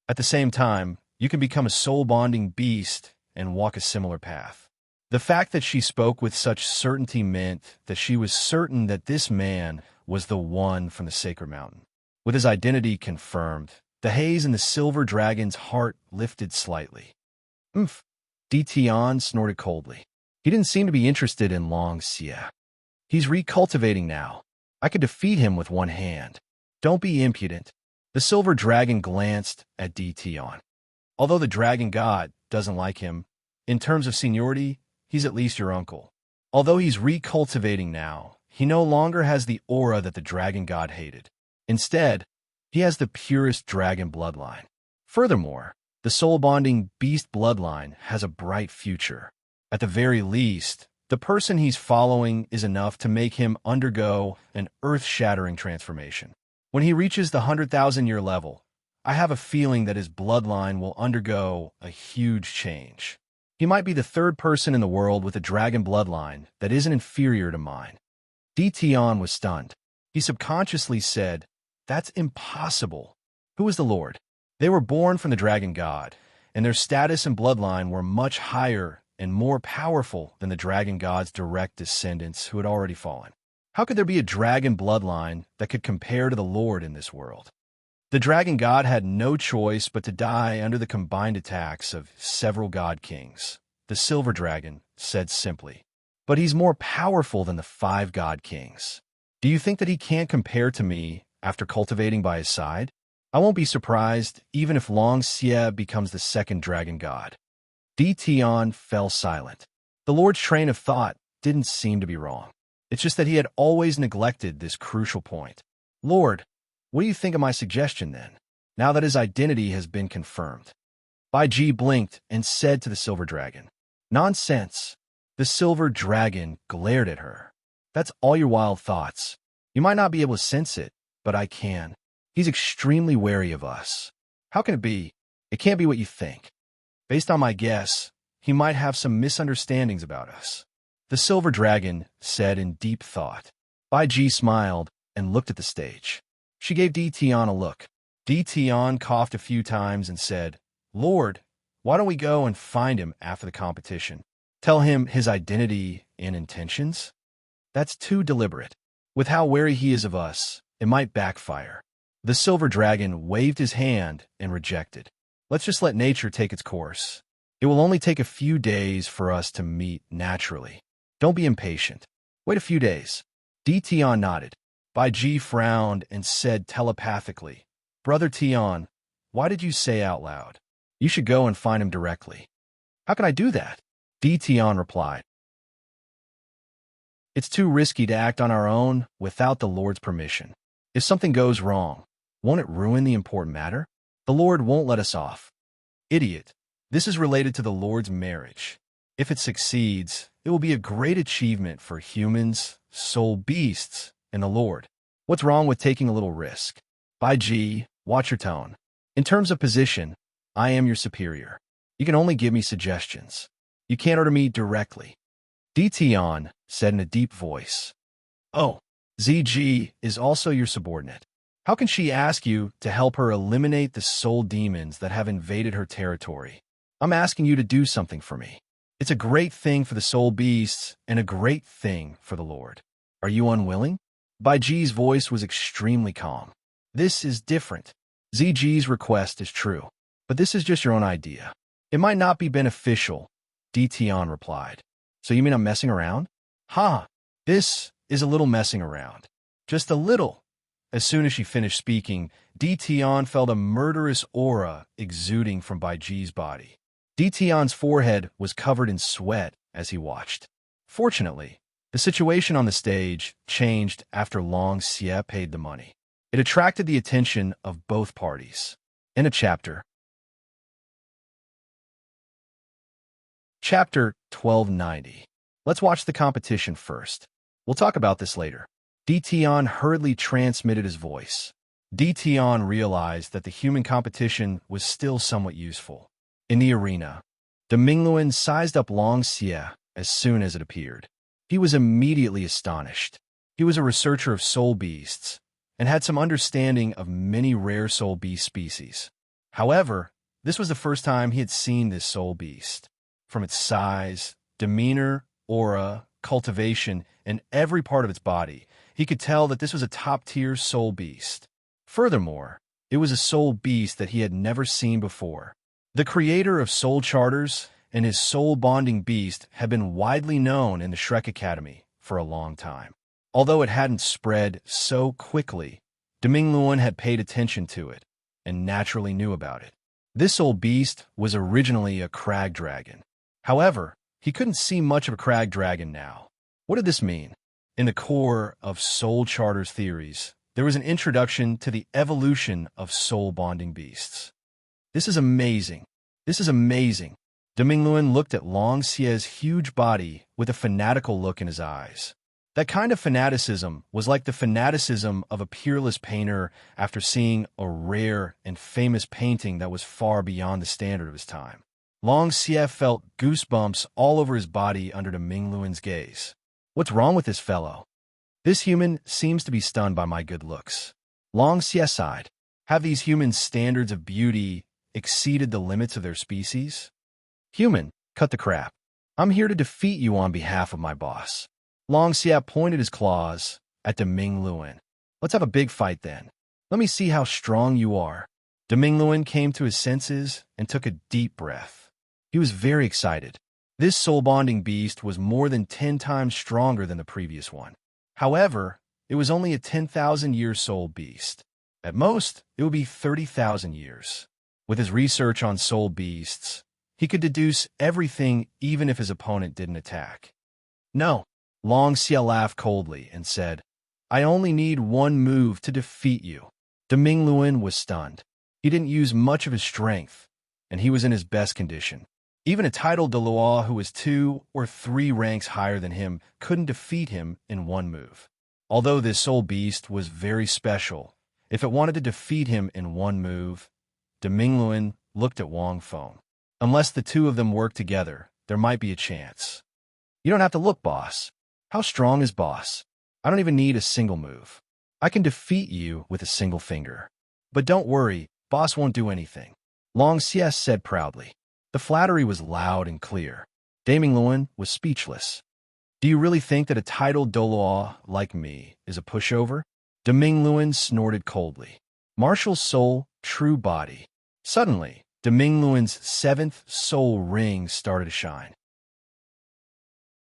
At the same time, you can become a soul-bonding beast and walk a similar path. The fact that she spoke with such certainty meant that she was certain that this man was the one from the Sacred Mountain. With his identity confirmed, the haze in the silver dragon's heart lifted slightly. Umph. Tian snorted coldly. He didn't seem to be interested in Long Xie. He's recultivating now. I could defeat him with one hand. Don't be impudent. The silver dragon glanced at Tian. Although the dragon god doesn't like him, in terms of seniority, he's at least your uncle. Although he's recultivating now, he no longer has the aura that the dragon god hated. Instead, he has the purest dragon bloodline. Furthermore, the soul-bonding beast bloodline has a bright future. At the very least, the person he's following is enough to make him undergo an earth-shattering transformation. When he reaches the 100,000-year level, I have a feeling that his bloodline will undergo a huge change. He might be the third person in the world with a dragon bloodline that isn't inferior to mine. Tian was stunned. He subconsciously said, "That's impossible." Who was the Lord? They were born from the dragon god, and their status and bloodline were much higher and more powerful than the dragon god's direct descendants who had already fallen. How could there be a dragon bloodline that could compare to the Lord in this world? The dragon god had no choice but to die under the combined attacks of several god kings. The silver dragon said simply, "But he's more powerful than the 5 god kings. Do you think that he can't compare to me after cultivating by his side? I won't be surprised even if Long Xie becomes the second dragon god." Tian fell silent. The Lord's train of thought didn't seem to be wrong. It's just that he had always neglected this crucial point. "Lord, what do you think of my suggestion then, now that his identity has been confirmed?" Bai Ji blinked and said to the silver dragon, "Nonsense." The silver dragon glared at her. "That's all your wild thoughts. You might not be able to sense it, but I can. He's extremely wary of us. How can it be? It can't be what you think. Based on my guess, he might have some misunderstandings about us." The silver dragon said in deep thought. Bai Ji smiled and looked at the stage. She gave Tian a look. Tian coughed a few times and said, "Lord, why don't we go and find him after the competition? Tell him his identity and intentions?" That's too deliberate. With how wary he is of us, it might backfire. The silver dragon waved his hand and rejected. "Let's just let nature take its course. It will only take a few days for us to meet naturally. Don't be impatient. Wait a few days." Tian nodded. Bai Ji frowned and said telepathically, "Brother Tian, why did you say out loud? You should go and find him directly." "How can I do that?" Tian replied. "It's too risky to act on our own without the Lord's permission. If something goes wrong, won't it ruin the important matter? The Lord won't let us off." "Idiot. This is related to the Lord's marriage. If it succeeds, it will be a great achievement for humans, soul beasts, and the Lord. What's wrong with taking a little risk? By G, watch your tone. In terms of position, I am your superior. You can only give me suggestions. You can't order me directly. Tion said in a deep voice. Oh, ZG is also your subordinate. How can she ask you to help her eliminate the soul demons that have invaded her territory? I'm asking you to do something for me. It's a great thing for the soul beasts and a great thing for the Lord. Are you unwilling? Bai Ji's voice was extremely calm. This is different. ZG's request is true, but this is just your own idea. It might not be beneficial, Tion replied. So you mean I'm messing around? Ha! This is a little messing around. Just a little. As soon as she finished speaking, Tion felt a murderous aura exuding from Bai Ji's body. Tion's forehead was covered in sweat as he watched. Fortunately, the situation on the stage changed after Long Xie paid the money. It attracted the attention of both parties. In a chapter. Chapter 1290. Let's watch the competition first. We'll talk about this later. Tion hurriedly transmitted his voice. Tion realized that the human competition was still somewhat useful. In the arena, Demingluan sized up Long Xie as soon as it appeared. He was immediately astonished. He was a researcher of soul beasts and had some understanding of many rare soul beast species. However, this was the first time he had seen this soul beast. From its size, demeanor, aura, cultivation, and every part of its body, he could tell that this was a top-tier soul beast. Furthermore, it was a soul beast that he had never seen before. The creator of soul charters and his soul-bonding beast had been widely known in the Shrek Academy for a long time. Although it hadn't spread so quickly, Demingluan had paid attention to it and naturally knew about it. This soul beast was originally a crag dragon. However, he couldn't see much of a crag dragon now. What did this mean? In the core of soul charters theories, there was an introduction to the evolution of soul-bonding beasts. This is amazing. This is amazing. Demingluan looked at Long Xie's huge body with a fanatical look in his eyes. That kind of fanaticism was like the fanaticism of a peerless painter after seeing a rare and famous painting that was far beyond the standard of his time. Long Xie felt goosebumps all over his body under Demingluan's gaze. What's wrong with this fellow? This human seems to be stunned by my good looks. Long Xie sighed. Have these humans' standards of beauty exceeded the limits of their species? Human, cut the crap. I'm here to defeat you on behalf of my boss. Long Xie pointed his claws at Demingluan. Let's have a big fight then. Let me see how strong you are. Demingluan came to his senses and took a deep breath. He was very excited. This soul-bonding beast was more than 10 times stronger than the previous one. However, it was only a 10,000-year soul beast. At most, it would be 30,000 years. With his research on soul beasts, he could deduce everything even if his opponent didn't attack. No, Long Xie laughed coldly and said, I only need one move to defeat you. Demingluan was stunned. He didn't use much of his strength, and he was in his best condition. Even a titled Dalu who was 2 or 3 ranks higher than him couldn't defeat him in one move. Although this soul beast was very special, if it wanted to defeat him in one move, Demingluan looked at Wang Feng. Unless the two of them work together, there might be a chance. You don't have to look, boss. How strong is boss? I don't even need a single move. I can defeat you with a single finger. But don't worry, boss won't do anything. Long Xie said proudly. The flattery was loud and clear. Demingluan was speechless. Do you really think that a titled Douluo like me is a pushover? Demingluan snorted coldly. Martial soul, true body. Suddenly, Demingluan's 7th soul ring started to shine.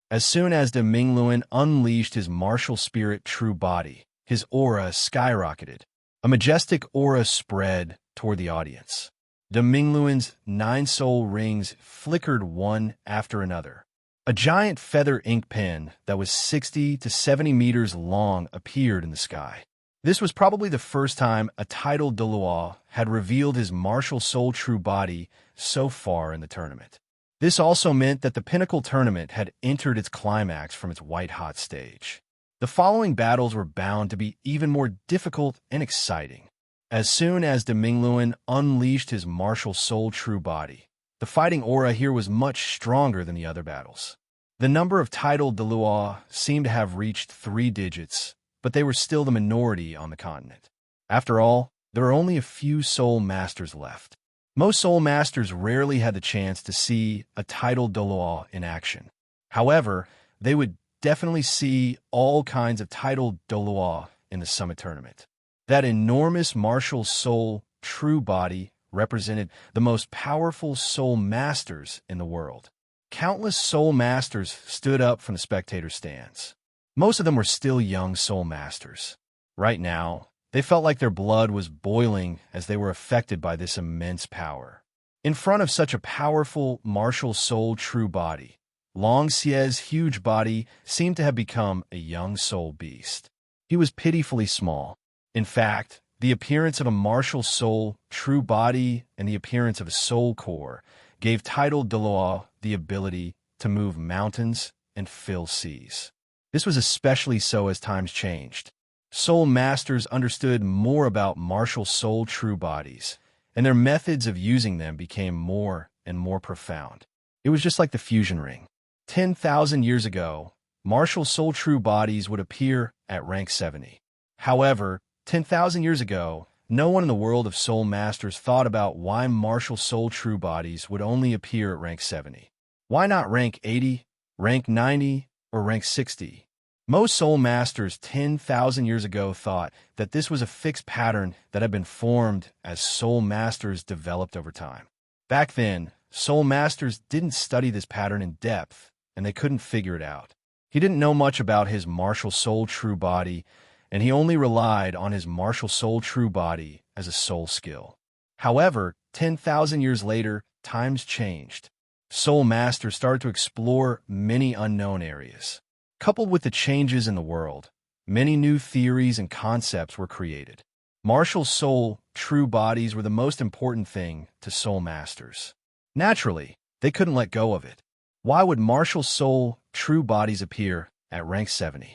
As soon as Demingluan unleashed his martial spirit true body, his aura skyrocketed. A majestic aura spread toward the audience. Demingluan's 9 soul rings flickered one after another. A giant feather ink pen that was 60 to 70 meters long appeared in the sky. This was probably the first time a titled Dalu had revealed his martial soul true body so far in the tournament. This also meant that the Pinnacle tournament had entered its climax from its white-hot stage. The following battles were bound to be even more difficult and exciting. As soon as Demingluan unleashed his martial soul true body, the fighting aura here was much stronger than the other battles. The number of titled Dalu seemed to have reached 3 digits, but they were still the minority on the continent. After all, there are only a few soul masters left. Most soul masters rarely had the chance to see a titled Dalu in action. However, they would definitely see all kinds of titled Dalu in the summit tournament. That enormous martial soul true body represented the most powerful soul masters in the world. Countless soul masters stood up from the spectator stands. Most of them were still young soul masters. Right now, they felt like their blood was boiling as they were affected by this immense power. In front of such a powerful martial soul true body, Long Xie's huge body seemed to have become a young soul beast. He was pitifully small. In fact, the appearance of a martial soul true body and the appearance of a soul core gave titled Dalu the ability to move mountains and fill seas. This was especially so as times changed. Soul masters understood more about martial soul true bodies, and their methods of using them became more and more profound. It was just like the fusion ring. 10,000 years ago, martial soul true bodies would appear at rank 70. However, 10,000 years ago, no one in the world of soul masters thought about why martial soul true bodies would only appear at rank 70. Why not rank 80, rank 90, or rank 60? Most soul masters 10,000 years ago thought that this was a fixed pattern that had been formed as soul masters developed over time. Back then, soul masters didn't study this pattern in depth, and they couldn't figure it out. He didn't know much about his martial soul true body, and he only relied on his martial soul true body as a soul skill. However, 10,000 years later, times changed. Soul masters started to explore many unknown areas. Coupled with the changes in the world, many new theories and concepts were created. Martial soul true bodies were the most important thing to soul masters. Naturally, they couldn't let go of it. Why would martial soul true bodies appear at rank 70?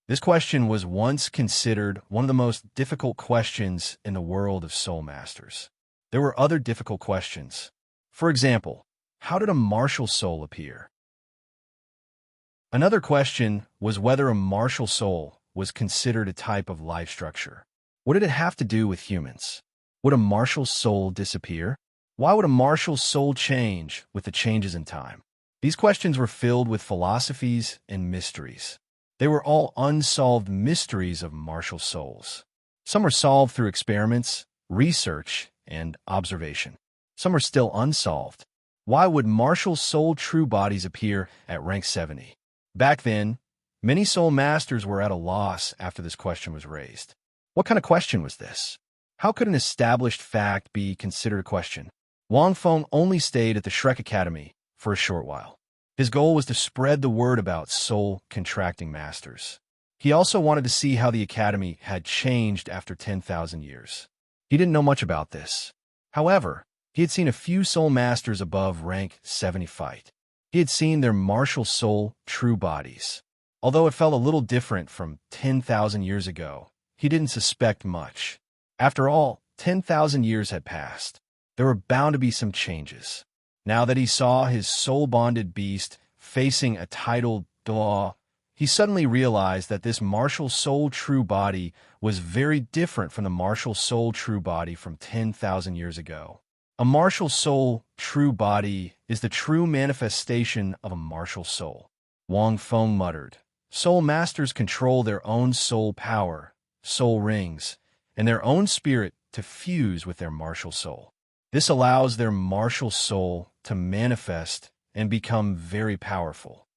This question was once considered one of the most difficult questions in the world of soul masters. There were other difficult questions. For example, how did a martial soul appear? Another question was whether a martial soul was considered a type of life structure. What did it have to do with humans? Would a martial soul disappear? Why would a martial soul change with the changes in time? These questions were filled with philosophies and mysteries. They were all unsolved mysteries of martial souls. Some were solved through experiments, research, and observation. Some are still unsolved. Why would martial soul true bodies appear at rank 70? Back then, many soul masters were at a loss after this question was raised. What kind of question was this? How could an established fact be considered a question? Wang Feng only stayed at the Shrek Academy for a short while. His goal was to spread the word about soul contracting masters. He also wanted to see how the academy had changed after 10,000 years. He didn't know much about this. However, he had seen a few soul masters above rank 70 fight. He had seen their martial soul true bodies. Although it felt a little different from 10,000 years ago, he didn't suspect much. After all, 10,000 years had passed. There were bound to be some changes. Now that he saw his soul-bonded beast facing a titled Dalu, he suddenly realized that this martial soul true body was very different from the martial soul true body from 10,000 years ago. A martial soul true body is the true manifestation of a martial soul. Wang Feng muttered. Soul masters control their own soul power, soul rings, and their own spirit to fuse with their martial soul. This allows their martial soul to manifest and become very powerful.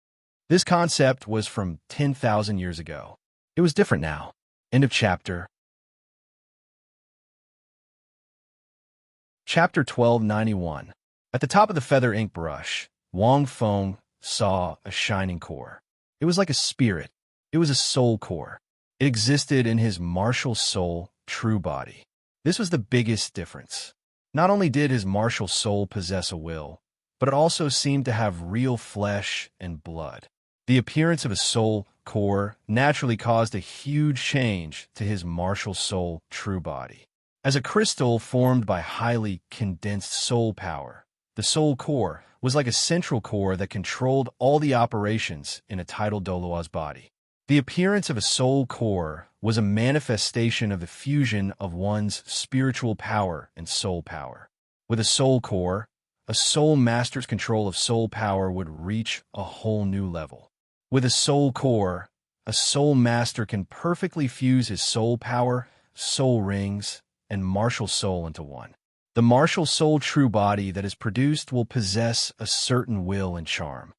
This concept was from 10,000 years ago. It was different now. End of chapter. Chapter 1291. At the top of the feather ink brush, Wang Feng saw a shining core. It was like a spirit. It was a soul core. It existed in his martial soul true body. This was the biggest difference. Not only did his martial soul possess a will, but it also seemed to have real flesh and blood. The appearance of a soul core naturally caused a huge change to his martial soul true body. As a crystal formed by highly condensed soul power, the soul core was like a central core that controlled all the operations in a titled Douluo's body. The appearance of a soul core was a manifestation of the fusion of one's spiritual power and soul power. With a soul core, a soul master's control of soul power would reach a whole new level. With a soul core, a soul master can perfectly fuse his soul power, soul rings, and martial soul into one. The martial soul true body that is produced will possess a certain will and charm.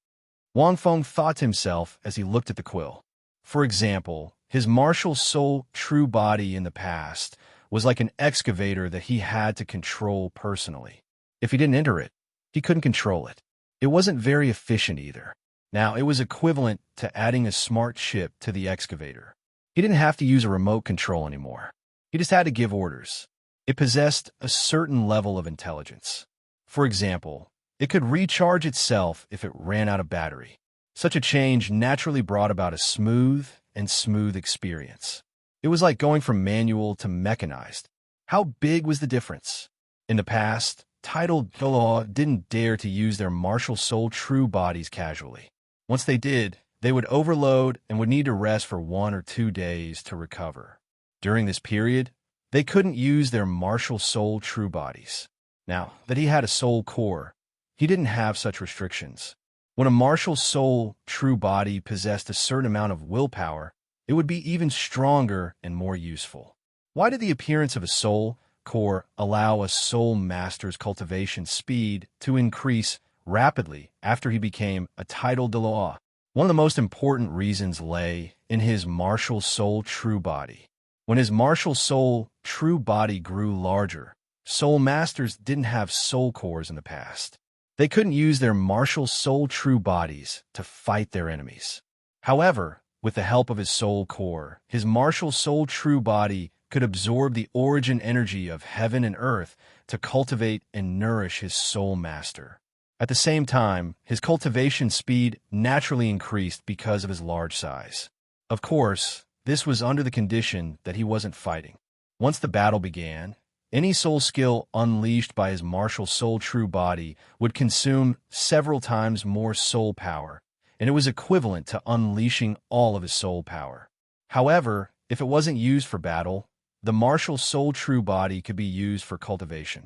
Wang Feng thought to himself as he looked at the quill. For example, his martial soul true body in the past was like an excavator that he had to control personally. If he didn't enter it, he couldn't control it. It wasn't very efficient either. Now, it was equivalent to adding a smart chip to the excavator. He didn't have to use a remote control anymore. He just had to give orders. It possessed a certain level of intelligence. For example, it could recharge itself if it ran out of battery. Such a change naturally brought about a smooth experience. It was like going from manual to mechanized. How big was the difference? In the past, titled Douluo didn't dare to use their martial soul true bodies casually. Once they did, they would overload and would need to rest for 1 or 2 days to recover. During this period, they couldn't use their martial soul true bodies. Now that he had a soul core, he didn't have such restrictions. When a martial soul true body possessed a certain amount of willpower, it would be even stronger and more useful. Why did the appearance of a soul core allow a soul master's cultivation speed to increase rapidly after he became a titled Douluo? One of the most important reasons lay in his martial soul true body. When his martial soul true body grew larger, soul masters didn't have soul cores in the past. They couldn't use their martial soul true bodies to fight their enemies. However, with the help of his soul core, his martial soul true body could absorb the origin energy of heaven and earth to cultivate and nourish his soul master. At the same time, his cultivation speed naturally increased because of his large size. Of course, this was under the condition that he wasn't fighting. Once the battle began, any soul skill unleashed by his martial soul true body would consume several times more soul power, and it was equivalent to unleashing all of his soul power. However, if it wasn't used for battle, the martial soul true body could be used for cultivation.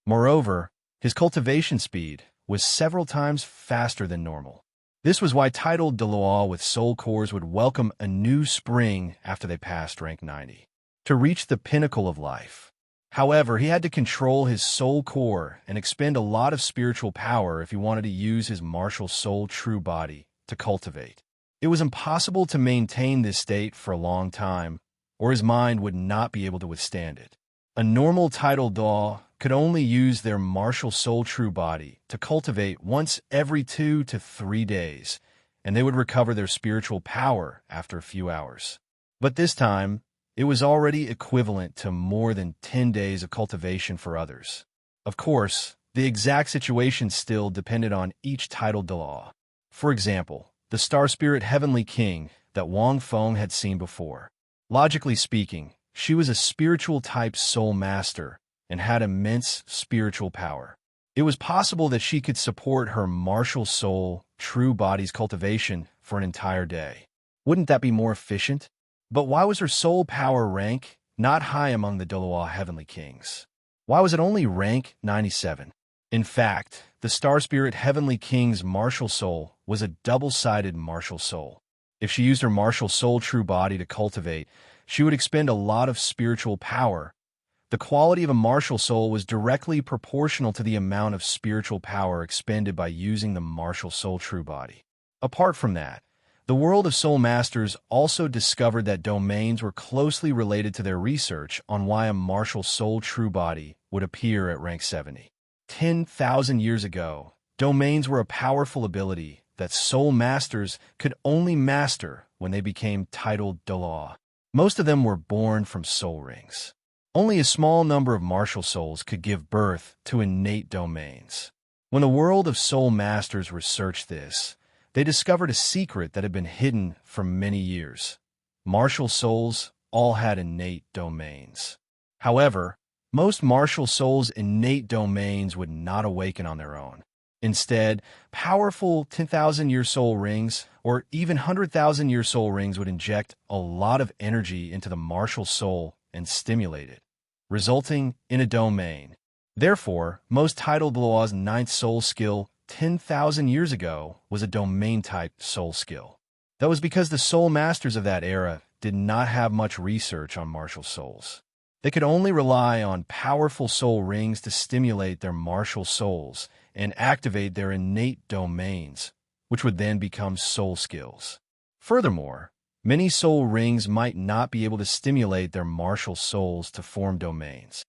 Moreover, his cultivation speed was several times faster than normal. This was why titled Douluo with soul cores would welcome a new spring after they passed rank 90. To reach the pinnacle of life. However, he had to control his soul core and expend a lot of spiritual power if he wanted to use his martial soul true body to cultivate. It was impossible to maintain this state for a long time, or his mind would not be able to withstand it. A normal titled Douluo could only use their martial soul true body to cultivate once every 2 to 3 days, and they would recover their spiritual power after a few hours. But this time, it was already equivalent to more than 10 days of cultivation for others. Of course, the exact situation still depended on each titled Douluo. For example, the Star Spirit Heavenly King that Wang Feng had seen before. Logically speaking, she was a spiritual type soul master and had immense spiritual power. It was possible that she could support her martial soul true body's cultivation for an entire day. Wouldn't that be more efficient? But why was her soul power rank not high among the Douluo Heavenly Kings? Why was it only rank 97? In fact, the Star Spirit Heavenly King's martial soul was a double-sided martial soul. If she used her martial soul true body to cultivate, she would expend a lot of spiritual power. The quality of a martial soul was directly proportional to the amount of spiritual power expended by using the martial soul true body. Apart from that, the world of soul masters also discovered that domains were closely related to their research on why a martial soul true body would appear at rank 70. 10,000 years ago, domains were a powerful ability that soul masters could only master when they became titled Douluo. Most of them were born from soul rings. Only a small number of martial souls could give birth to innate domains. When the world of soul masters researched this, they discovered a secret that had been hidden for many years. Martial souls all had innate domains. However, most martial souls' innate domains would not awaken on their own. Instead, powerful 10,000-year soul rings or even 100,000-year soul rings would inject a lot of energy into the martial soul and stimulate it, resulting in a domain. Therefore, most titled Daluo's ninth soul skill 10,000 years ago was a domain-type soul skill. That was because the soul masters of that era did not have much research on martial souls. They could only rely on powerful soul rings to stimulate their martial souls and activate their innate domains, which would then become soul skills. Furthermore, many soul rings might not be able to stimulate their martial souls to form domains.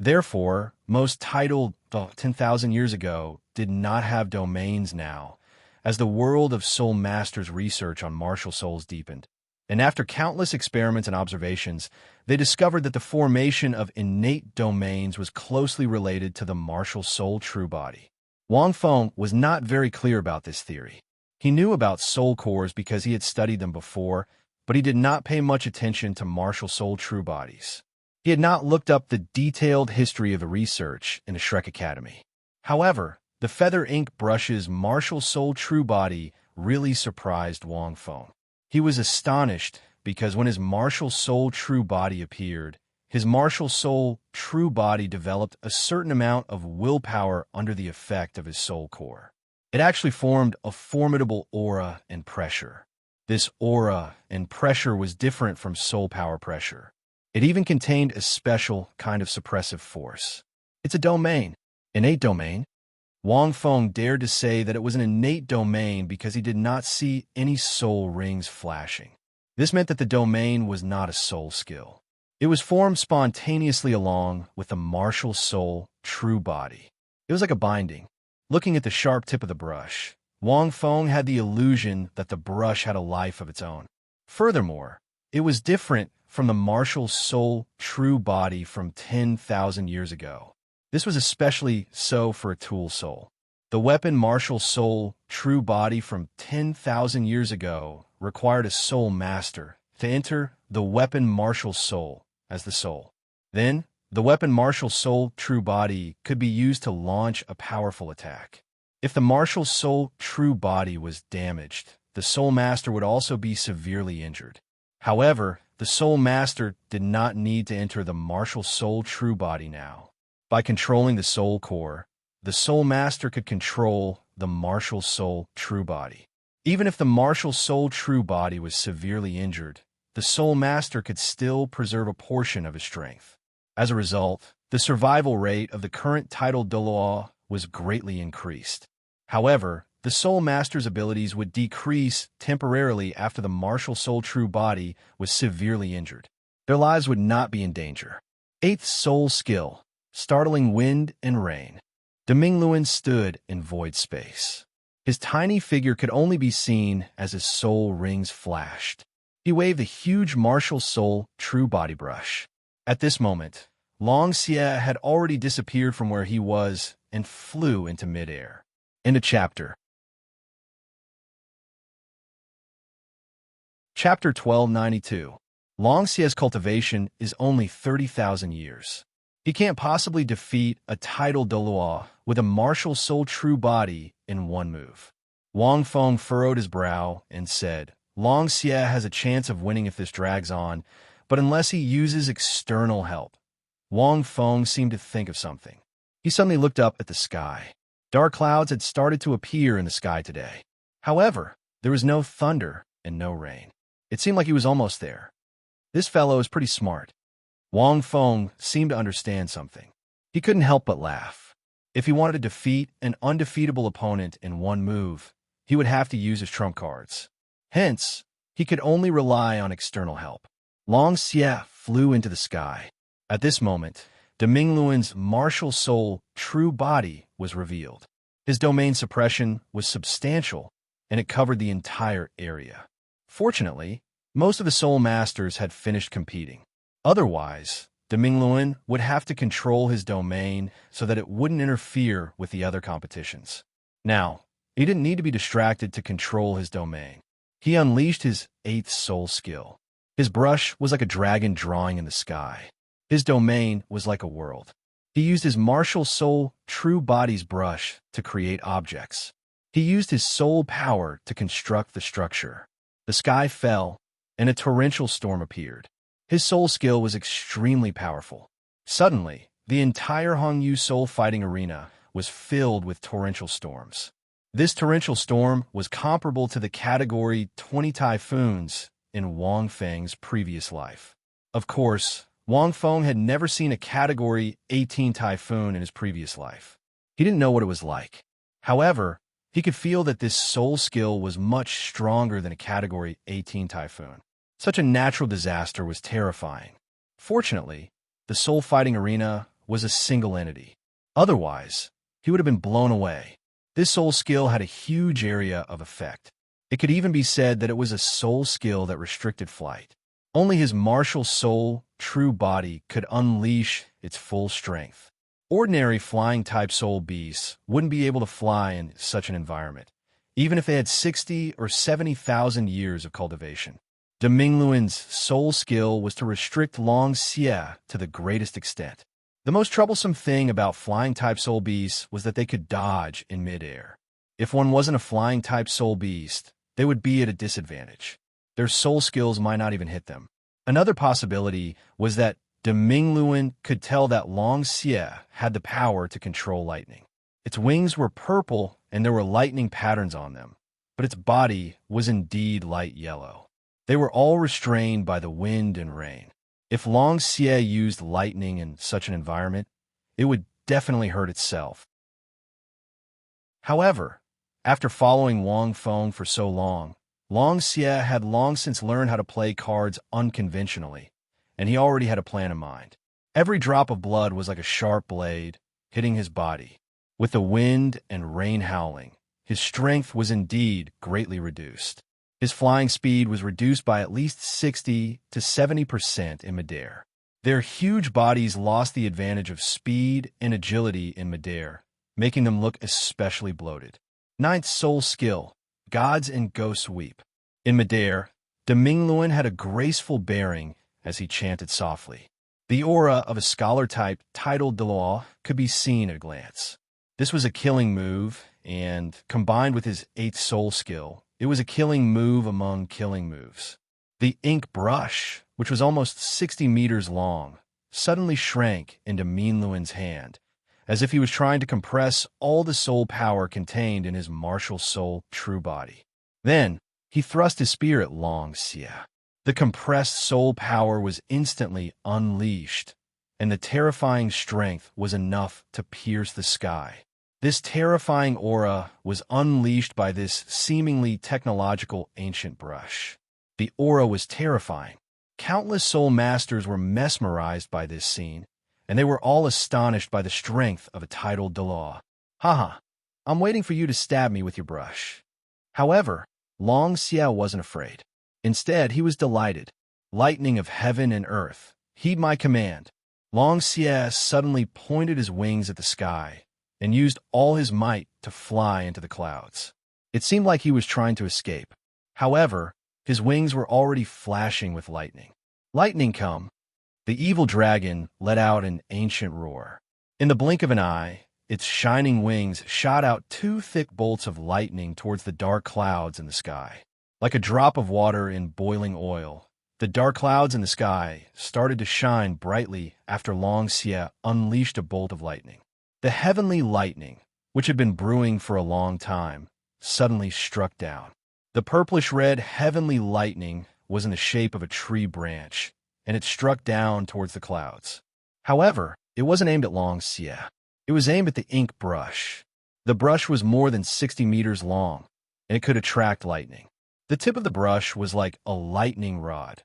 Therefore, most titled 10,000 years ago did not have domains now, as the world of soul masters' research on martial souls deepened. And after countless experiments and observations, they discovered that the formation of innate domains was closely related to the martial soul true body. Wang Feng was not very clear about this theory. He knew about soul cores because he had studied them before, but he did not pay much attention to martial soul true bodies. He had not looked up the detailed history of the research in the Shrek Academy. However, the feather ink brush's martial soul true body really surprised Wang Feng. He was astonished because when his martial soul true body appeared, his martial soul true body developed a certain amount of willpower under the effect of his soul core. It actually formed a formidable aura and pressure. This aura and pressure was different from soul power pressure. It even contained a special kind of suppressive force. It's a domain, innate domain. Wang Feng dared to say that it was an innate domain because he did not see any soul rings flashing. This meant that the domain was not a soul skill. It was formed spontaneously along with the martial soul true body. It was like a binding. Looking at the sharp tip of the brush, Wang Feng had the illusion that the brush had a life of its own. Furthermore, it was different from the martial soul true body from 10,000 years ago. This was especially so for a tool soul. The weapon martial soul true body from 10,000 years ago required a soul master to enter the weapon martial soul as the soul. Then, the weapon martial soul true body could be used to launch a powerful attack. If the martial soul true body was damaged, the soul master would also be severely injured. However, the soul master did not need to enter the martial soul true body now. By controlling the soul core, the soul master could control the martial soul true body. Even if the martial soul true body was severely injured, the soul master could still preserve a portion of his strength. As a result, the survival rate of the current titled Douluo was greatly increased. However, the soul master's abilities would decrease temporarily after the martial soul true body was severely injured. Their lives would not be in danger. 8th soul skill. Startling wind and rain. Demingluan stood in void space. His tiny figure could only be seen as his soul rings flashed. He waved a huge martial soul true body brush. At this moment, Long Xie had already disappeared from where he was and flew into midair. End of chapter. Chapter 1292. Long Xie's cultivation is only 30,000 years. He can't possibly defeat a titled Douluo with a martial soul true body in one move. Wang Feng furrowed his brow and said, Long Xie has a chance of winning if this drags on, but unless he uses external help. Wang Feng seemed to think of something. He suddenly looked up at the sky. Dark clouds had started to appear in the sky today. However, there was no thunder and no rain. It seemed like he was almost there. This fellow is pretty smart. Wang Feng seemed to understand something. He couldn't help but laugh. If he wanted to defeat an undefeatable opponent in one move, he would have to use his trump cards. Hence, he could only rely on external help. Long Xie flew into the sky. At this moment, Demingluan's martial soul true body was revealed. His domain suppression was substantial, and it covered the entire area. Fortunately, most of the soul masters had finished competing. Otherwise, Demingluan would have to control his domain so that it wouldn't interfere with the other competitions. Now, He didn't need to be distracted to control his domain. He unleashed his eighth soul skill. His brush was like a dragon drawing in the sky. His domain was like a world. He used his martial soul, true body's brush, to create objects. He used his soul power to construct the structure. The sky fell, and a torrential storm appeared. His soul skill was extremely powerful. Suddenly, the entire Hongyu soul fighting arena was filled with torrential storms. This torrential storm was comparable to the Category 20 typhoons in Wang Feng's previous life. Of course, Wang Feng had never seen a Category 18 typhoon in his previous life. He didn't know what it was like. However, he could feel that this soul skill was much stronger than a Category 18 typhoon. Such a natural disaster was terrifying. Fortunately, the soul fighting arena was a single entity. Otherwise, he would have been blown away. This soul skill had a huge area of effect. It could even be said that it was a soul skill that restricted flight. Only his martial soul, true body, could unleash its full strength. Ordinary flying-type soul beasts wouldn't be able to fly in such an environment, even if they had 60 or 70,000 years of cultivation. Demingluan's soul skill was to restrict Long Xie to the greatest extent. The most troublesome thing about flying-type soul beasts was that they could dodge in midair. If one wasn't a flying-type soul beast, they would be at a disadvantage. Their soul skills might not even hit them. Another possibility was that Demingluan could tell that Long Xie had the power to control lightning. Its wings were purple and there were lightning patterns on them, but its body was indeed light yellow. They were all restrained by the wind and rain. If Long Xie used lightning in such an environment, it would definitely hurt itself. However, after following Wang Feng for so long, Long Xie had long since learned how to play cards unconventionally, and he already had a plan in mind. Every drop of blood was like a sharp blade, hitting his body. With the wind and rain howling, his strength was indeed greatly reduced. His flying speed was reduced by at least 60 to 70% in midair. Their huge bodies lost the advantage of speed and agility in midair, making them look especially bloated. Ninth soul skill, Gods and Ghosts Weep. In midair, Demingluan had a graceful bearing as he chanted softly. The aura of a scholar type titled Dalu could be seen at a glance. This was a killing move, and combined with his eighth soul skill, it was a killing move among killing moves. The ink brush, which was almost 60 meters long, suddenly shrank into Demingluan's hand, as if he was trying to compress all the soul power contained in his martial soul true body. Then, he thrust his spear at Long Xie. The compressed soul power was instantly unleashed, and the terrifying strength was enough to pierce the sky. This terrifying aura was unleashed by this seemingly technological ancient brush. The aura was terrifying. Countless soul masters were mesmerized by this scene, and they were all astonished by the strength of a titled Dalu. Haha, I'm waiting for you to stab me with your brush. However, Long Xie wasn't afraid. Instead, he was delighted. Lightning of heaven and earth, heed my command. Long Xie suddenly pointed his wings at the sky and used all his might to fly into the clouds. It seemed like he was trying to escape. However, his wings were already flashing with lightning. Lightning come! The evil dragon let out an ancient roar. In the blink of an eye, its shining wings shot out two thick bolts of lightning towards the dark clouds in the sky. Like a drop of water in boiling oil, the dark clouds in the sky started to shine brightly after Long Xie unleashed a bolt of lightning. The heavenly lightning, which had been brewing for a long time, suddenly struck down. The purplish-red heavenly lightning was in the shape of a tree branch, and it struck down towards the clouds. However, it wasn't aimed at Long Xie. It was aimed at the ink brush. The brush was more than 60 meters long, and it could attract lightning. The tip of the brush was like a lightning rod.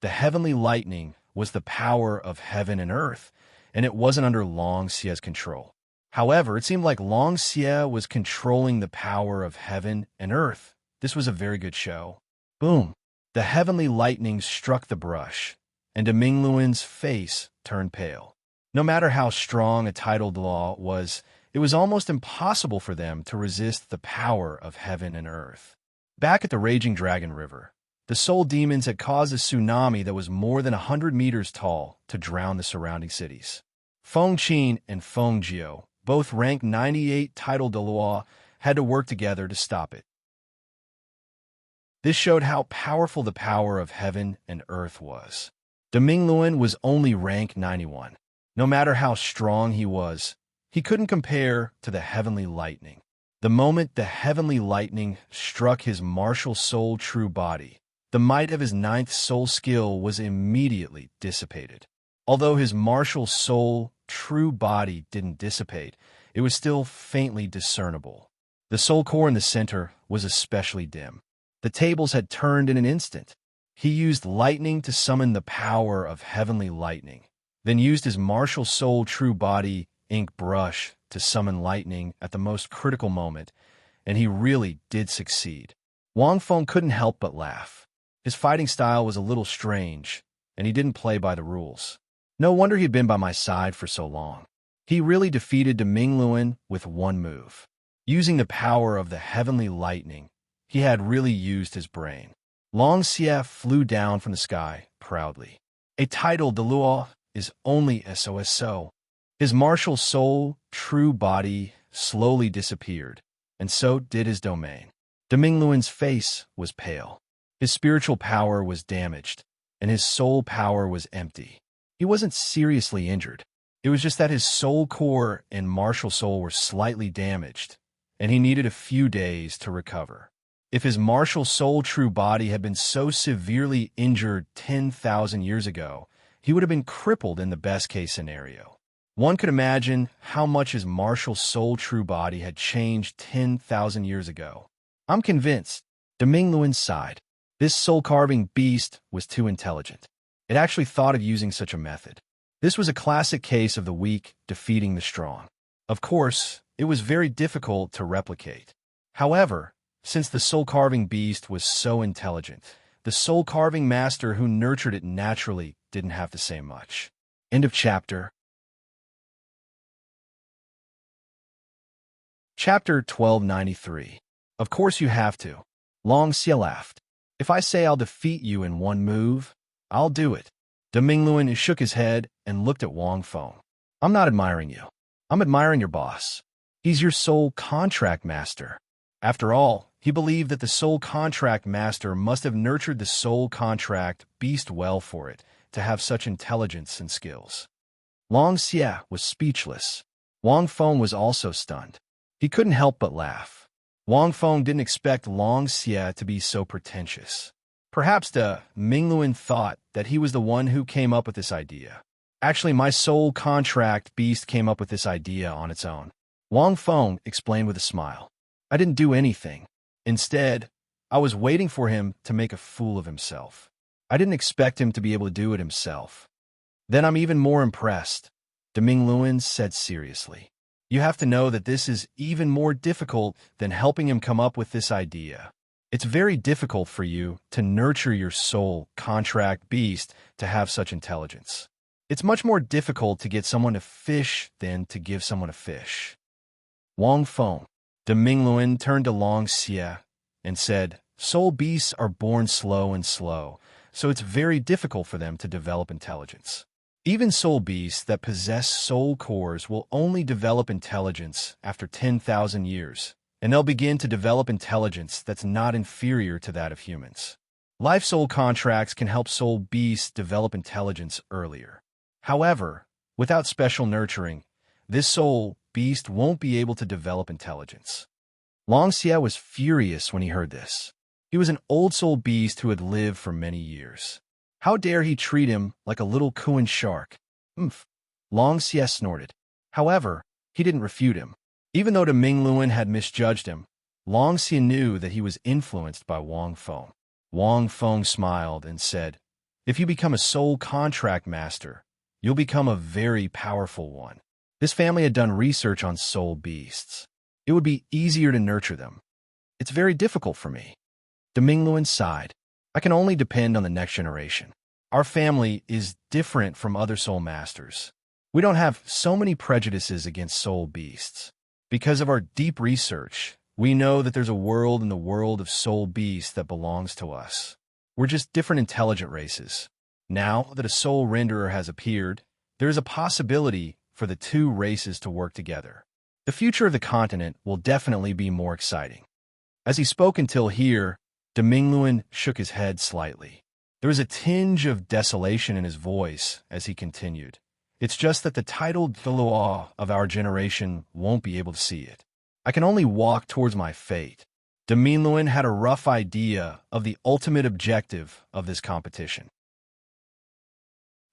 The heavenly lightning was the power of heaven and earth, and it wasn't under Long Xie's control. However, it seemed like Long Xie was controlling the power of heaven and earth. This was a very good show. Boom! The heavenly lightning struck the brush, and Demingluan's face turned pale. No matter how strong a titled Dalu was, It was almost impossible for them to resist the power of heaven and earth. Back at the Raging Dragon River, the soul demons had caused a tsunami that was more than 100 meters tall to drown the surrounding cities. Feng Qin and Feng Jiu, both ranked 98 title Dalu, had to work together to stop it. This showed how powerful the power of heaven and earth was. Demingluan was only rank 91. No matter how strong he was, he couldn't compare to the heavenly lightning. The moment the heavenly lightning struck his martial soul true body, the might of his ninth soul skill was immediately dissipated. Although his martial soul true body didn't dissipate, it was still faintly discernible. The soul core in the center was especially dim. The tables had turned in an instant. He used lightning to summon the power of heavenly lightning, then used his martial soul true body ink brush to summon lightning at the most critical moment, and he really did succeed. Wang Feng couldn't help but laugh. His fighting style was a little strange, and he didn't play by the rules. No wonder he'd been by my side for so long. He really defeated Demingluan with one move. Using the power of the heavenly lightning, he had really used his brain. Long Xie flew down from the sky proudly. A title Daluo is only SOSO. His martial soul, true body, slowly disappeared, and so did his domain. Demingluan's face was pale. His spiritual power was damaged, and his soul power was empty. He wasn't seriously injured. It was just that his soul core and martial soul were slightly damaged, and he needed a few days to recover. If his martial soul true body had been so severely injured 10,000 years ago, he would have been crippled in the best-case scenario. One could imagine how much his martial soul true body had changed 10,000 years ago. I'm convinced. Demingluan sighed. This soul-carving beast was too intelligent. It actually thought of using such a method. This was a classic case of the weak defeating the strong. Of course, it was very difficult to replicate. However, since the soul-carving beast was so intelligent, the soul-carving master who nurtured it naturally didn't have to say much. End of chapter. Chapter 1293. Of course you have to. Long Xie laughed. If I say I'll defeat you in one move, I'll do it. Demingluan shook his head and looked at Wang Feng. I'm not admiring you. I'm admiring your boss. He's your soul contract master. After all, he believed that the soul contract master must have nurtured the soul contract beast well for it to have such intelligence and skills. Long Xie was speechless. Wang Feng was also stunned. He couldn't help but laugh. Wang Feng didn't expect Long Xie to be so pretentious. Perhaps Demingluan thought that he was the one who came up with this idea. Actually, my soul contract beast came up with this idea on its own. Wang Feng explained with a smile. I didn't do anything. Instead, I was waiting for him to make a fool of himself. I didn't expect him to be able to do it himself. Then I'm even more impressed, Demingluan said seriously. You have to know that this is even more difficult than helping him come up with this idea. It's very difficult for you to nurture your soul contract beast to have such intelligence. It's much more difficult to get someone to fish than to give someone a fish. Wang Feng. Demingluan turned to Long Xie and said, soul beasts are born slow and slow, so it's very difficult for them to develop intelligence. Even soul beasts that possess soul cores will only develop intelligence after 10,000 years, and they'll begin to develop intelligence that's not inferior to that of humans. Life soul contracts can help soul beasts develop intelligence earlier. However, without special nurturing, this soul beast won't be able to develop intelligence. Long Xie was furious when he heard this. He was an old soul beast who had lived for many years. How dare he treat him like a little Kuan shark? Umph. Long Xie snorted. However, he didn't refute him. Even though Demingluan had misjudged him, Long Xie knew that he was influenced by Wang Feng. Wang Feng smiled and said, if you become a soul contract master, you'll become a very powerful one. This family had done research on soul beasts. It would be easier to nurture them. It's very difficult for me. Demingluan sighed. I can only depend on the next generation. Our family is different from other soul masters. We don't have so many prejudices against soul beasts. Because of our deep research, we know that there's a world in the world of soul beasts that belongs to us. We're just different intelligent races. Now that a soul renderer has appeared, there is a possibility for the two races to work together. The future of the continent will definitely be more exciting. As he spoke until here, Demingluan shook his head slightly. There was a tinge of desolation in his voice as he continued. It's just that the titled Douluo of our generation won't be able to see it. I can only walk towards my fate. Demingluan had a rough idea of the ultimate objective of this competition.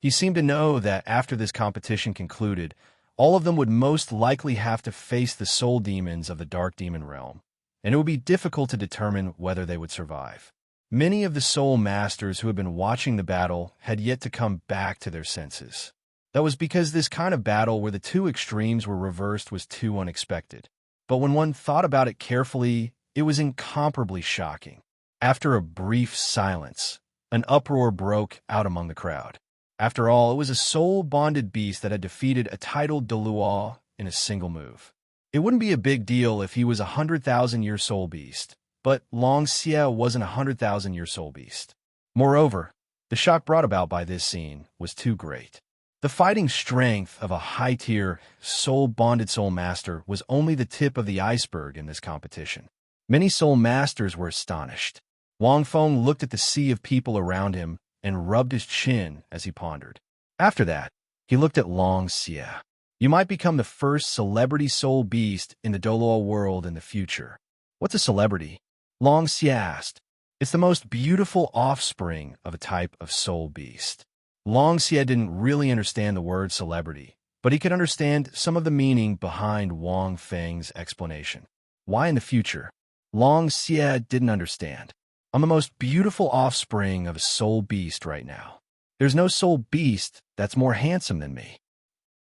He seemed to know that after this competition concluded, all of them would most likely have to face the soul demons of the Dark Demon realm, and it would be difficult to determine whether they would survive. Many of the soul masters who had been watching the battle had yet to come back to their senses. That was because this kind of battle where the two extremes were reversed was too unexpected. But when one thought about it carefully, it was incomparably shocking. After a brief silence, an uproar broke out among the crowd. After all, it was a soul-bonded beast that had defeated a titled Dalu in a single move. It wouldn't be a big deal if he was a 100,000-year soul beast, but Long Xie wasn't a 100,000-year soul beast. Moreover, the shock brought about by this scene was too great. The fighting strength of a high-tier, soul-bonded soul master was only the tip of the iceberg in this competition. Many soul masters were astonished. Wang Feng looked at the sea of people around him and rubbed his chin as he pondered. After that, he looked at Long Xie. You might become the first celebrity soul beast in the Douluo world in the future. What's a celebrity? Long Xie asked. It's the most beautiful offspring of a type of soul beast. Long Xie didn't really understand the word celebrity, but he could understand some of the meaning behind Wang Feng's explanation. Why in the future? Long Xie didn't understand. I'm the most beautiful offspring of a soul beast right now. There's no soul beast that's more handsome than me.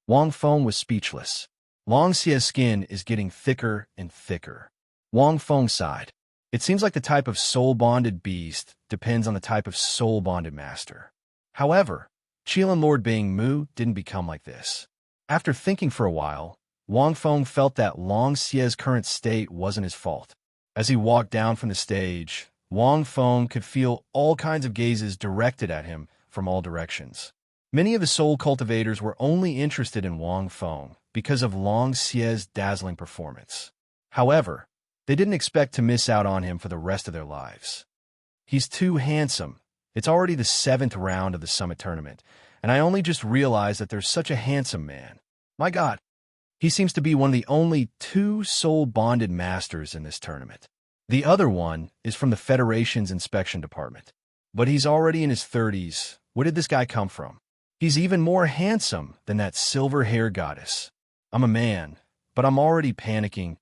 Wang Feng was speechless. Long Xie's skin is getting thicker and thicker. Wang Feng sighed. It seems like the type of soul-bonded beast depends on the type of soul-bonded master. However, Qilin Lord Bing Mu didn't become like this. After thinking for a while, Wang Feng felt that Long Xie's current state wasn't his fault. As he walked down from the stage, Wang Feng could feel all kinds of gazes directed at him from all directions. Many of the soul cultivators were only interested in Wang Feng because of Long Xie's dazzling performance. However, they didn't expect to miss out on him for the rest of their lives. He's too handsome. It's already the 7th round of the summit tournament, and I only just realized that there's such a handsome man. My God, he seems to be one of the only 2 soul-bonded masters in this tournament. The other one is from the Federation's inspection department. But he's already in his 30s. Where did this guy come from? He's even more handsome than that silver-haired goddess. I'm a man, but I'm already panicking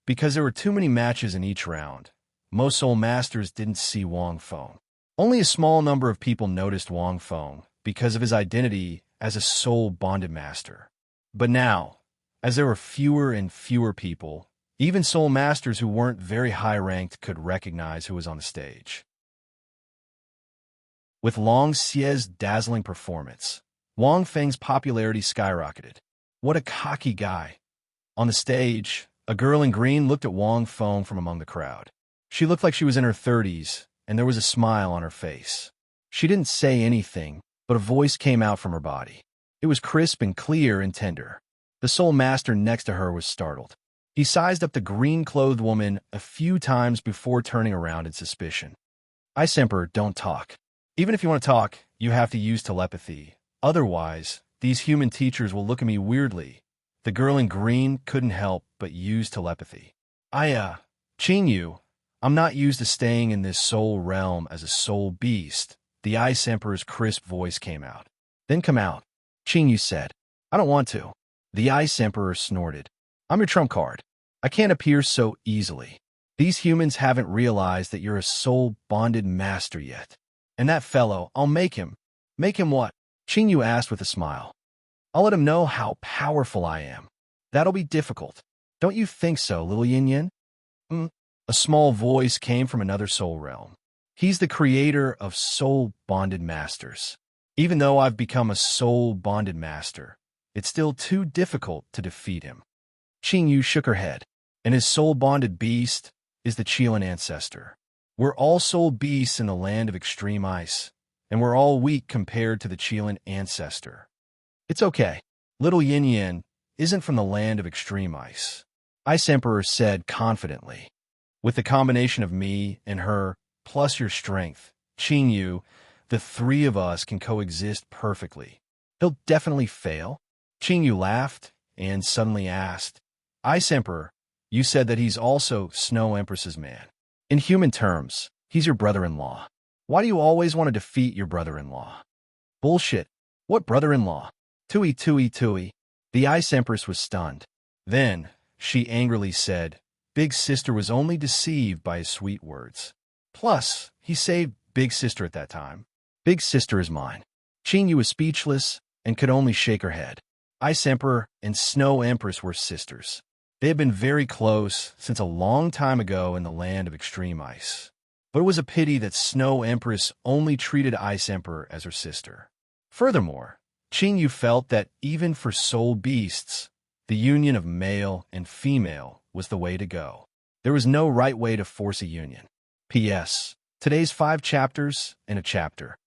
because there were too many matches in each round. Most soul masters didn't see Wang Feng. Only a small number of people noticed Wang Feng because of his identity as a soul-bonded master. But now, as there were fewer and fewer people, even soul masters who weren't very high-ranked could recognize who was on the stage. With Long Xie's dazzling performance, Wang Feng's popularity skyrocketed. What a cocky guy. On the stage, a girl in green looked at Wang Feng from among the crowd. She looked like she was in her 30s, and there was a smile on her face. She didn't say anything, but a voice came out from her body. It was crisp and clear and tender. The soul master next to her was startled. He sized up the green-clothed woman a few times before turning around in suspicion. Ice Emperor, don't talk. Even if you want to talk, you have to use telepathy. Otherwise, these human teachers will look at me weirdly. The girl in green couldn't help but use telepathy. Qin Yu, I'm not used to staying in this soul realm as a soul beast. The Ice Emperor's crisp voice came out. Then come out, Qin Yu said. I don't want to. The Ice Emperor snorted. I'm your trump card. I can't appear so easily. These humans haven't realized that you're a soul-bonded master yet. And that fellow, I'll make him. Make him what? Qin Yu asked with a smile. I'll let him know how powerful I am. That'll be difficult. Don't you think so, little Yin Yin? A small voice came from another soul realm. He's the creator of soul-bonded masters. Even though I've become a soul-bonded master, it's still too difficult to defeat him. Qingyu shook her head. And his soul-bonded beast is the Qilin ancestor. We're all soul beasts in the land of extreme ice, and we're all weak compared to the Qilin ancestor. It's okay. Little Yin Yin isn't from the land of extreme ice, Ice Emperor said confidently. With the combination of me and her, plus your strength, Qingyu, the three of us can coexist perfectly. He'll definitely fail. Qingyu laughed and suddenly asked, Ice Emperor, you said that he's also Snow Empress's man. In human terms, he's your brother-in-law. Why do you always want to defeat your brother-in-law? Bullshit. What brother-in-law? Tui, tui, tui. The Ice Empress was stunned. Then, she angrily said, Big Sister was only deceived by his sweet words. Plus, he saved Big Sister at that time. Big Sister is mine. Qingyu was speechless and could only shake her head. Ice Emperor and Snow Empress were sisters. They had been very close since a long time ago in the land of extreme ice. But it was a pity that Snow Empress only treated Ice Emperor as her sister. Furthermore, Qingyu felt that even for soul beasts, the union of male and female was the way to go. There was no right way to force a union. P.S. Today's 5 chapters in a chapter.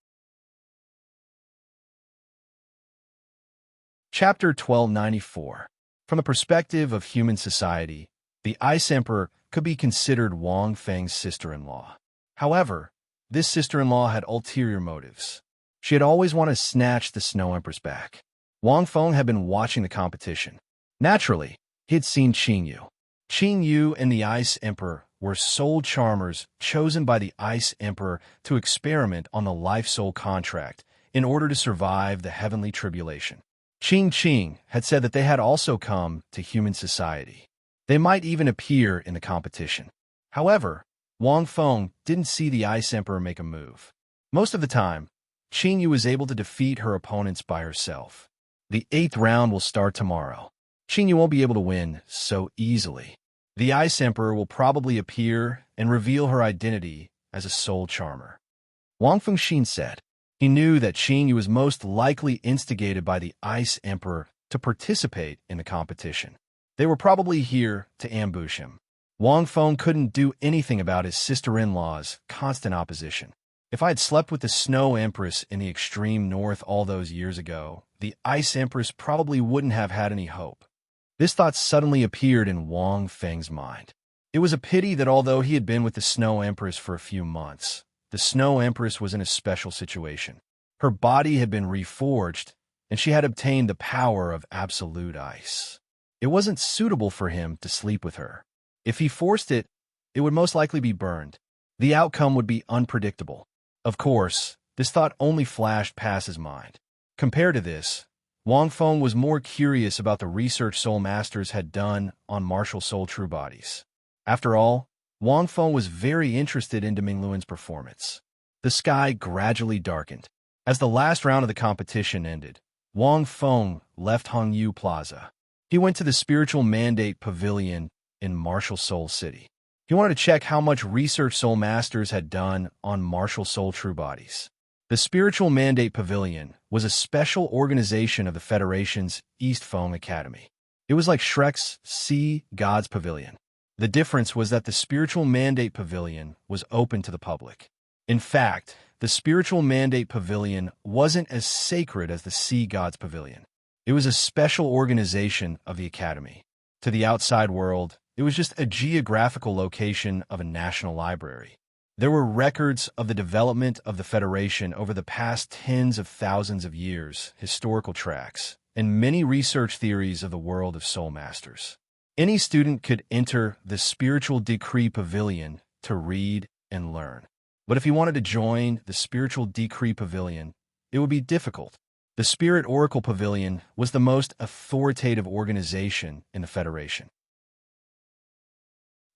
Chapter 1294. From the perspective of human society, the Ice Emperor could be considered Wang Feng's sister-in-law. However, this sister-in-law had ulterior motives. She had always wanted to snatch the Snow Empress back. Wang Feng had been watching the competition. Naturally, he had seen Qingyu. Qingyu and the Ice Emperor were soul charmers chosen by the Ice Emperor to experiment on the life-soul contract in order to survive the heavenly tribulation. Qing had said that they had also come to human society. They might even appear in the competition. However, Wang Feng didn't see the Ice Emperor make a move. Most of the time, Qingyu was able to defeat her opponents by herself. The 8th round will start tomorrow. Qingyu won't be able to win so easily. The Ice Emperor will probably appear and reveal her identity as a soul charmer. Wang Fengxin said. He knew that Qingyu was most likely instigated by the Ice Emperor to participate in the competition. They were probably here to ambush him. Wang Feng couldn't do anything about his sister-in-law's constant opposition. If I had slept with the Snow Empress in the extreme north all those years ago, the Ice Empress probably wouldn't have had any hope. This thought suddenly appeared in Wang Feng's mind. It was a pity that although he had been with the Snow Empress for a few months, the Snow Empress was in a special situation. Her body had been reforged, and she had obtained the power of absolute ice. It wasn't suitable for him to sleep with her. If he forced it, it would most likely be burned. The outcome would be unpredictable. Of course, this thought only flashed past his mind. Compared to this, Wang Feng was more curious about the research Soul Masters had done on martial soul true bodies. After all, Wang Feng was very interested in Demingluan's performance. The sky gradually darkened. As the last round of the competition ended, Wang Feng left Hongyu Plaza. He went to the Spiritual Mandate Pavilion in Martial Soul City. He wanted to check how much research Soul Masters had done on martial soul true bodies. The Spiritual Mandate Pavilion was a special organization of the Federation's East Feng Academy. It was like Shrek's Sea God's Pavilion. The difference was that the Spiritual Mandate Pavilion was open to the public. In fact, the Spiritual Mandate Pavilion wasn't as sacred as the Sea God's Pavilion. It was a special organization of the Academy. To the outside world, it was just a geographical location of a national library. There were records of the development of the Federation over the past tens of thousands of years, historical tracks, and many research theories of the world of Soul Masters. Any student could enter the Spiritual Decree Pavilion to read and learn. But if he wanted to join the Spiritual Decree Pavilion, it would be difficult. The Spirit Oracle Pavilion was the most authoritative organization in the Federation.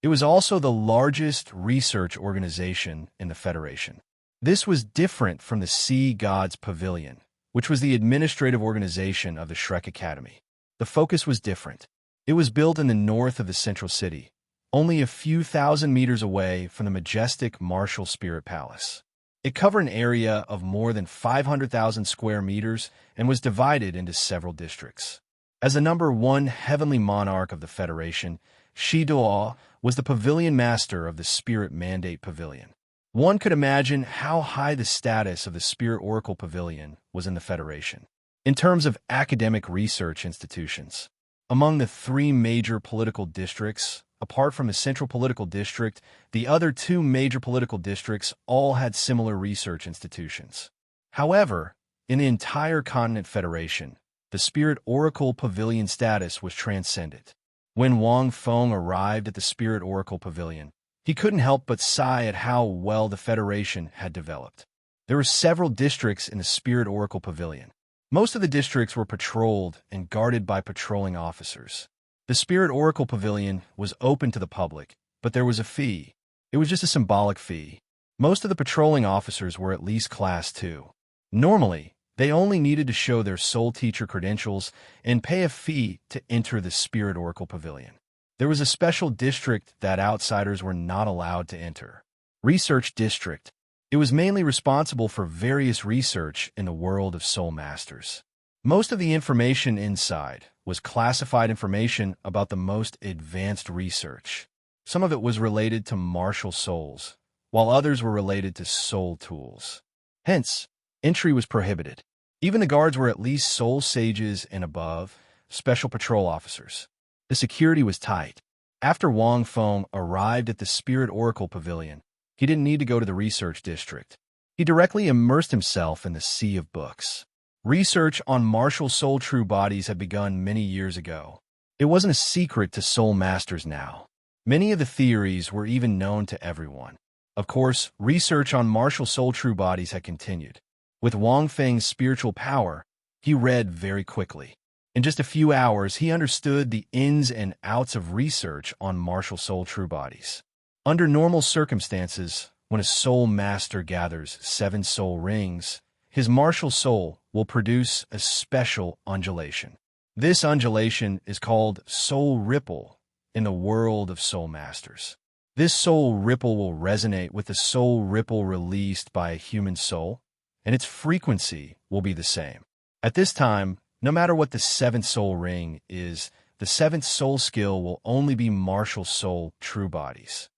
It was also the largest research organization in the Federation. This was different from the Sea Gods Pavilion, which was the administrative organization of the Shrek Academy. The focus was different. It was built in the north of the central city, only a few thousand meters away from the majestic Martial Spirit Palace. It covered an area of more than 500,000 square meters and was divided into several districts. As the number one heavenly monarch of the Federation, Douluo was the pavilion master of the Spirit Mandate Pavilion. One could imagine how high the status of the Spirit Oracle Pavilion was in the Federation. In terms of academic research institutions, among the three major political districts, apart from the Central Political District, the other two major political districts all had similar research institutions. However, in the entire continent Federation, the Spirit Oracle Pavilion status was transcendent. When Wang Feng arrived at the Spirit Oracle Pavilion, he couldn't help but sigh at how well the Federation had developed. There were several districts in the Spirit Oracle Pavilion. Most of the districts were patrolled and guarded by patrolling officers. The Spirit Oracle Pavilion was open to the public, but there was a fee. It was just a symbolic fee. Most of the patrolling officers were at least Class 2. Normally, they only needed to show their soul teacher credentials and pay a fee to enter the Spirit Oracle Pavilion. There was a special district that outsiders were not allowed to enter. Research District. It was mainly responsible for various research in the world of soul masters. Most of the information inside was classified information about the most advanced research. Some of it was related to martial souls, while others were related to soul tools. Hence, entry was prohibited. Even the guards were at least soul sages and above, special patrol officers. The security was tight. After Wang Feng arrived at the Spirit Oracle Pavilion, he didn't need to go to the research district. He directly immersed himself in the sea of books. Research on martial soul true bodies had begun many years ago. It wasn't a secret to soul masters now. Many of the theories were even known to everyone. Of course, research on martial soul true bodies had continued. With Wang Feng's spiritual power, he read very quickly. In just a few hours, he understood the ins and outs of research on martial soul true bodies. Under normal circumstances, when a soul master gathers 7 soul rings, his martial soul will produce a special undulation. This undulation is called soul ripple in the world of soul masters. This soul ripple will resonate with the soul ripple released by a human soul, and its frequency will be the same. At this time, no matter what the 7th soul ring is, the 7th soul skill will only be martial soul true bodies.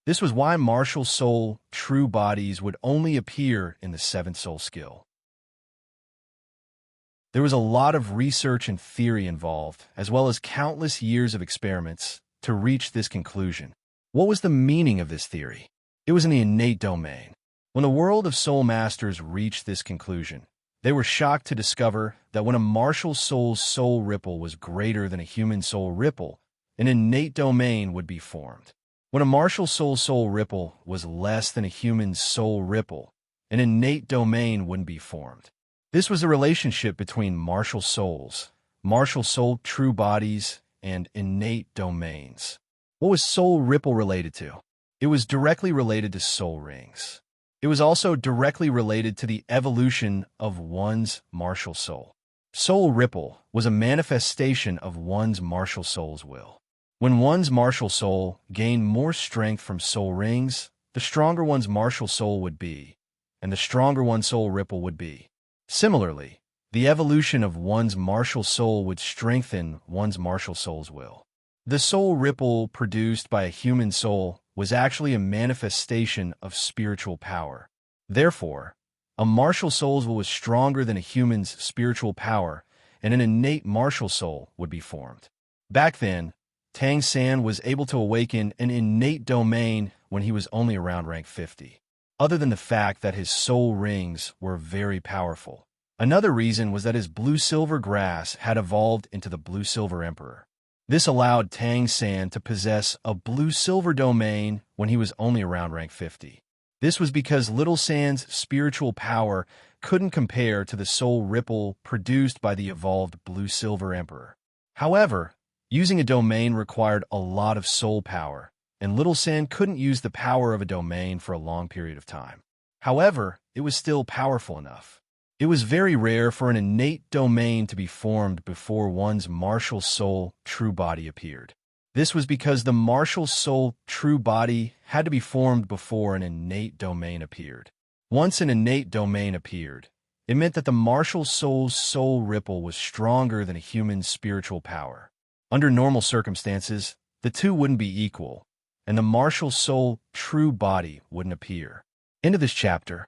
This was why martial soul true bodies would only appear in the 7th soul skill. There was a lot of research and theory involved, as well as countless years of experiments, to reach this conclusion. What was the meaning of this theory? It was in the innate domain. When the world of soul masters reached this conclusion, they were shocked to discover that when a martial soul's soul ripple was greater than a human soul ripple, an innate domain would be formed. When a martial soul's soul ripple was less than a human's soul ripple, an innate domain wouldn't be formed. This was the relationship between martial souls, martial soul true bodies, and innate domains. What was soul ripple related to? It was directly related to soul rings. It was also directly related to the evolution of one's martial soul. Soul ripple was a manifestation of one's martial soul's will. When one's martial soul gained more strength from soul rings, the stronger one's martial soul would be, and the stronger one's soul ripple would be. Similarly, the evolution of one's martial soul would strengthen one's martial soul's will. The soul ripple produced by a human soul was actually a manifestation of spiritual power. Therefore, a martial soul's will was stronger than a human's spiritual power, and an innate martial soul would be formed. Back then, Tang San was able to awaken an innate domain when he was only around rank 50. Other than the fact that his soul rings were very powerful. Another reason was that his blue-silver grass had evolved into the blue-silver emperor. This allowed Tang San to possess a blue-silver domain when he was only around rank 50. This was because Little San's spiritual power couldn't compare to the soul ripple produced by the evolved blue-silver emperor. However, using a domain required a lot of soul power, and Little San couldn't use the power of a domain for a long period of time. However, it was still powerful enough. It was very rare for an innate domain to be formed before one's martial soul true body appeared. This was because the martial soul true body had to be formed before an innate domain appeared. Once an innate domain appeared, It meant that the martial soul's soul ripple was stronger than a human's spiritual power. Under normal circumstances, the two wouldn't be equal, and the martial soul true body wouldn't appear. End of this chapter.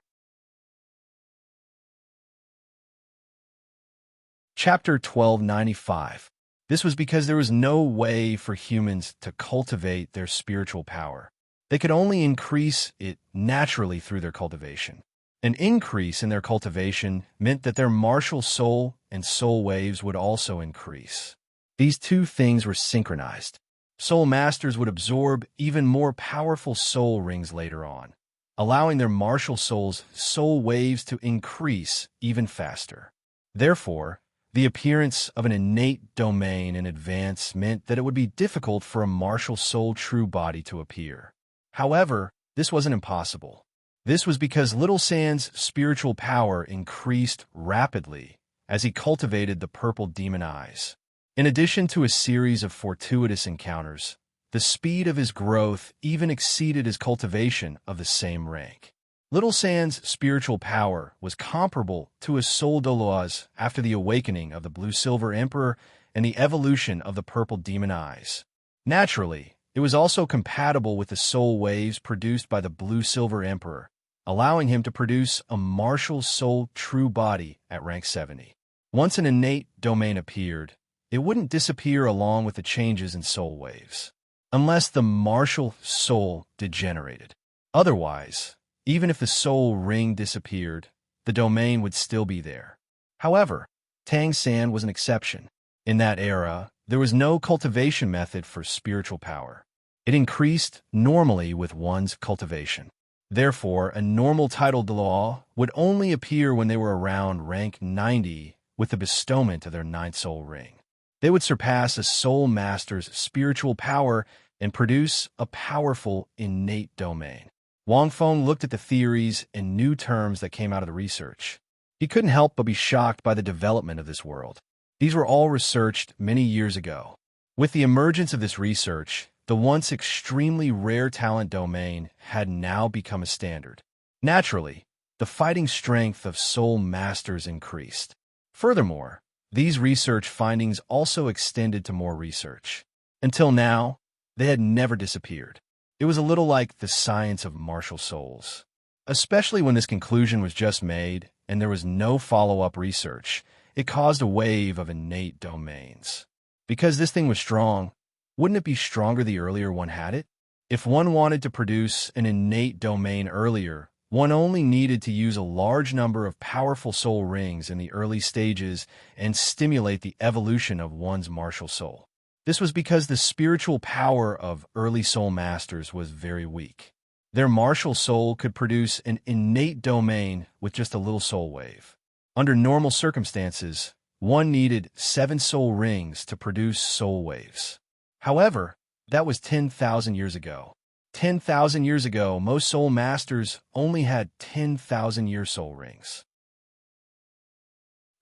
Chapter 1295. This was because there was no way for humans to cultivate their spiritual power. They could only increase it naturally through their cultivation. An increase in their cultivation meant that their martial soul and soul waves would also increase. These two things were synchronized. Soul masters would absorb even more powerful soul rings later on, allowing their martial soul's soul waves to increase even faster. Therefore, the appearance of an innate domain in advance meant that it would be difficult for a martial soul true body to appear. However, this wasn't impossible. This was because Little Sand's spiritual power increased rapidly as he cultivated the purple demon eyes. In addition to a series of fortuitous encounters, the speed of his growth even exceeded his cultivation of the same rank. Little Sand's spiritual power was comparable to his soul Douluo's after the awakening of the Blue-Silver Emperor and the evolution of the purple demon eyes. Naturally, it was also compatible with the soul waves produced by the Blue-Silver Emperor, allowing him to produce a martial soul true body at rank 70. Once an innate domain appeared, it wouldn't disappear along with the changes in soul waves, unless the martial soul degenerated. Otherwise, even if the soul ring disappeared, the domain would still be there. However, Tang San was an exception. In that era, there was no cultivation method for spiritual power. It increased normally with one's cultivation. Therefore, a normal title Dalu would only appear when they were around rank 90 with the bestowment of their ninth soul ring. They would surpass a soul master's spiritual power and produce a powerful innate domain. Wang Feng looked at the theories and new terms that came out of the research. He couldn't help but be shocked by the development of this world. These were all researched many years ago. With the emergence of this research, the once extremely rare talent domain had now become a standard. Naturally, the fighting strength of soul masters increased. Furthermore, these research findings also extended to more research. Until now, they had never disappeared. It was a little like the science of martial souls. Especially when this conclusion was just made and there was no follow-up research, it caused a wave of innate domains. Because this thing was strong, wouldn't it be stronger the earlier one had it? If one wanted to produce an innate domain earlier, one only needed to use a large number of powerful soul rings in the early stages and stimulate the evolution of one's martial soul. This was because the spiritual power of early soul masters was very weak. Their martial soul could produce an innate domain with just a little soul wave. Under normal circumstances, one needed 7 soul rings to produce soul waves. However, that was 10,000 years ago. 10,000 years ago, most soul masters only had 10,000-year soul rings.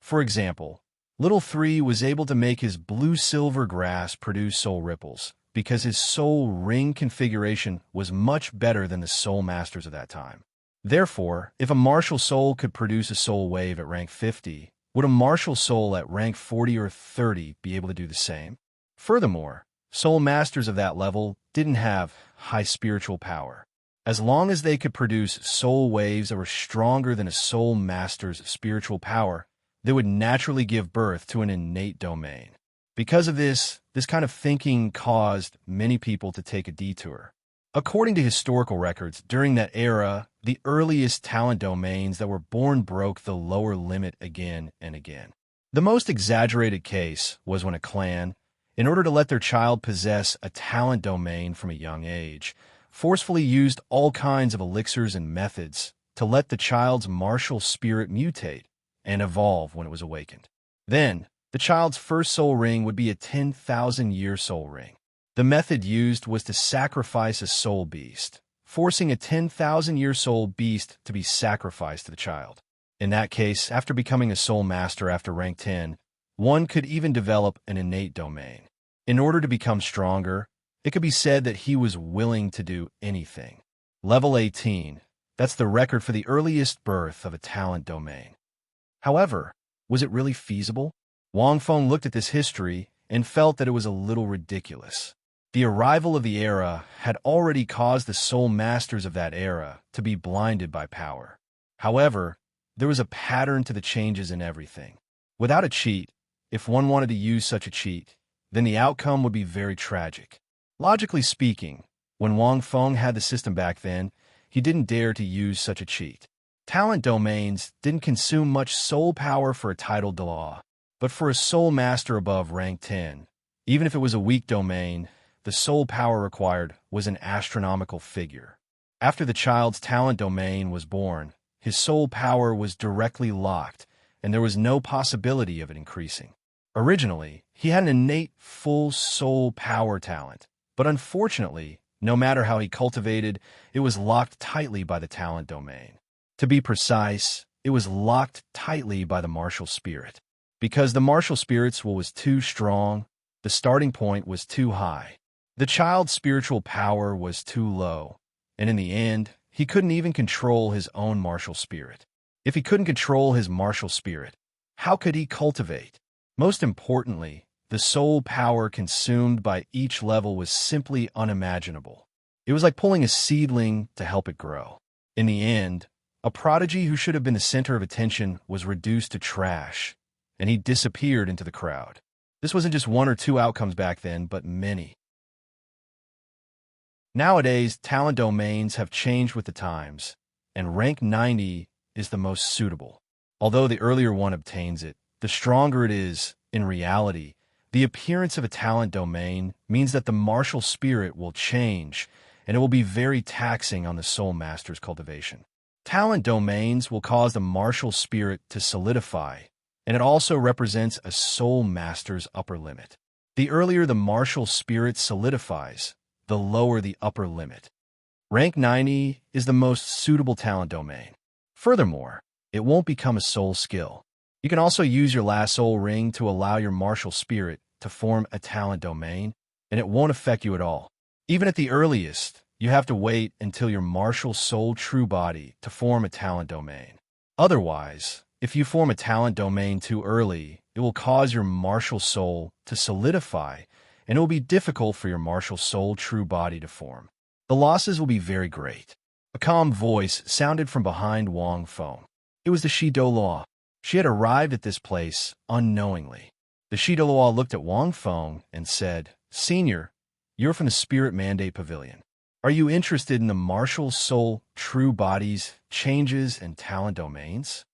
For example, Little 3 was able to make his blue-silver grass produce soul ripples because his soul ring configuration was much better than the soul masters of that time. Therefore, if a martial soul could produce a soul wave at rank 50, would a martial soul at rank 40 or 30 be able to do the same? Furthermore, soul masters of that level didn't have high spiritual power. As long as they could produce soul waves that were stronger than a soul master's spiritual power, they would naturally give birth to an innate domain. Because of this kind of thinking caused many people to take a detour. According to historical records, during that era, the earliest talent domains that were born broke the lower limit again and again. The most exaggerated case was when a clan, in order to let their child possess a talent domain from a young age, forcefully used all kinds of elixirs and methods to let the child's martial spirit mutate and evolve when it was awakened. Then, the child's first soul ring would be a 10,000-year soul ring. The method used was to sacrifice a soul beast, forcing a 10,000-year soul beast to be sacrificed to the child. In that case, after becoming a soul master after rank 10, one could even develop an innate domain. In order to become stronger, it could be said that he was willing to do anything. Level 18, that's the record for the earliest birth of a talent domain. However, was it really feasible? Wang Feng looked at this history and felt that it was a little ridiculous. The arrival of the era had already caused the soul masters of that era to be blinded by power. However, there was a pattern to the changes in everything. Without a cheat, if one wanted to use such a cheat, then the outcome would be very tragic. Logically speaking, when Wang Feng had the system back then, he didn't dare to use such a cheat. Talent domains didn't consume much soul power for a titled Dalu, but for a soul master above rank 10, even if it was a weak domain, the soul power required was an astronomical figure. After the child's talent domain was born, his soul power was directly locked, and there was no possibility of it increasing. Originally, he had an innate full soul power talent, but unfortunately, no matter how he cultivated, it was locked tightly by the talent domain. To be precise, it was locked tightly by the martial spirit. Because the martial spirit's will was too strong, the starting point was too high. The child's spiritual power was too low, and in the end, he couldn't even control his own martial spirit. If he couldn't control his martial spirit, how could he cultivate? Most importantly, the soul power consumed by each level was simply unimaginable. It was like pulling a seedling to help it grow. In the end, a prodigy who should have been the center of attention was reduced to trash, and he disappeared into the crowd. This wasn't just one or two outcomes back then, but many. Nowadays, talent domains have changed with the times, and rank 90 is the most suitable. Although the earlier one obtains it, the stronger it is. In reality, the appearance of a talent domain means that the martial spirit will change, and it will be very taxing on the soul master's cultivation. Talent domains will cause the martial spirit to solidify, and it also represents a soul master's upper limit. The earlier the martial spirit solidifies, the lower the upper limit. Rank 90 is the most suitable talent domain. Furthermore, it won't become a soul skill. You can also use your last soul ring to allow your martial spirit to form a talent domain, and it won't affect you at all. Even at the earliest, you have to wait until your martial soul true body to form a talent domain. Otherwise, if you form a talent domain too early, it will cause your martial soul to solidify, and it will be difficult for your martial soul true body to form. The losses will be very great. A calm voice sounded from behind Wang Feng. It was the Douluo. She had arrived at this place unknowingly. The Douluo looked at Wang Feng and said, "Senior, you're from the Spirit Mandate Pavilion. Are you interested in the martial soul true bodies, changes, and talent domains?"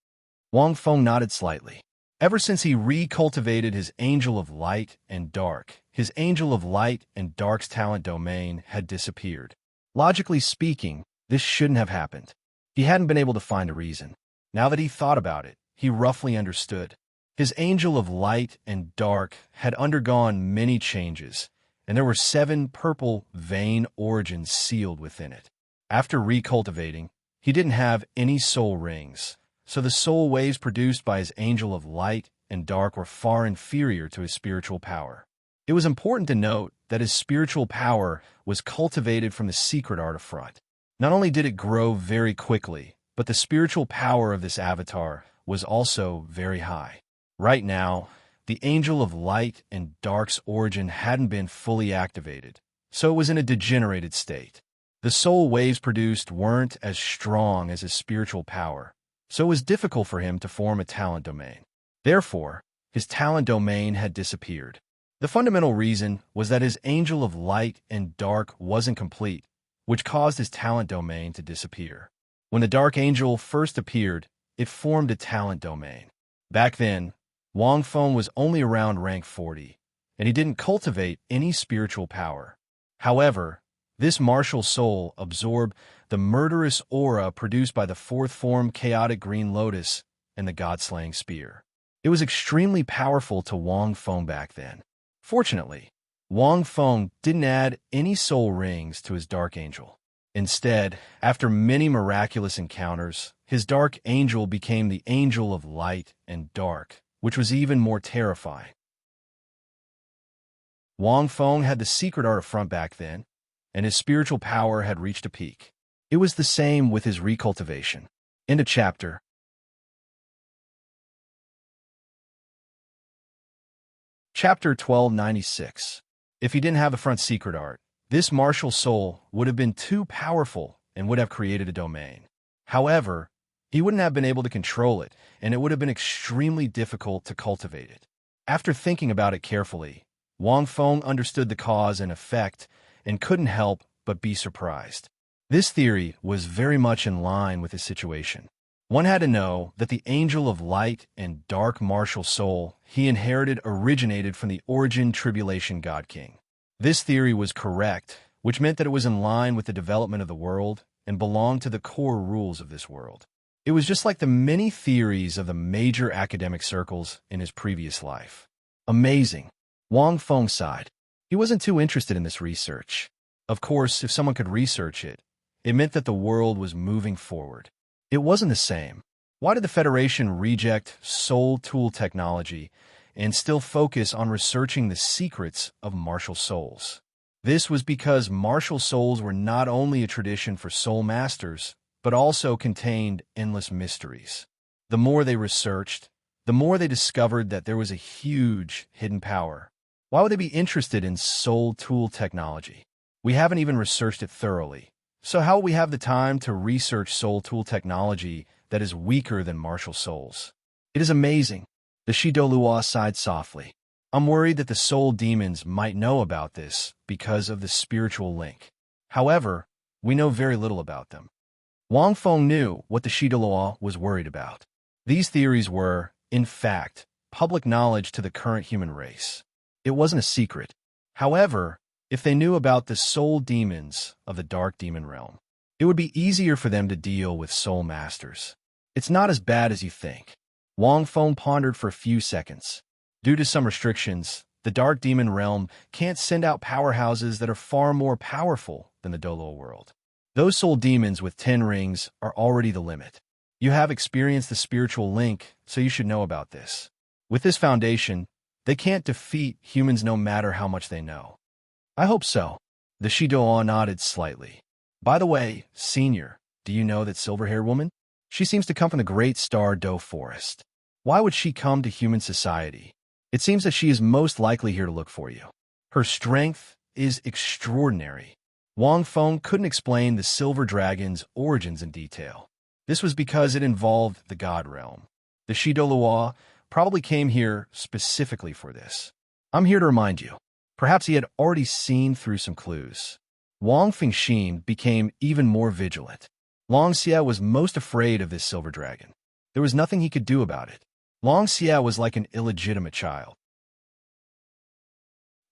Wang Feng nodded slightly. Ever since he recultivated his Angel of Light and Dark, his Angel of Light and Dark's talent domain had disappeared. Logically speaking, this shouldn't have happened. He hadn't been able to find a reason. Now that he thought about it, he roughly understood. His Angel of Light and Dark had undergone many changes, and there were 7 purple vein origins sealed within it. After recultivating, he didn't have any soul rings, so the soul waves produced by his Angel of Light and Dark were far inferior to his spiritual power. It was important to note that his spiritual power was cultivated from the secret artifact. Not only did it grow very quickly, but the spiritual power of this avatar was also very high. Right now, the Angel of Light and Dark's origin hadn't been fully activated, so it was in a degenerated state. The soul waves produced weren't as strong as his spiritual power, so it was difficult for him to form a talent domain. Therefore, his talent domain had disappeared. The fundamental reason was that his Angel of Light and Dark wasn't complete, which caused his talent domain to disappear. When the Dark Angel first appeared, it formed a talent domain. Back then, Wang Feng was only around rank 40, and he didn't cultivate any spiritual power. However, this martial soul absorbed the murderous aura produced by the 4th form chaotic green lotus and the god-slaying spear. It was extremely powerful to Wang Feng back then. Fortunately, Wang Feng didn't add any soul rings to his Dark Angel. Instead, after many miraculous encounters, his Dark Angel became the Angel of Light and Dark, which was even more terrifying. Wang Feng had the secret artifact back then, and his spiritual power had reached a peak. It was the same with his recultivation. End of chapter. Chapter 1296. If he didn't have the front secret art, this martial soul would have been too powerful and would have created a domain. However, he wouldn't have been able to control it, and it would have been extremely difficult to cultivate it. After thinking about it carefully, Wang Feng understood the cause and effect and couldn't help but be surprised. This theory was very much in line with his situation. One had to know that the angel of light and dark martial soul he inherited originated from the origin tribulation god king. This theory was correct, which meant that it was in line with the development of the world and belonged to the core rules of this world. It was just like the many theories of the major academic circles in his previous life. Amazing. Wang Feng sighed. He wasn't too interested in this research. Of course, if someone could research it, it meant that the world was moving forward. It wasn't the same. Why did the Federation reject soul tool technology and still focus on researching the secrets of martial souls? This was because martial souls were not only a tradition for soul masters, but also contained endless mysteries. The more they researched, the more they discovered that there was a huge hidden power. Why would they be interested in soul tool technology? We haven't even researched it thoroughly. So how will we have the time to research soul tool technology that is weaker than martial souls? It is amazing. The Douluo sighed softly. I'm worried that the soul demons might know about this because of the spiritual link. However, we know very little about them. Wang Feng knew what the Douluo was worried about. These theories were, in fact, public knowledge to the current human race. It wasn't a secret. However, if they knew about the soul demons of the dark demon realm, it would be easier for them to deal with soul masters. It's not as bad as you think. Wang Feng pondered for a few seconds. Due to some restrictions, the dark demon realm can't send out powerhouses that are far more powerful than the Douluo world. Those soul demons with 10 rings are already the limit. You have experienced the spiritual link, so you should know about this. With this foundation, they can't defeat humans no matter how much they know. I hope so. The Douluo nodded slightly. By the way, Senior, do you know that silver-haired woman? She seems to come from the great star Do Forest. Why would she come to human society? It seems that she is most likely here to look for you. Her strength is extraordinary. Wang Feng couldn't explain the silver dragon's origins in detail. This was because it involved the god realm. The Douluo probably came here specifically for this. I'm here to remind you. Perhaps he had already seen through some clues. Wang Fengxin became even more vigilant. Long Xia was most afraid of this silver dragon. There was nothing he could do about it. Long Xia was like an illegitimate child.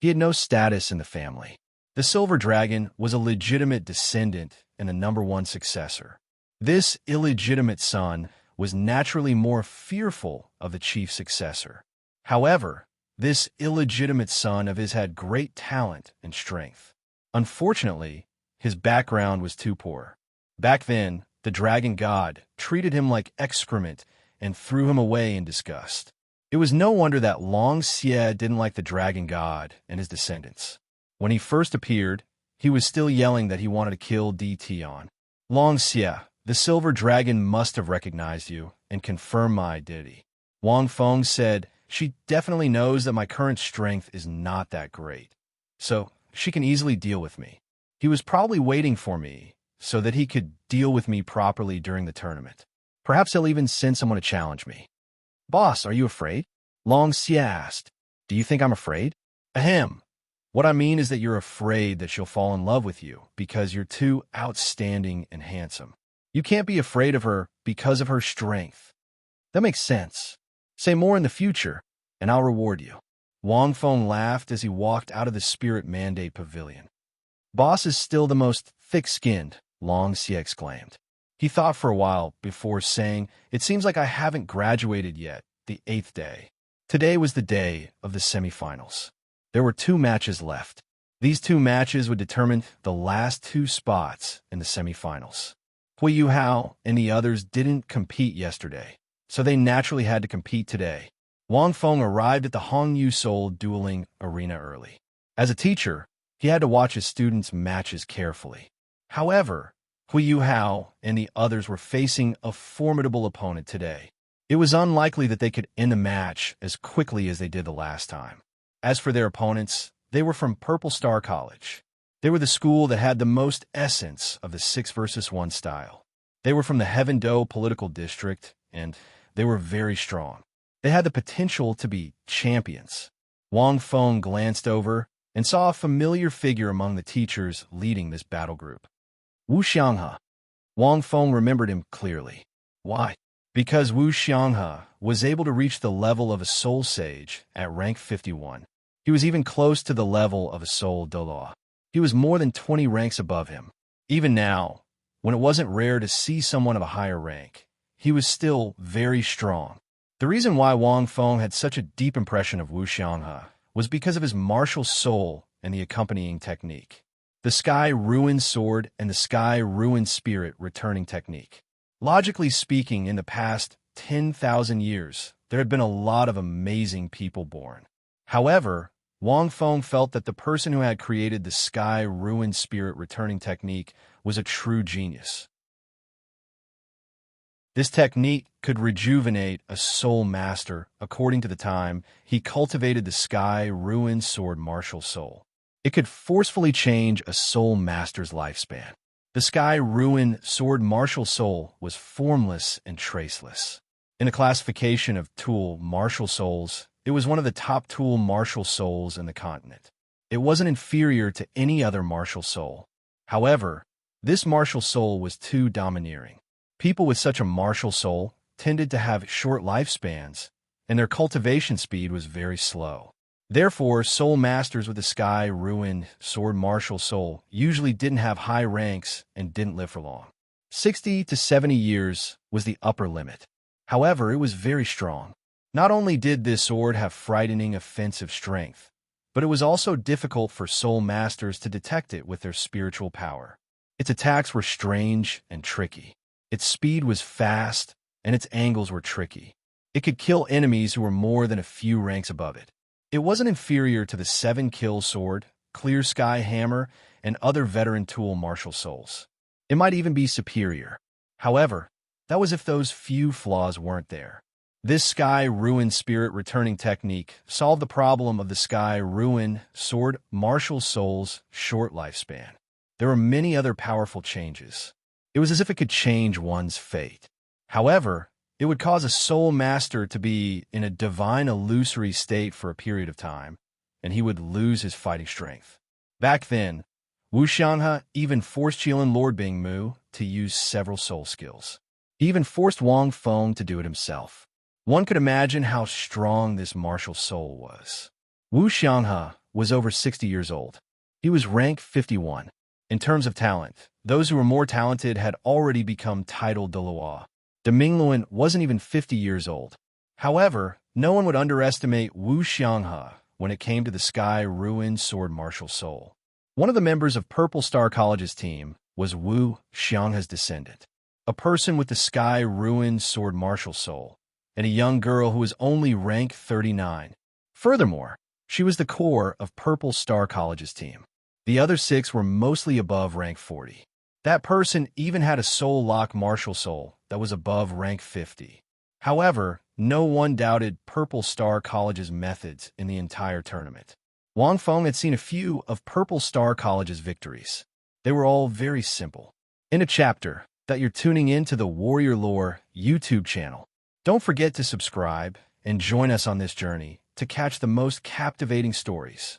He had no status in the family. The silver dragon was a legitimate descendant and the #1 successor. This illegitimate son was naturally more fearful of the chief successor. However, this illegitimate son of his had great talent and strength. Unfortunately, his background was too poor. Back then, the dragon god treated him like excrement and threw him away in disgust. It was no wonder that Long Xie didn't like the dragon god and his descendants. When he first appeared, he was still yelling that he wanted to kill Tion. Long Xie, the silver dragon must have recognized you and confirmed my identity. Wang Feng said, she definitely knows that my current strength is not that great, so she can easily deal with me. He was probably waiting for me so that he could deal with me properly during the tournament. Perhaps he'll even send someone to challenge me. Boss, are you afraid? Long Xie asked. Do you think I'm afraid? Ahem. What I mean is that you're afraid that she'll fall in love with you because you're too outstanding and handsome. You can't be afraid of her because of her strength. That makes sense. Say more in the future, and I'll reward you. Wang Feng laughed as he walked out of the Spirit Mandate Pavilion. Boss is still the most thick-skinned, Long Xie exclaimed. He thought for a while before saying, it seems like I haven't graduated yet, the 8th day. Today was the day of the semifinals. There were 2 matches left. These 2 matches would determine the last 2 spots in the semifinals. Hui Yuhao and the others didn't compete yesterday, so they naturally had to compete today. Wang Feng arrived at the Hongyu Soul dueling arena early. As a teacher, he had to watch his students' matches carefully. However, Hui Yuhao and the others were facing a formidable opponent today. It was unlikely that they could end the match as quickly as they did the last time. As for their opponents, they were from Purple Star College. They were the school that had the most essence of the 6 versus 1 style. They were from the Heaven-Do political district, and they were very strong. They had the potential to be champions. Wang Feng glanced over and saw a familiar figure among the teachers leading this battle group. Wu Xianghe. Wang Feng remembered him clearly. Why? Because Wu Xianghe was able to reach the level of a soul sage at rank 51. He was even close to the level of a soul Douluo. He was more than 20 ranks above him. Even now, when it wasn't rare to see someone of a higher rank, he was still very strong. The reason why Wang Feng had such a deep impression of Wu Xianghe was because of his martial soul and the accompanying technique. The Sky Ruin Sword and the Sky Ruin Spirit returning technique. Logically speaking, in the past 10,000 years, there had been a lot of amazing people born. However, Wang Feng felt that the person who had created the Sky Ruin Spirit returning technique was a true genius. This technique could rejuvenate a soul master according to the time he cultivated the Sky Ruin Sword martial soul. It could forcefully change a soul master's lifespan. The Sky Ruin Sword martial soul was formless and traceless. In the classification of tool martial souls, it was one of the top tool martial souls in the continent. It wasn't inferior to any other martial soul. However, this martial soul was too domineering. People with such a martial soul tended to have short lifespans, and their cultivation speed was very slow. Therefore, soul masters with the Sky Ruin Sword martial soul usually didn't have high ranks and didn't live for long. 60 to 70 years was the upper limit. However, it was very strong. Not only did this sword have frightening offensive strength, but it was also difficult for soul masters to detect it with their spiritual power. Its attacks were strange and tricky. Its speed was fast, and its angles were tricky. It could kill enemies who were more than a few ranks above it. It wasn't inferior to the 7-kill sword, Clear Sky Hammer, and other veteran tool martial souls. It might even be superior. However, that was if those few flaws weren't there. This Sky Ruin Spirit returning technique solved the problem of the Sky Ruin Sword martial soul's short lifespan. There were many other powerful changes. It was as if it could change one's fate. However, it would cause a soul master to be in a divine illusory state for a period of time, and he would lose his fighting strength. Back then, Wu Xianghe even forced Qilin Lord Bingmu to use several soul skills. He even forced Wang Feng to do it himself. One could imagine how strong this martial soul was. Wu Xianghe was over 60 years old. He was rank 51. In terms of talent, those who were more talented had already become titled Dalu. De Mingluan wasn't even 50 years old. However, no one would underestimate Wu Xianghe when it came to the Sky Ruin Sword martial soul. One of the members of Purple Star College's team was Wu Xianghe's descendant, a person with the Sky Ruin Sword martial soul, and a young girl who was only rank 39. Furthermore, she was the core of Purple Star College's team. The other 6 were mostly above rank 40. That person even had a soul lock martial soul that was above rank 50. However, no one doubted Purple Star College's methods in the entire tournament. Wang Feng had seen a few of Purple Star College's victories. They were all very simple. In a chapter that you're tuning in to the Warrior Lore YouTube channel, don't forget to subscribe and join us on this journey to catch the most captivating stories.